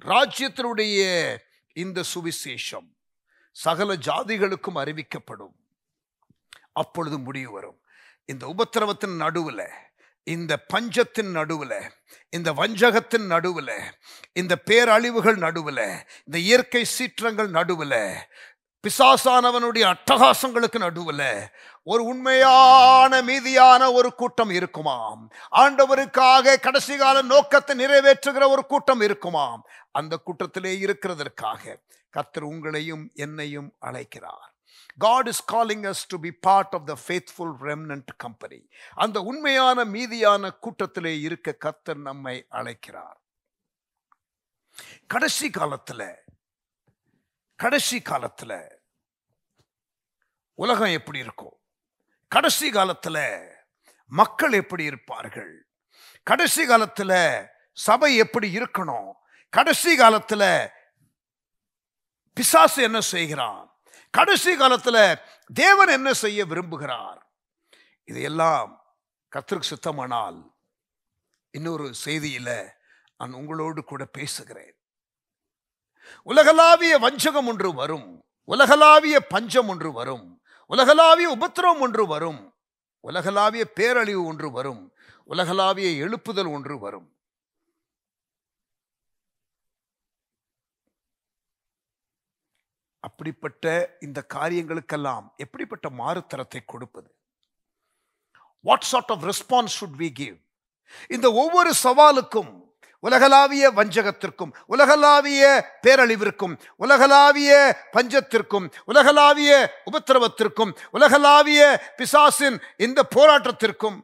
ராஜ்யத்தினுடைய இந்த சுவிசேஷம் சகல ஜாதிகளுக்கும் அறிவிக்கப்படும். அப்பொழுது முடிவு வரும். இந்த உபத்திரவத்தின் நடுவுல, இந்த பஞ்சத்தின் நடுவுல, இந்த வஞ்சகத்தின் நடுவுல, இந்த பேரழிவுகள் நடுவுல, இந்த இயற்கை சீற்றங்கள் நடுவுல, பிசாசானவனுடைய அட்டகாசங்களுக்கு நடுவுல ஒரு உண்மையான மீதியான ஒரு கூட்டம் இருக்குமாம். ஆண்டவருக்காக கடைசி கால நோக்கத்தை நிறைவேற்றுகிற ஒரு கூட்டம் இருக்குமாம். அந்த கூட்டத்திலே இருக்கிறதற்காக கர்த்தர் உங்களையும் என்னையும் அழைக்கிறார். God is calling us to be part of the faithful remnant company. அந்த உண்மையான மீதியான கூட்டத்திலே இருக்க கர்த்தர் நம்மை அழைக்கிறார். கடைசி காலத்துல உலகம் எப்படி இருக்கும்? கடைசி காலத்துல மக்கள் எப்படி இருப்பார்கள்? கடைசி காலத்துல சபை எப்படி இருக்கணும்? கடைசி காலத்துல பிசாசு என்ன செய்கிறான்? கடைசி காலத்துல தேவன் என்ன செய்ய விரும்புகிறார்? இதையெல்லாம் கர்த்தருக்கு சித்தமானால் இன்னொரு செய்தியில நான் உங்களோடு கூட பேசுகிறேன். உலகளாவிய வஞ்சகம் ஒன்று வரும், உலகளாவிய பஞ்சம் ஒன்று வரும், உலகளாவிய உபத்திரவம் ஒன்று வரும், உலகளாவிய பேரழிவு ஒன்று வரும், உலகளாவிய எழுப்புதல் ஒன்று வரும். அப்படிப்பட்ட இந்த காரியங்களுக்கெல்லாம் எப்படிப்பட்ட மாறுதரத்தை கொடுப்பது? What sort of response should we give? இந்த ஒவ்வொரு சவாலுக்கும், உலகளாவிய வஞ்சகத்திற்கும், உலகளாவிய பேரழிவிற்கும், உலகளாவிய பஞ்சத்திற்கும், உலகளாவிய உபத்திரவத்திற்கும், உலகளாவிய பிசாசின் இந்த போராட்டத்திற்கும்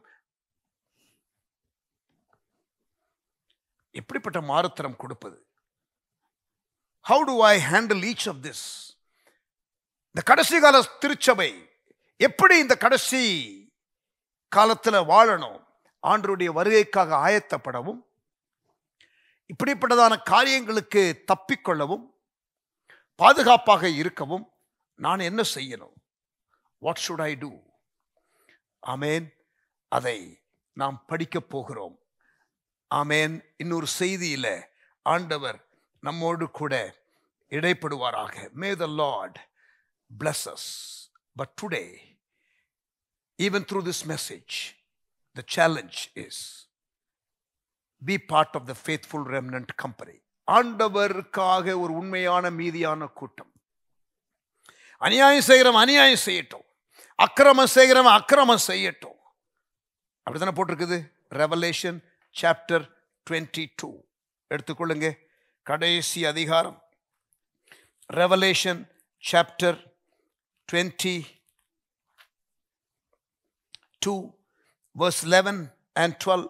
எப்படிப்பட்ட மாறுதரம் கொடுப்பது? How do I handle each of this? இந்த கடைசி கால திருச்சபை எப்படி இந்த கடைசி காலத்துல வாழணும், ஆண்டவருடைய வருகைக்காக ஆயத்தப்படவும், இப்படிப்பட்டதான காரியங்களுக்கு தப்பிக்கொள்ளவும், பாதுகாப்பாக இருக்கவும் நான் என்ன செய்யணும்? What should I do? ஆமேன். அதை நாம் படிக்க போகிறோம். ஆமேன். இன்னொரு செய்தியில ஆண்டவர் நம்மோடு கூட இடைப்படுவாராக. May the Lord bless us. But today, even through this message, the challenge is be part of the faithful remnant company. ஆண்டவருக்காக ஒரு உண்மையான மீதியான கூட்டம். அநியாயம் செய்கிறவன் அநியாயம் செய்யட்டும், அக்கிரமம் செய்கிறவன் அக்கிரமம் செய்யட்டும். அப்படித்தானே போட்டிருக்குது. ரெவலேஷன் சாப்டர் 22 எடுத்துக்கொள்ளுங்க. கடைசி அதிகாரம், ரெவலேஷன் சாப்டர் 22 verse 11 and 12.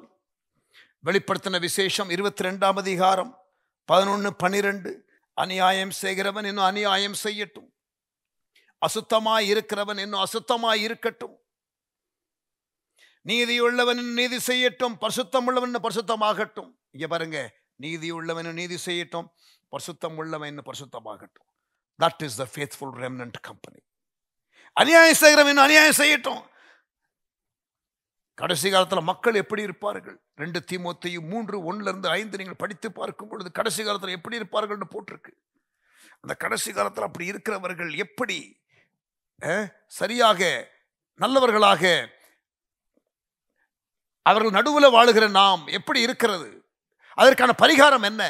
வெளிப்படுத்தின விசேஷம் 22ஆம் அதிகாரம் 11, 12. அநியாயம் செய்கிறவன் இன்னும் அநியாயம் செய்யட்டும், அசுத்தமாய் இருக்கிறவன் இன்னும் அசுத்தமாய் இருக்கட்டும், நீதி உள்ளவன் நீதி செய்யட்டும், பரிசுத்தம் உள்ளவன் பரிசுத்தமாகட்டும். இங்க பாருங்க, நீதி உள்ளவன் நீதி செய்யட்டும், பரிசுத்தம் உள்ளவன் பரிசுத்தமாகட்டும். That is the faithful remnant company. அநியாயம் செய்கிறவன் அநியாயம் செய்யட்டும். கடைசி காலத்தில் மக்கள் எப்படி இருப்பார்கள்? 2 தீமோத்தேயு 3:1-5 நீங்கள் படித்து பார்க்கும் பொழுது கடைசி காலத்தில் எப்படி இருப்பார்கள் போட்டிருக்கு. அந்த கடைசி காலத்தில் அப்படி இருக்கிறவர்கள் எப்படி சரியாக நல்லவர்களாக அவர்கள் நடுவில் வாழுகிற நாம் எப்படி இருக்கிறது? அதற்கான பரிகாரம் என்ன?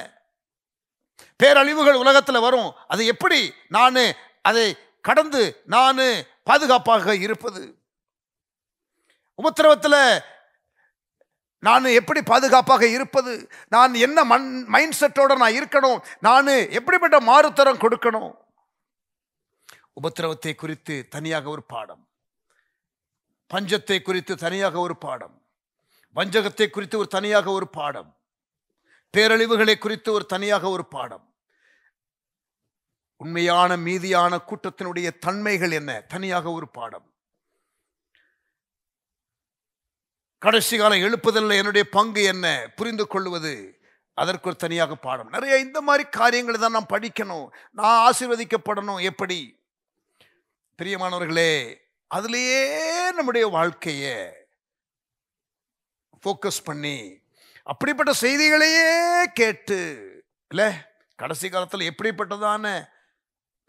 பேரழிவுகள் உலகத்தில் வரும், அது எப்படி நான் அதை கடந்து நான் பாதுகாப்பாக இருப்பது? உபத்திரவத்தில் நான் எப்படி பாதுகாப்பாக இருப்பது? நான் என்ன மைண்ட் செட்டோட நான் இருக்கணும்? நான் எப்படிப்பட்ட மாறுதரம் கொடுக்கணும்? உபத்திரவத்தை குறித்து தனியாக ஒரு பாடம், பஞ்சத்தை குறித்து தனியாக ஒரு பாடம், வஞ்சகத்தை குறித்து ஒரு தனியாக ஒரு பாடம், பேரழிவுகளை குறித்து ஒரு தனியாக ஒரு பாடம், உண்மையான மீதியான கூட்டத்தினுடைய தன்மைகள் என்ன தனியாக ஒரு பாடம், கடைசி காலம் எழுப்புதலில் என்னுடைய பங்கு என்ன புரிந்து கொள்வது, அதற்கு ஒரு தனியாக பாடம். நிறைய இந்த மாதிரி காரியங்களை தான் நாம் படிக்கணும். நான் ஆசீர்வதிக்கப்படணும் எப்படி? பிரியமானவர்களே, அதுலேயே நம்முடைய வாழ்க்கையை ஃபோக்கஸ் பண்ணி அப்படிப்பட்ட செய்திகளையே கேட்டு இல்லை கடைசி காலத்தில் எப்படிப்பட்டதான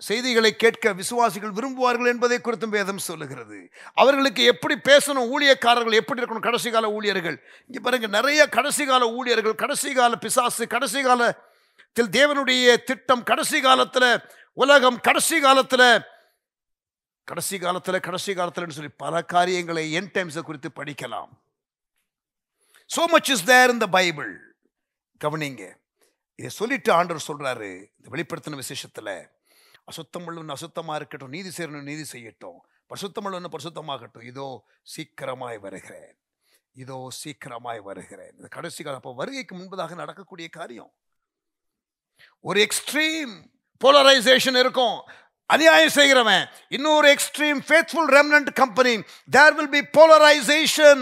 செய்திகளை கேட்க விசுவாசிகள் விரும்புவார்கள் என்பதை குறித்தும் வேதம் சொல்லுகிறது. அவர்களுக்கு எப்படி பேசணும், ஊழியக்காரர்கள் எப்படி இருக்கணும், கடைசி கால ஊழியர்கள். இங்கே பாருங்க, நிறைய கடைசி கால ஊழியர்கள், கடைசி கால பிசாசு, கடைசி காலத்தில் தேவனுடைய திட்டம், கடைசி காலத்தில் உலகம், கடைசி காலத்தில் சொல்லி பல காரியங்களை எண்ட் டைம்ஸை குறித்து படிக்கலாம். So much is there in the Bible. கவனிங்க, இதை சொல்லிட்டு ஆண்டவர் சொல்றாரு இந்த வெளிப்படுத்தின விசேஷத்துல, அசுத்தம் உள்ளவன் அசுத்தமா இருக்கட்டும், நீதி செய்யணும் நீதி செய்யட்டும், பரிசுத்தம் உள்ளவன் பரிசுத்தமாகட்டும், இதோ சீக்கிரமாய் வருகிறேன், இதோ சீக்கிரமாய் வருகிறேன். இந்த கடைசி காலம், அப்போ வருகைக்கு முன்பதாக நடக்கக்கூடிய காரியம். ஒரு எக்ஸ்ட்ரீம் போலரைசேஷன் இருக்கும், அநியாயம் செய்கிறவன். இன்னொரு extreme faithful remnant company. there will be polarization,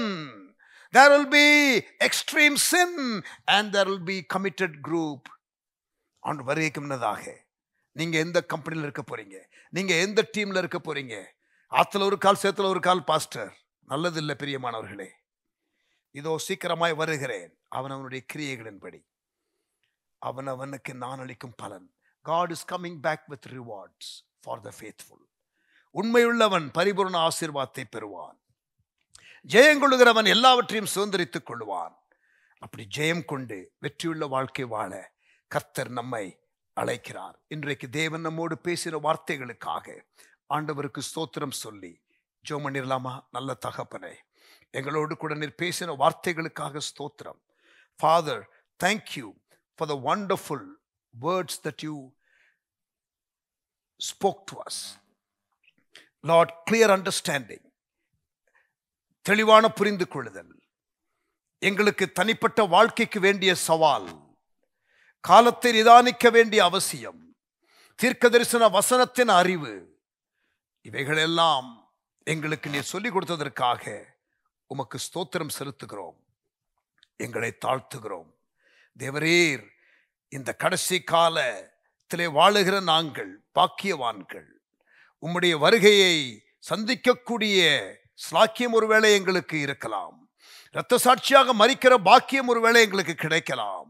there will be extreme sin, and there will be committed group. ஆண்டு வருகைக்கு முன்னதாக நீங்க எந்த கம்பெனியில் இருக்க போறீங்க, நீங்க எந்த டீம்ல இருக்க போறீங்க? ஆத்துல ஒரு கால் சேத்துல ஒரு கால் பாஸ்டர், நல்லது இல்லை பிரியமானவர்களே. இதோ சீக்கிரமாய் வருகிறேன், அவனவனுடைய கிரியைகளின்படி அவனவனுக்கு நான் அளிக்கும் பலன். God is coming back with rewards for the faithful. உண்மையுள்ளவன் பரிபூர்ண ஆசீர்வாதத்தை பெறுவான். ஜெயங்கொள்ளுகிறவன் எல்லாவற்றையும் சுதந்திரித்துக் கொள்வான். அப்படி ஜெயம் கொண்டு வெற்றியுள்ள வாழ்க்கை வாழ கர்த்தர் நம்மை அழைக்கிறார். இன்றைக்கு தேவன் நம்மோடு பேசின வார்த்தைகளுக்காக ஆண்டவருக்கு ஸ்தோத்திரம் சொல்லி ஜெபம் பண்ணிரலாமா? நல்ல தகப்பனே, எங்களோடு கூட நீர் பேசின வார்த்தைகளுக்காக ஸ்தோத்திரம். Father, thank you for the wonderful words that you spoke to us. Lord, clear understanding, தெளிவான புரிந்து கொள்ளுதல், எங்களுக்கு தனிப்பட்ட வாழ்க்கைக்கு வேண்டிய சவால், காலத்தை நிதானிக்க வேண்டிய அவசியம், தீர்க்க தரிசன வசனத்தின் அறிவு, இவைகளெல்லாம் எங்களுக்கு நீர் சொல்லிக் கொடுத்ததற்காக உமக்கு ஸ்தோத்திரம் செலுத்துகிறோம். எங்களை தாழ்த்துகிறோம். தேவரீர், இந்த கடைசி காலத்திலே வாழுகிற நாங்கள் பாக்கியவான்கள். உம்முடைய வருகையை சந்திக்கக்கூடிய ஸ்லாக்கியம் ஒருவேளை எங்களுக்கு இருக்கலாம். இரத்த சாட்சியாக மரிக்கிற பாக்கியம் ஒருவேளை எங்களுக்கு கிடைக்கலாம்.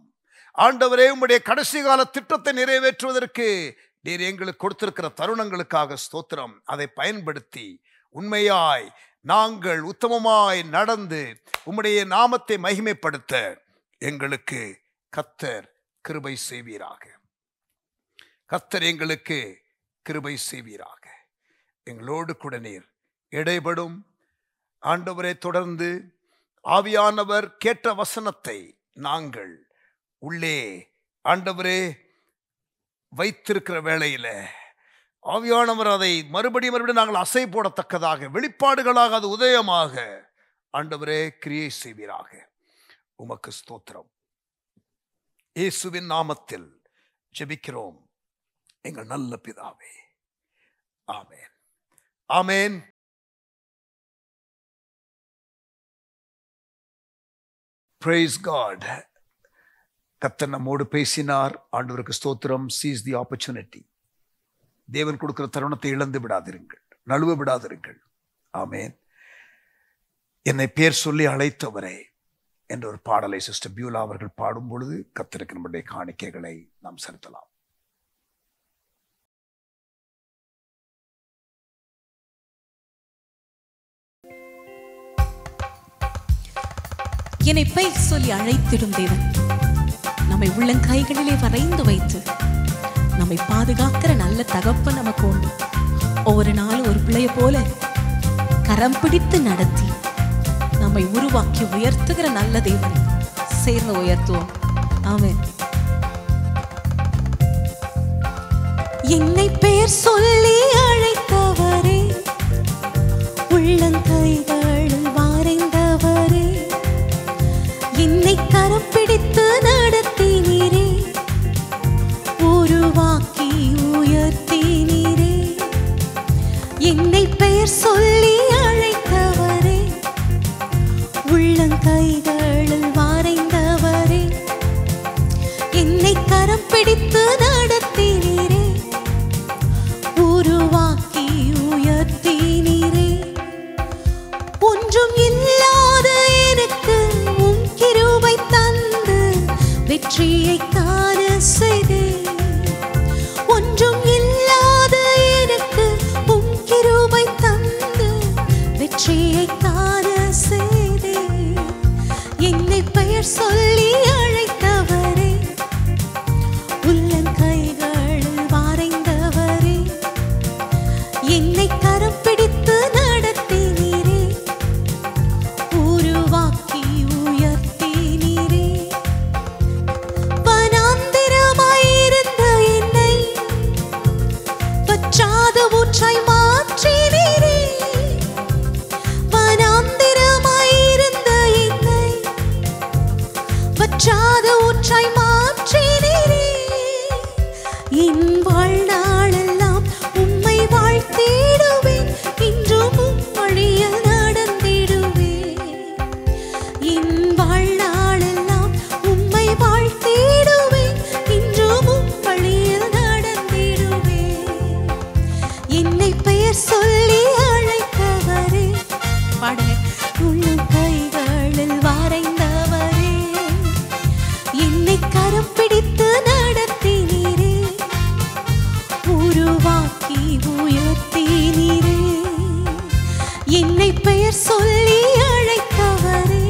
ஆண்டவரே, உம்முடைய கடைசி கால திட்டத்தை நிறைவேற்றுவதற்கு நீர் எங்களுக்கு கொடுத்திருக்கிற தருணங்களுக்காக ஸ்தோத்திரம். அதை பயன்படுத்தி உண்மையாய் நாங்கள் உத்தமமாய் நடந்து உம்முடைய நாமத்தை மகிமைப்படுத்த எங்களுக்கு கர்த்தர் கிருபை செய்வீராக. கர்த்தர் எங்களுக்கு கிருபை செய்வீராக. எங்களோடு கூட நீர் இடைபடும். ஆண்டவரை தொடர்ந்து ஆவியானவர் கேட்ட வசனத்தை நாங்கள் உள்ளே ஆண்டவரே வைத்திருக்கிற வேளையில ஆவியானவர் அதை மறுபடியும் நாங்கள் அசை போடத்தக்கதாக வெளிப்பாடுகளாக அது உதயமாக ஆண்டவரே கிரியை செய்வீராக. உமக்கு ஸ்தோத்திரம். இயேசுவின் நாமத்தில் ஜெபிக்கிறோம் எங்கள் நல்ல பிதாவே. ஆமென், ஆமென். Praise God. கர்த்தர் நம்மோடு பேசினார். ஆண்டவருக்கு ஸ்தோத்திரம். Seize the opportunity. தேவன் கொடுக்கிற தருணத்தை இழந்து விடாதிருங்கள், நழுவ விடாதிருங்கள். ஆமென். என்னை பேர் சொல்லி அழைத்தவரே என்ற ஒரு பாடலை சிஸ்டர் பியூலா அவர்கள் பாடும் பொழுது கர்த்தருக்கு நம்முடைய காணிக்கைகளை நாம் செலுத்தலாம். என்னை பெயர் சொல்லி அழைத்திடும் தேவன் நம்மை உள்ளங்கைகளிலே வரைந்து வைத்து நம்மை பாதுகாக்கிற நல்ல தகப்பன் நமக்கு உண்டு. ஒவ்வொரு நாளும் ஒரு பிள்ளைய போல கரம் பிடித்து நடத்தி நம்மை உருவாக்கி உயர்த்துகிற நல்ல தேவன் சேர்ந்து உயர்த்துவோம். ஆமென். என்னை பெயர் சொல்லி அழைத்தவரே, உள்ளங்கைகளில் வரைந்தவரே, என்னை கரம் பிடித்து நடத்தினீரே, உருவாக்கி உயர்த்தினீரே. என்னை பெயர் சொல்லி அழைத்தவரே, உள்ளங்கைகளில் வரைந்தவரே, என்னை கரம் பிடித்து நடத்தினீரே, உருவாக்கி உயர்த்தினீரே. ஒன்றும் இல்லாத எனக்கு உம் கிருபை தந்து வெற்றியை காண செய்தே. பெயர் சொல்லி அழைத்தவரே, உள்ளங்கைகளில் வரைந்தவரே, என்னை கரம் பிடித்து நடத்தினீரே, உருவாக்கி உயர்த்தினீரே. வனாந்திரமாயிருந்த என்னை வற்றாத ஊற்றாய் மாற்றினீரே. வனாந்திரமாயிருந்த என்னை வற்றாத ஊற்றாய் மாற்றினீரே. என் வாழ்நாளெல்லாம் உம்மை வாழ்த்திடுவேன், இன்றும் உம் வழியில் நடந்திடுவேன். என் வாழ்நாளெல்லாம் உம்மை வாழ்த்திடுவேன், இன்றும் உம் வழியில் நடந்திடுவேன். என்னை பெயர் சொல்லி அழைத்தவரே, பாடுங்க. உள்ளங்கைகளில் வரைந்தவரே, என்னை கரம் பிடித்து நடத்தினீரே, உருவாக்கி உயர்த்தினீரே. என்னை பெயர் சொல்லி அழைத்தவரே,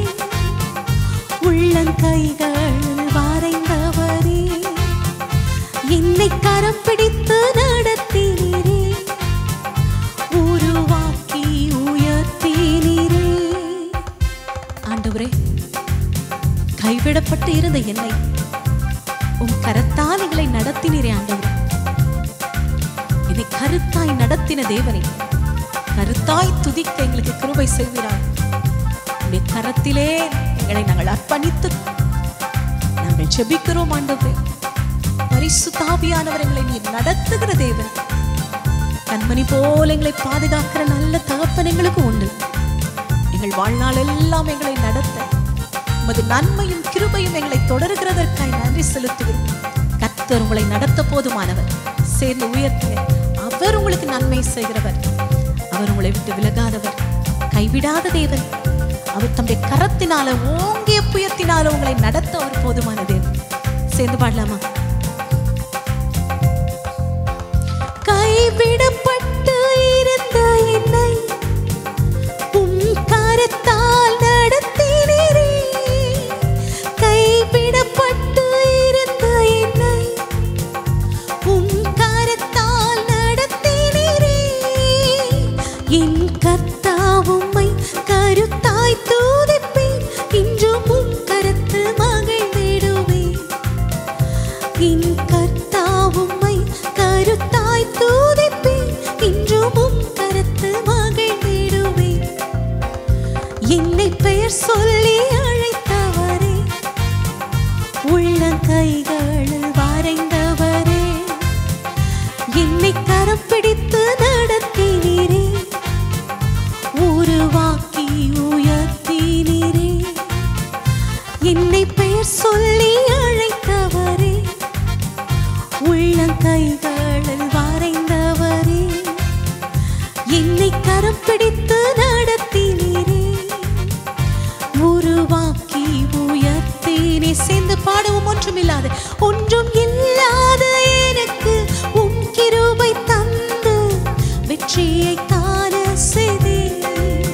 உள்ளங்கைகளில் வரைந்தவரே, என்னை கரம் பிடித்து நடத்தினீரே, உருவாக்கி உயர்த்தினீரே. ஆண்டவரே, கைவிடப்பட்டு இருந்த என்னை உம் கரத்தால் எங்களை நடத்தினீரே. ஆண்டவரே, என்னை கருத்தாய் நடத்தின தேவனே, கருத்தாய் துதிக்க எங்களுக்கு கிருபை செய்கிறார். உம்முடைய கரத்திலே எங்களை நாங்கள் அர்ப்பணித்து நாங்கள் ஜெபிக்கிறோம். ஆண்டவரே, பரிசுத்த ஆவியானவர் எங்களை நீர் நடத்துகிற தேவன், கண்மணி போல எங்களை பாதுகாக்கிற நல்ல தகப்பன் எங்களுக்கு உண்டு. எங்கள் வாழ்நாள் எல்லாம் எங்களை நடத்த உமது நன்மையும் கிருபையும் எங்களை தொடர்கிறதற்காய் நன்றி செலுத்துகிறோம். கர்த்தர் உங்களை நடத்த போதுமானவர், சேர்ந்து உயர்த்துங்க. அவர் உங்களுக்கு நன்மை செய்கிறவர், அவர் உங்களை விட்டு விலகாதவர், கைவிடாத தேவன். அவர் தம்முடைய கரத்தினால ஓங்கிய புயத்தினால உங்களை நடத்த அவர் போதுமான தேவன். சேர்ந்து பாடலாமா? கைவிடப்பட்டு இருந்த என்னை உம் கரத்தால் நடத்தினீரே. கைவிடப்பட்டு இருந்த என்னை உம் கரத்தால் நடத்தினீரே. என் கர்த்தா உம்மை கருத்தாய் துதிப்பேன், இன்றும் உம் கரத்தில் மகிழ்ந்திடுவேன். என் கர்த்தா உம்மை கருத்தாய் துதிப்பேன், இன்றும் உம் கரத்தில் மகிழ்ந்திடுவேன். என்னை பெயர் சொல்லி அழைத்தவரே, உள்ளங்கைகளில் வரைந்தவரே, என்னை கரம் பிடித்து நடத்தினீரே, உருவாக்கி உயர்த்தினீரே. என்னை பெயர் சொல்லி அழைத்தவரே, உள்ளங்கைகளில் வரைந்தவரே, என்னை கரம் பிடித்து நடத்தினீரே, உருவாக்கி உயர்த்தினீரே. சேர்ந்து பாடவும். ஒன்றுமில்லாத ஒன்றும் இல்லாத எனக்கு உம் கிருபை தந்து வெற்றியை காண செய்தீர்.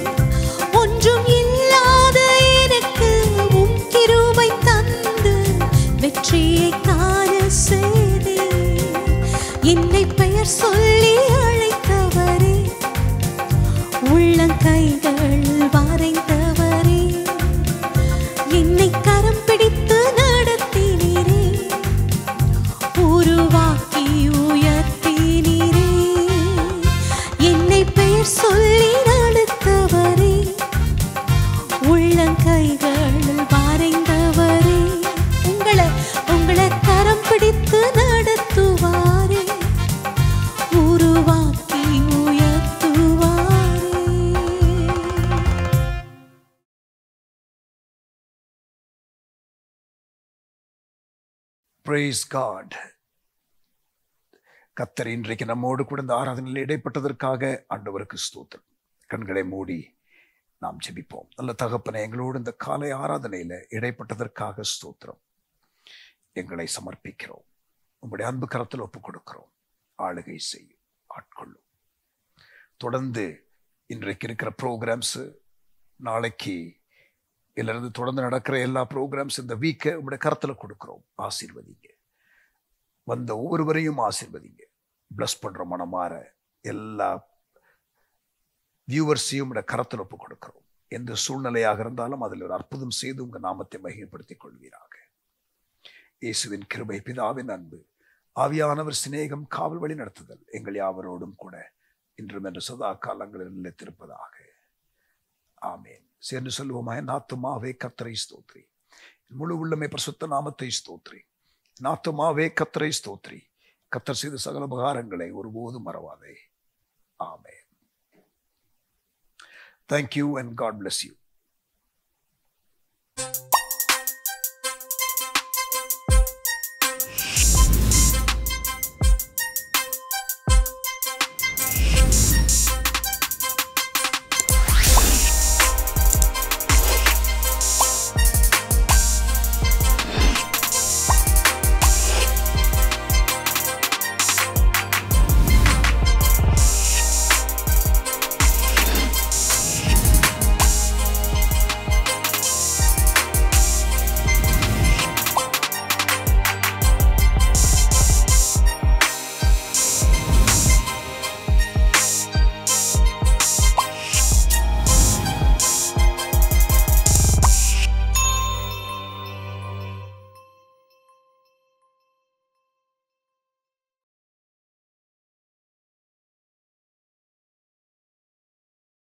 ஒன்றும் இல்லாத எனக்கு உம் கிருபை தந்து வெற்றியை காண செய்தீர். என்னை பெயர் சொல்லி அழைத்தவரே, உள்ளங்கைகளில் வரைந்தவரே, என்னை கரம் பிடித்து நடத்தினீரே, உருவாக்கி உயர்த்தினீரே. என்னை பெயர் சொல்லி நடத்தவரே, உள்ளங்கைகளில் வரைந்தவரே, உங்களை கரம் பிடித்து நடத்துவாரே, உருவாக்கி உயர்த்துவாரே. Praise God. கர்த்தர் இன்றைக்கு நம்மோடு கூட இந்த ஆராதனையில் இடைப்பட்டதற்காக ஆண்டவருக்கு ஸ்தோத்திரம். கண்களை மூடி நாம் ஜெபிப்போம். நல்ல தகப்பனே, எங்களோடு இந்த காலை ஆராதனையில் இடைப்பட்டதற்காக ஸ்தோத்திரம். எங்களை சமர்ப்பிக்கிறோம், உங்களுடைய அன்பு கரத்தில் ஒப்புக் கொடுக்கிறோம். ஆளுகை செய்யும், ஆட்கொள்ளும். தொடர்ந்து இன்றைக்கு இருக்கிற ப்ரோக்ராம்ஸு, நாளைக்கு இதிலிருந்து தொடர்ந்து நடக்கிற எல்லா ப்ரோக்ராம்ஸ் இந்த வீக்கை உங்களுடைய கருத்தில் கொடுக்குறோம். ஆசீர்வதிங்க. வந்த ஒவ்வொருவரையும் ஆசீர்வதிங்க. பிளஸ் பண்ற மனமாற எல்லா வியூவர்ஸையும் உங்களுடைய கருத்தில் ஒப்பு கொடுக்கிறோம். எந்த சூழ்நிலையாக இருந்தாலும் அதில் ஒரு அற்புதம் செய்து உங்கள் நாமத்தை மகிமைப்படுத்திக் கொள்வீராக. இயேசுவின் கிருபை, பிதாவின் அன்பு, ஆவியானவர் சிநேகம், காவல் வழி நடத்துதல் எங்கள் யாவரோடும் கூட இன்றும் என்று சதா காலங்களில் நிலைத்திருப்பதாக. ஆமேன். சேர்ந்து சொல்லுவோமா? என் ஆத்துமாவே கர்த்தரை ஸ்தோத்ரி, முழு உள்ளமே பரிசுத்த நாமத்தை ஸ்தோத்ரி. என் ஆத்துமாவே கர்த்தரை ஸ்தோத்ரி, கர்த்தர் செய்த சகல உபகாரங்களை ஒருபோதும் மறவாதே. ஆமேன். Thank you and God bless you.